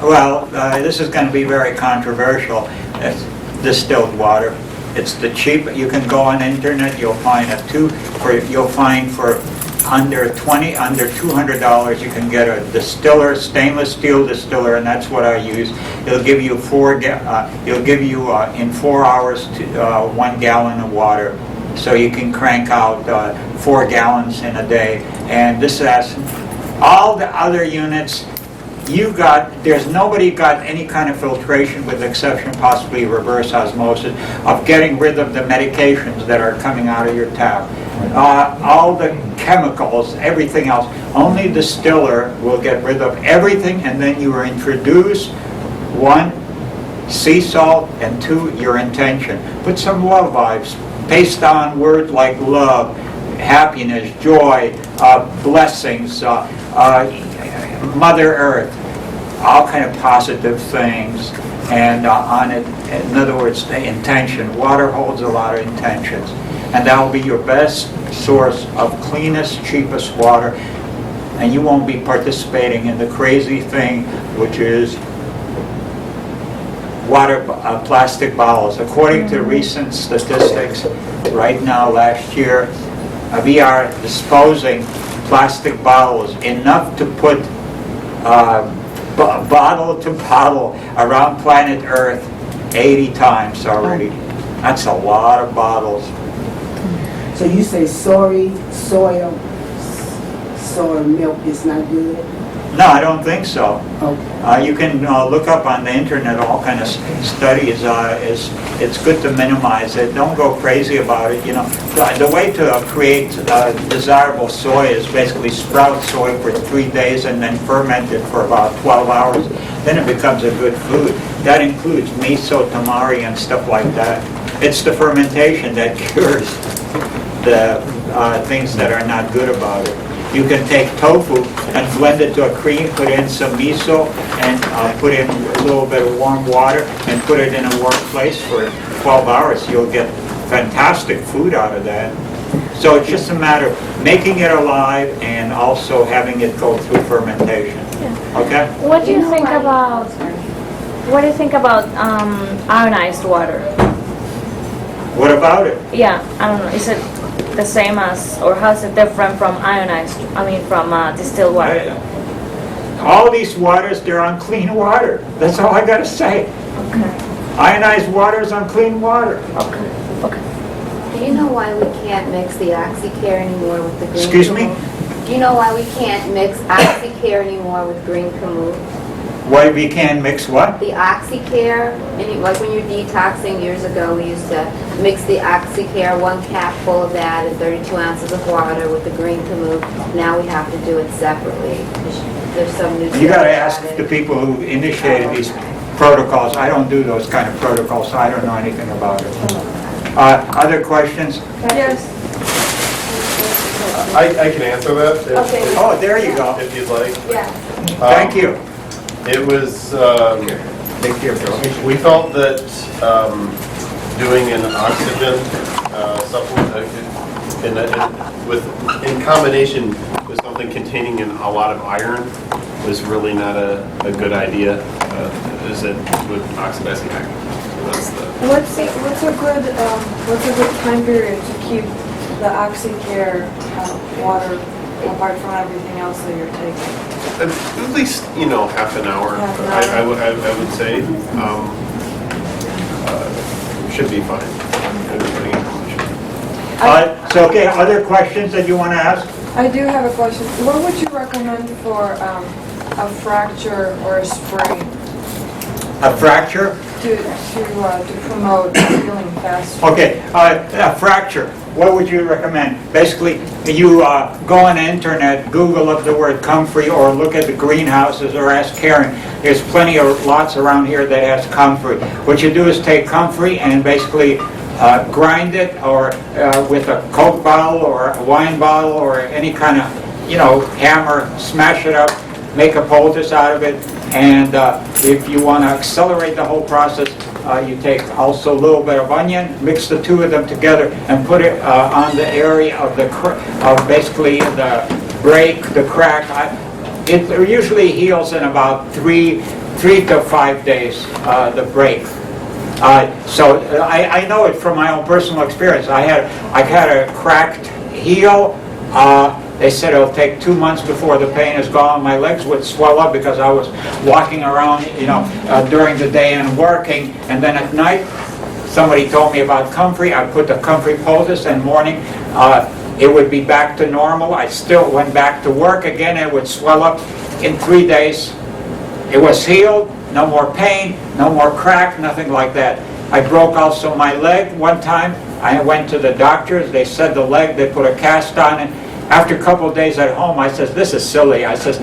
Well, this is going to be very controversial. It's distilled water. It's the cheap. You can go on the internet. You'll find you'll find for under $200. You can get a distiller, stainless steel distiller, and that's what I use. It'll give you in 4 hours 1 gallon of water. So you can crank out 4 gallons in a day. And this has all the other units. There's nobody got any kind of filtration, with the exception possibly reverse osmosis, of getting rid of the medications that are coming out of your tap. All the chemicals, everything else. Only distiller will get rid of everything, and then you are introduced, 1, sea salt, and 2, your intention. Put some love vibes. Paste on words like love, happiness, joy, blessings, Mother Earth, all kind of positive things, and on it, in other words, the intention. Water holds a lot of intentions, and that will be your best source of cleanest, cheapest water, and you won't be participating in the crazy thing, which is plastic bottles. According to recent statistics, right now, last year, we are disposing plastic bottles enough to put bottle to bottle around planet Earth 80 times already. That's a lot of bottles. So you say soy milk is not good? No, I don't think so. Okay. You can look up on the internet all kind of studies. It's good to minimize it. Don't go crazy about it. The way to create desirable soy is basically sprout soy for 3 days and then ferment it for about 12 hours. Then it becomes a good food. That includes miso, tamari, and stuff like that. It's the fermentation that cures the things that are not good about it. You can take tofu and blend it to a cream, put in some miso, and put in a little bit of warm water, and put it in a warm place for 12 hours. You'll get fantastic food out of that. So it's just a matter of making it alive and also having it go through fermentation. Okay? What do you think about, ionized water? What about it? Yeah, I don't know, is it the same as, or how is it different from from distilled water? All these waters, they're unclean water. That's all I gotta say. Okay, Ionized water is unclean water. okay. Do you know why we can't mix the OxyCare anymore with the green? Excuse me? Kamut? Do you know why we can't mix OxyCare anymore with green Kamut? Why we can't mix what? The OxyCare, like when you're detoxing years ago, we used to mix the OxyCare, 1 cap full of that and 32 ounces of water with the green Kamut. Now we have to do it separately. There's some new. You gotta ask the people who initiated these protocols. I don't do those kind of protocols, so I don't know anything about it. Other questions? Yes. I can answer that. Okay. Oh, there you go. If you'd like. Yeah. Thank you. It was, Take care, Bill. we felt that doing an oxygen supplement in combination with something containing a lot of iron was really not a good idea, as it would oxidize the iron. So that's the. What's a good time period to keep the OxyCare water apart from everything else that you're taking? At least, half an hour. Half an hour. I would say. Should be fine. So, okay, other questions that you want to ask? I do have a question. What would you recommend for a fracture or a sprain A fracture? to promote healing faster? Okay, a fracture. What would you recommend? Basically, you go on the internet, Google up the word comfrey, or look at the greenhouses, or ask Karyn. There's plenty of lots around here that has comfrey. What you do is take comfrey and basically grind it, or with a Coke bottle or a wine bottle or any kind of, hammer, smash it up, make a poultice out of it, and if you want to accelerate the whole process, you take also a little bit of onion, mix the two of them together, and put it on the area of basically the break, the crack. It usually heals in about 3 to 5 days, the break. So I know it from my own personal experience. I had a cracked heel. They said it'll take 2 months before the pain is gone. My legs would swell up because I was walking around, during the day and working. And then at night, somebody told me about comfrey. I put the comfrey poultice, and morning, it would be back to normal. I still went back to work again. It would swell up. In 3 days, it was healed. No more pain, no more crack, nothing like that. I broke also my leg one time. I went to the doctors. They said the leg, they put a cast on it. After a couple of days at home, I says, this is silly. I says,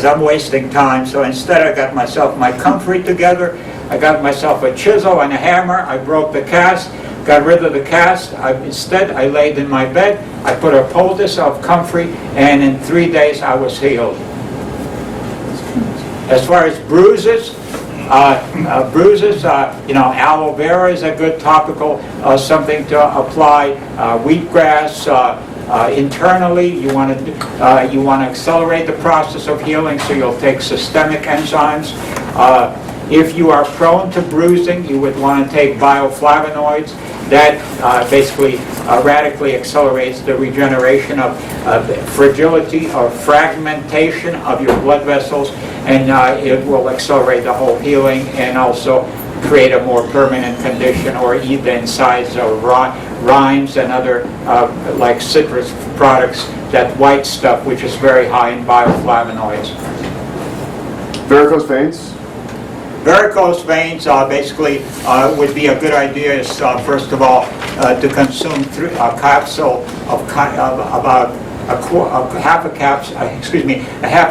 I'm wasting time. So instead, I got myself my comfrey together. I got myself a chisel and a hammer. I broke the cast, got rid of the cast. Instead, I laid in my bed. I put a poultice of comfrey, and in 3 days, I was healed. As far as bruises, aloe vera is a good topical, something to apply. Wheatgrass. Internally, you want to accelerate the process of healing, so you'll take systemic enzymes. If you are prone to bruising, you would want to take bioflavonoids. That basically radically accelerates the regeneration of fragility or fragmentation of your blood vessels, and it will accelerate the whole healing and also create a more permanent condition, or eat the insides of rinds and other like citrus products, that white stuff which is very high in bioflavonoids. Varicose veins? Varicose veins basically would be a good idea is first of all to consume a capsule of about a half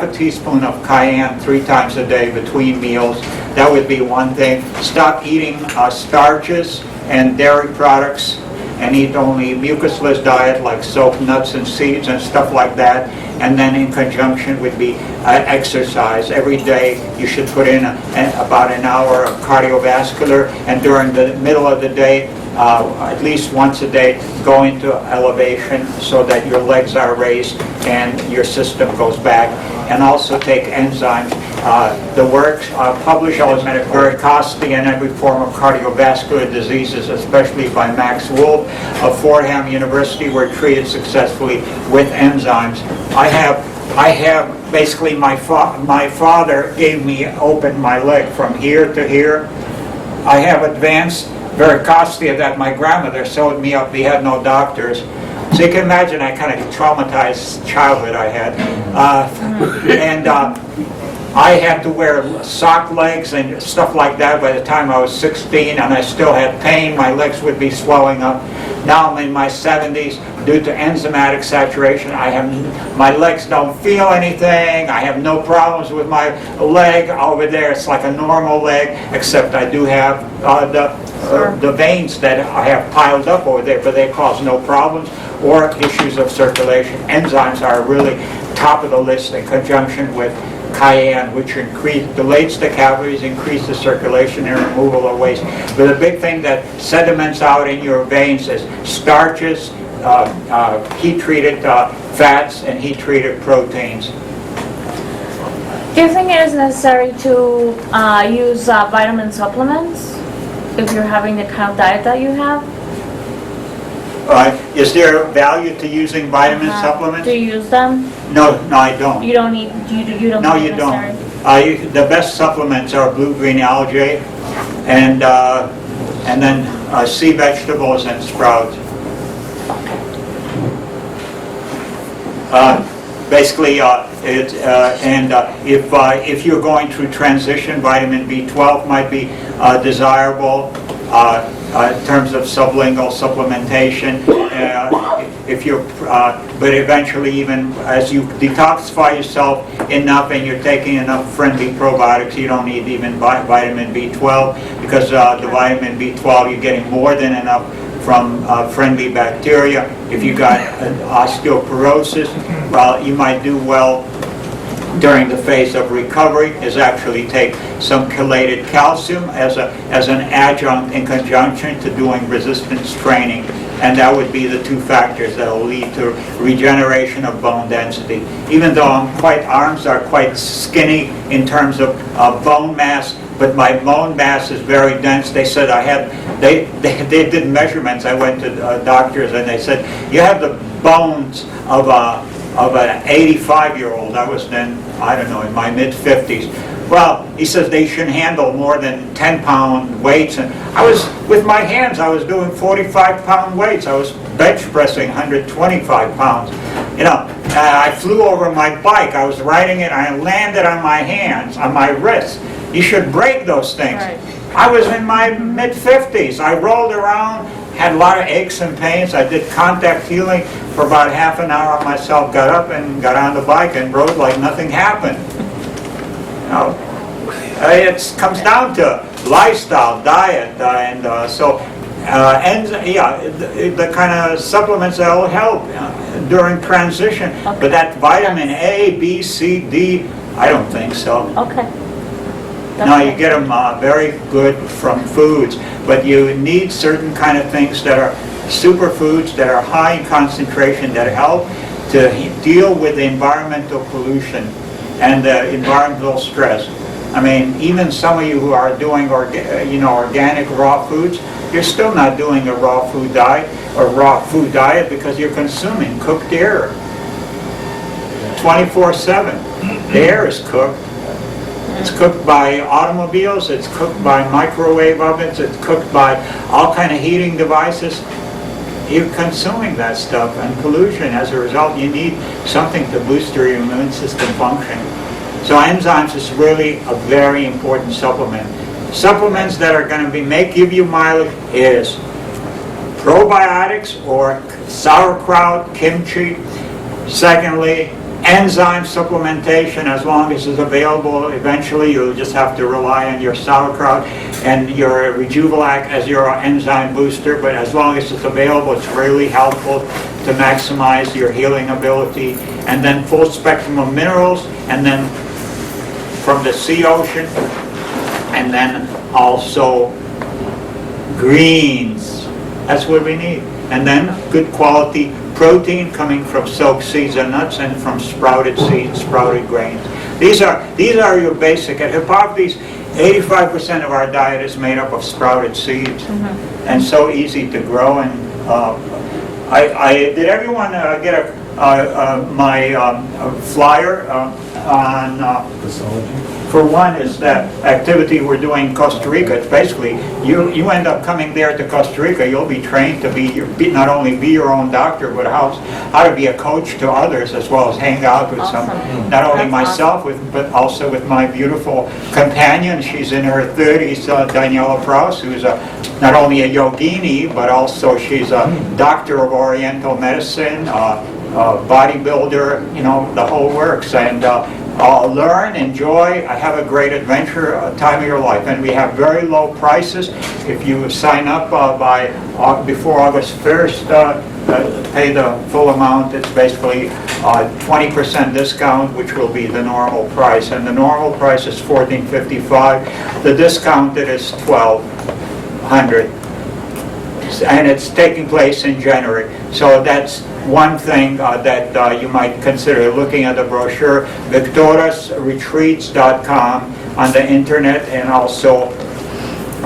a teaspoon of cayenne 3 times a day between meals. That would be one thing. Stop eating starches and dairy products, and eat only mucusless diet like soap, nuts, and seeds and stuff like that. And then in conjunction would be exercise. Every day you should put in about an hour of cardiovascular, and during the middle of the day, at least once a day, go into elevation so that your legs are raised and your system goes back. And also take enzymes. The works published by Viktoras and every form of cardiovascular diseases, especially by Max Wolf of Fordham University, were treated successfully with enzymes. I have basically my father gave me open my leg from here to here. I have advanced varicosity that my grandmother sewed me up. We had no doctors. So you can imagine I kind of traumatized childhood I had. And I had to wear sock legs and stuff like that by the time I was 16, and I still had pain. My legs would be swelling up. Now I'm in my 70s. Due to enzymatic saturation, my legs don't feel anything. I have no problems with my leg over there. It's like a normal leg, except I do have the veins that I have piled up over there, but they cause no problems or issues of circulation. Enzymes are really top of the list in conjunction with cayenne, which dilates the cavities, increase the circulation and removal of waste. But the big thing that sediments out in your veins is starches, heat-treated fats, and heat-treated proteins. Do you think it is necessary to use vitamin supplements if you're having the kind of diet that you have? Is there value to using vitamin supplements? Do you use them? No, I don't. You don't need. You don't. No, think you it's don't. necessary? The best supplements are blue-green algae, and then sea vegetables and sprouts. Basically, if you're going through transition, vitamin B12 might be desirable in terms of sublingual supplementation. But eventually, even as you detoxify yourself enough and you're taking enough friendly probiotics, you don't need even vitamin B12, because the vitamin B12 you're getting more than enough from friendly bacteria. If you got osteoporosis, well, you might do well during the phase of recovery is actually take some chelated calcium as an adjunct in conjunction to doing resistance training, and that would be the two factors that will lead to regeneration of bone density. Even though arms are quite skinny in terms of bone mass, but my bone mass is very dense. They said they did measurements. I went to doctors and they said, you have the bones of an 85-year-old. I was then, I don't know, in my mid-50s. Well, he says they shouldn't handle more than 10-pound weights. And with my hands, I was doing 45-pound weights. I was bench pressing 125 pounds. I flew over my bike. I was riding it. I landed on my hands, on my wrists. You should break those things. Right. I was in my mid-50s. I rolled around, had a lot of aches and pains. I did contact healing for about half an hour myself, got up and got on the bike and rode like nothing happened. It comes down to lifestyle, diet, the kind of supplements that will help during transition. Okay. But that vitamin A, B, C, D, I don't think so. Okay. No, you get them very good from foods, but you need certain kind of things that are superfoods, that are high in concentration, that help to deal with the environmental pollution and the environmental stress. I mean, even some of you who are doing organic raw foods, you're still not doing a raw food diet because you're consuming cooked air 24/7. The air is cooked. It's cooked by automobiles, it's cooked by microwave ovens, it's cooked by all kind of heating devices. You're consuming that stuff and pollution. As a result, you need something to boost your immune system function. So enzymes is really a very important supplement. Supplements that are going to give you mileage is probiotics or sauerkraut, kimchi. Secondly, enzyme supplementation, as long as it's available. Eventually, you'll just have to rely on your sauerkraut and your Rejuvelac as your enzyme booster, but as long as it's available, it's really helpful to maximize your healing ability. And then full spectrum of minerals, and then from the sea ocean, and then also greens. That's what we need. And then good quality protein coming from silk seeds and nuts, and from sprouted seeds, sprouted grains. These are your basic. At Hippocrates, 85% of our diet is made up of sprouted seeds, and so easy to grow. And did everyone get my flyer on? For one, is that activity we're doing in Costa Rica. It's basically, you end up coming there to Costa Rica, you'll be trained to not only be your own doctor, but how to be a coach to others, as well as hang out with some, not only myself, but also with my beautiful companion. She's in her 30s, Daniela Prouse, who's not only a yogini, but also she's a doctor of Oriental medicine, bodybuilder, the whole works. And learn, enjoy, have a great adventure, time of your life. And we have very low prices. If you sign up before August 1st, pay the full amount, it's basically 20% discount, which will be the normal price. And the normal price is $14.55. The discounted is $1,200. And it's taking place in January. So that's one thing that you might consider looking at the brochure. ViktorasRetreats.com on the internet, and also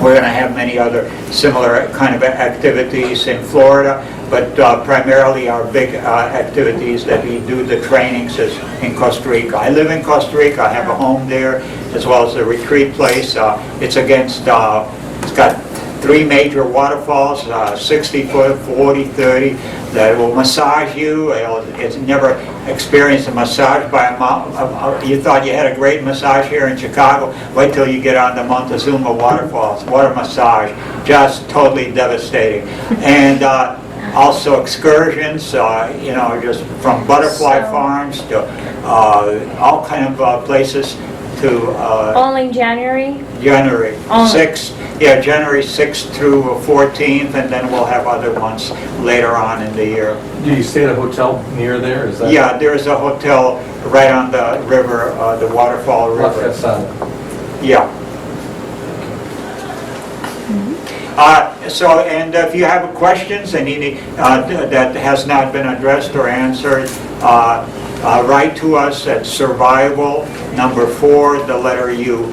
we're going to have many other similar kind of activities in Florida, but primarily our big activities that we do, the trainings, is in Costa Rica. I live in Costa Rica. I have a home there, as well as a retreat place. It's it's got 3 major waterfalls, 60 foot, 40, 30, that will massage you. It's never experienced a massage by a mountain. You thought you had a great massage here in Chicago. Wait till you get on the Montezuma waterfalls. What a massage. Just totally devastating. And also excursions, just from butterfly farms to all kind of places to... All in January? January Only. 6th. Yeah, January 6th through 14th, and then we'll have other ones later on in the year. Do you stay at a hotel near there? Is that? Yeah, there's a hotel right on the river, the Waterfall River. Yeah. So, and if you have questions that has not been addressed or answered, write to us at survival #4, the letter U.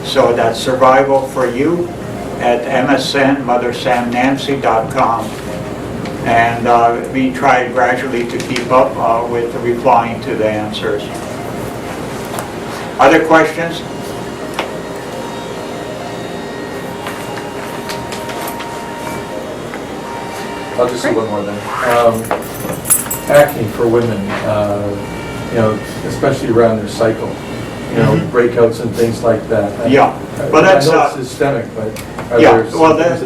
So that's survival for you at msnmothersamnancy.com. And we try gradually to keep up with replying to the answers. Other questions? I'll just do one more then. Acne for women, especially around their cycle. Breakouts and things like that. Yeah, well, that's I know it's systemic, but are yeah. there Well, there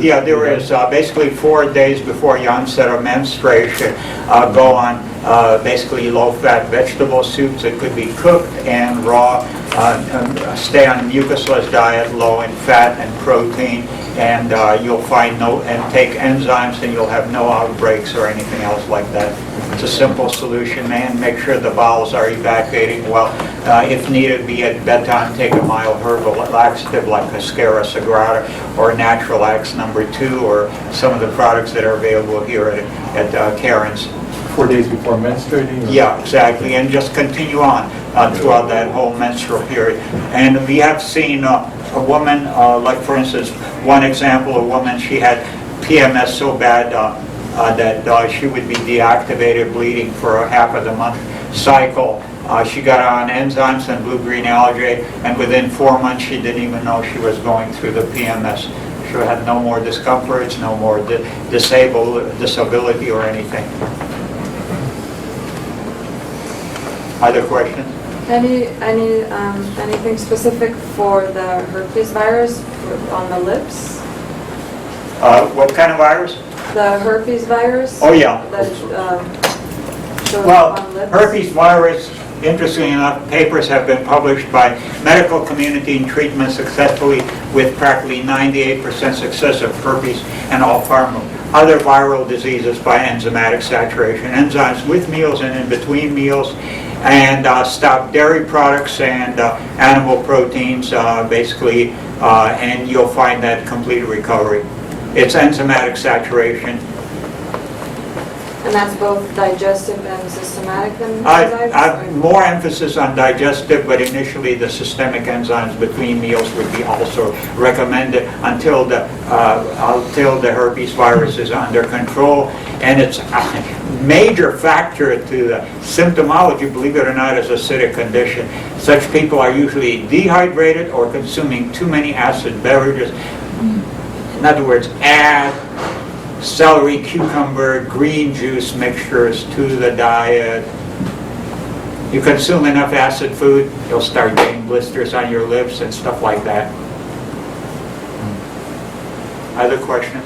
is basically 4 days before the onset of menstruation. Go on basically low-fat vegetable soups. It could be cooked and raw. Stay on mucusless diet, low in fat and protein, and you'll find and take enzymes, and you'll have no outbreaks or anything else like that. It's a simple solution, and make sure the bowels are evacuating well. If needed, be at bedtime, take a mild herbal laxative like Cascara sagrada or Naturalax #2, or some of the products that are available here at Karyn's. 4 days before menstruating? Or? Yeah, exactly, and just continue on throughout that whole menstrual period. And we have seen a woman, like for instance, one example, a woman, she had PMS so bad that she would be deactivated, bleeding for half of the month cycle. She got on enzymes and blue-green algae, and within 4 months she didn't even know she was going through the PMS. She had no more discomforts, no more disability or anything. Other questions? Anything specific for the herpes virus on the lips? What kind of virus? The herpes virus? Oh, yeah. That shows Well, on lips? herpes virus interestingly enough, papers have been published by medical community in treatment successfully with practically 98% success of herpes and all form of other viral diseases by enzymatic saturation. Enzymes with meals and in between meals, and stop dairy products and animal proteins, basically, and you'll find that complete recovery. It's enzymatic saturation. And that's both digestive and systematic enzymes? More emphasis on digestive, but initially the systemic enzymes between meals would be also recommended until the herpes virus is under control. And it's a major factor to the symptomology, believe it or not, is acidic condition. Such people are usually dehydrated or consuming too many acid beverages. In other words, add celery, cucumber, green juice mixtures to the diet. You consume enough acid food, you'll start getting blisters on your lips and stuff like that. Other questions?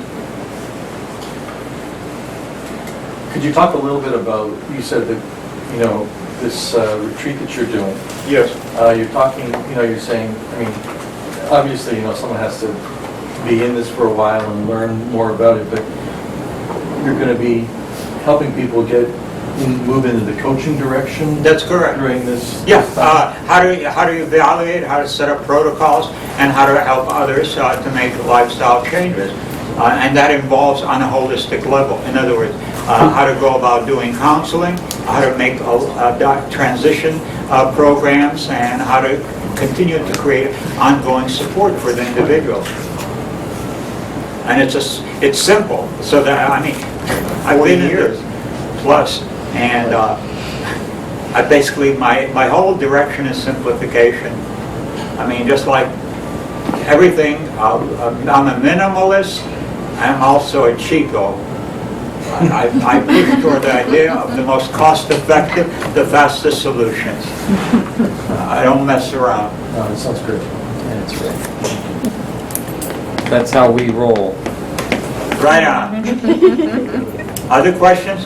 Could you talk a little bit about, you said that, you know, this retreat that you're doing? Yes. You're talking, you know, you're saying, I mean, obviously, you know, someone has to be in this for a while and learn more about it, but you're going to be helping people move into the coaching direction? That's correct. During this? Yeah, how do you evaluate, how to set up protocols, and how to help others to make lifestyle changes. And that involves on a holistic level. In other words, how to go about doing counseling, how to make transition programs, and how to continue to create ongoing support for the individual. And it's simple. So that, I mean, I've been years plus, and I basically my whole direction is simplification. I mean, just like everything, I'm a minimalist. I'm also a Chico. I push toward the idea of the most cost-effective, the fastest solutions. I don't mess around. That sounds great. Yeah, it's great. That's how we roll. Right on. Other questions?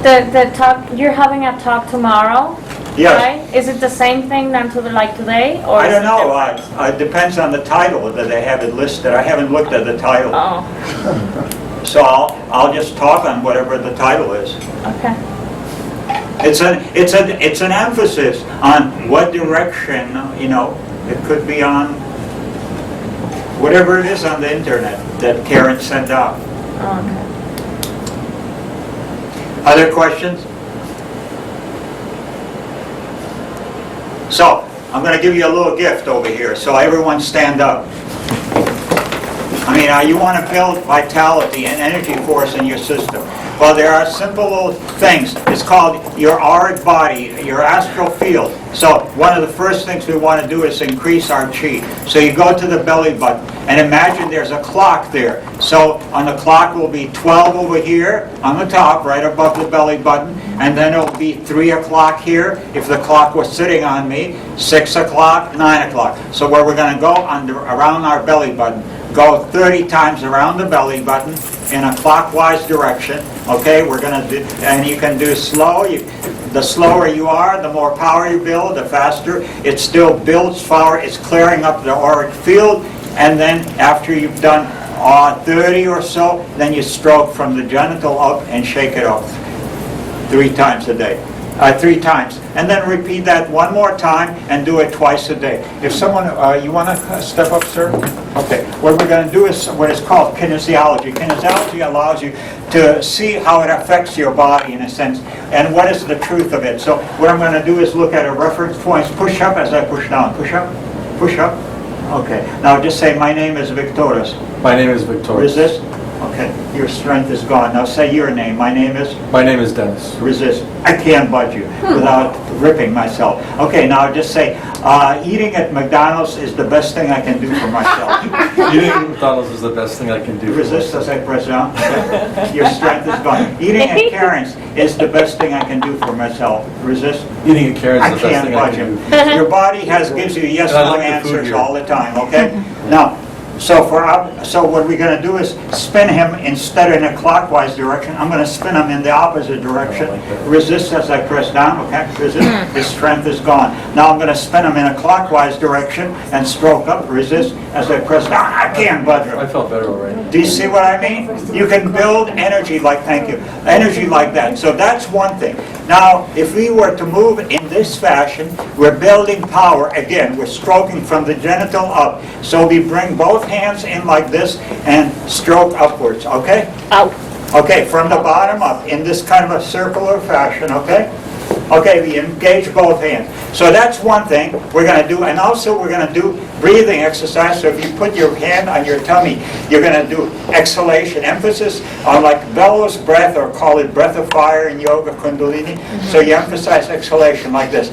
The talk, you're having a talk tomorrow, Yes. right? Is it the same thing then like today? Or I is don't it know. different? It depends on the title that they have it listed. I haven't looked at the title. Oh, So I'll just talk on whatever the title is. okay. It's an emphasis on what direction, you know, it could be on whatever it is on the internet that Karyn sent out. Okay. Other questions? So, I'm going to give you a little gift over here, so everyone stand up. I mean, you want to build vitality and energy force in your system. Well, there are simple little things. It's called your auric body, your astral field. So one of the first things we want to do is increase our chi. So you go to the belly button and imagine there's a clock there. So on the clock will be 12 over here on the top, right above the belly button. And then it'll be 3 o'clock here. If the clock was sitting on me, 6 o'clock, 9 o'clock. So where we're going to go around our belly button. Go 30 times around the belly button in a clockwise direction. Okay, we're going to do, and you can do slow. The slower you are, the more power you build, the faster. It still builds power. It's clearing up the auric field. And then after you've done 30 or so, then you stroke from the genital up and shake it off 3 times a day. 3 times. And then repeat that one more time and do it twice a day. If someone, you want to step up, sir? Okay. What we're going to do is what is called kinesiology. Kinesiology allows you to see how it affects your body in a sense, and what is the truth of it. So what I'm going to do is look at a reference point. Push up as I push down. Push up. Push up. Okay. Now just say, my name is Viktoras. My name is Viktoras. Resist. Okay. Your strength is gone. Now say your name. My name is? My name is Dennis. Resist. I can't budge you without ripping myself. Okay, now just say, eating at McDonald's is the best thing I can do for myself. Eating at McDonald's is the best thing I can do. Resist as I press down. Okay. Your strength is gone. Eating at Karyn's is the best thing I can do for myself. Resist. Eating at Karyn's I is the best can't thing I budge can him. do. Your body gives you yes And I no like the food answers here. all the time, okay? Now, So so what we're going to do is spin him instead in a clockwise direction. I'm going to spin him in the opposite direction. Resist as I press down, okay? Resist. His strength is gone. Now I'm going to spin him in a clockwise direction and stroke up. Resist as I press down. I can't budge him. I felt better already. Do you see what I mean? You can build energy like, thank you, energy like that. So that's one thing. Now, if we were to move in this fashion, we're building power. Again, we're stroking from the genital up. So we bring both hands in like this and stroke upwards, okay? Out. Okay, from the bottom up in this kind of a circular fashion, okay? Okay, we engage both hands. So that's one thing we're going to do. And also we're going to do breathing exercise. So if you put your hand on your tummy, you're going to do exhalation, emphasis on like bellows breath, or call it breath of fire in yoga, kundalini. So you emphasize exhalation like this.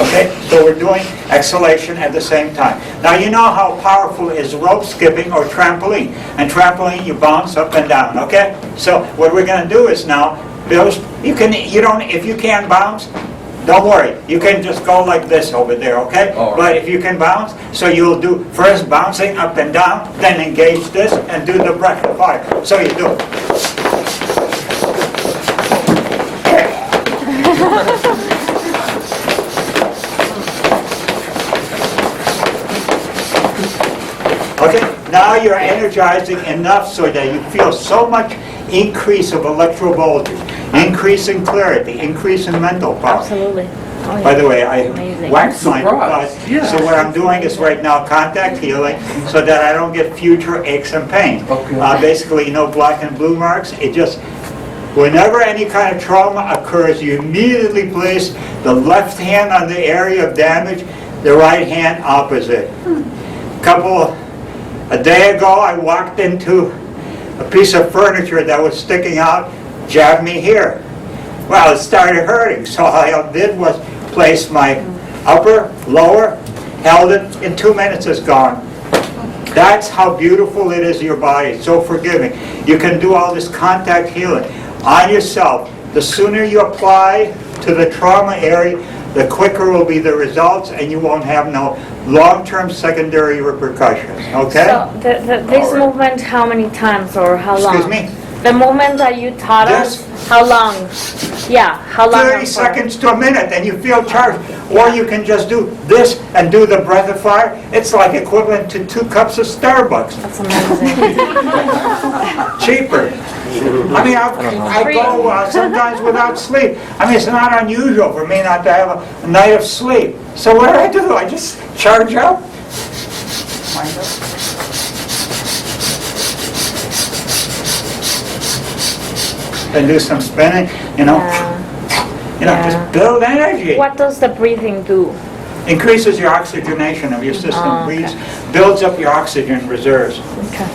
Okay, so we're doing exhalation at the same time. Now you know how powerful is rope skipping or trampoline. And trampoline, you bounce up and down, okay? So what we're going to do is now, if you can't bounce, don't worry. You can just go like this over there, okay? All right. But if you can bounce, so you'll do first bouncing up and down, then engage this and do the breath of fire. So you do it. Okay, now you're energizing enough so that you feel so much increase of electrovoltage, increase in clarity, increase in mental power. Absolutely. Oh, yeah. By the way, I Amazing. waxed my Surprise. butt, so what I'm doing is right now contact healing so that I don't get future aches and pains. Okay. Basically, black and blue marks, it just, whenever any kind of trauma occurs, you immediately place the left hand on the area of damage, the right hand opposite. A day ago, I walked into a piece of furniture that was sticking out, jabbed me here. Well, it started hurting, so all I did was place my upper, lower, held it, in 2 minutes it's gone. That's how beautiful it is, your body. It's so forgiving. You can do all this contact healing on yourself. The sooner you apply to the trauma area, the quicker will be the results, and you won't have no long-term secondary repercussions, okay? So this movement, how many times or how long? Excuse me? The movement that you taught us, how long? Yeah, how long? 30 seconds to a minute, and you feel charged. Or you can just do this and do the breath of fire. It's like equivalent to 2 cups of Starbucks. That's amazing. Cheaper. I mean, I go sometimes without sleep. I mean, it's not unusual for me not to have a night of sleep. So what do? I just charge up. And do some spinning, just build energy. What does the breathing do? Increases your oxygenation of your system, Oh, okay. builds up your oxygen reserves, Okay.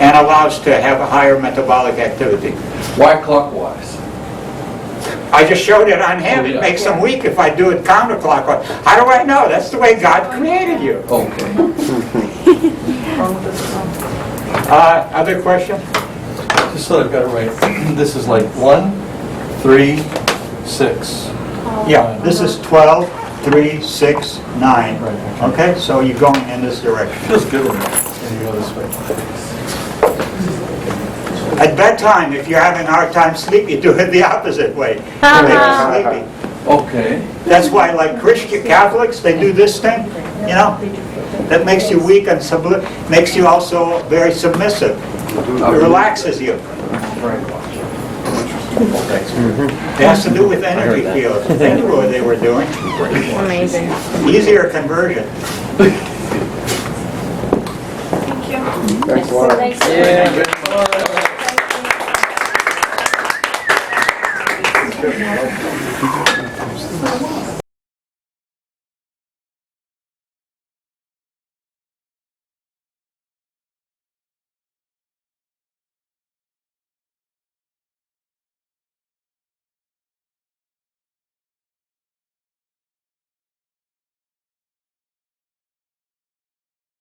and allows to have a higher metabolic activity. Why clockwise? I just showed it on him. It makes him weak if I do it counterclockwise. How do I know? That's the way God created you. Okay. Other question? Just so I've got it right, this is like 1, 3, 6. Yeah, this is 12, 3, 6, 9. Right. Okay, so you're going in this direction. Feels good when you go this way. At bedtime, if you're having a hard time sleeping, you do it the opposite way. To make you sleepy. Okay. That's why, like Christian Catholics, they do this thing, that makes you weak and makes you also very submissive. It relaxes you. It has to do with energy fields. They knew what they were doing. Amazing. Easier conversion. Thanks a lot. Thanks.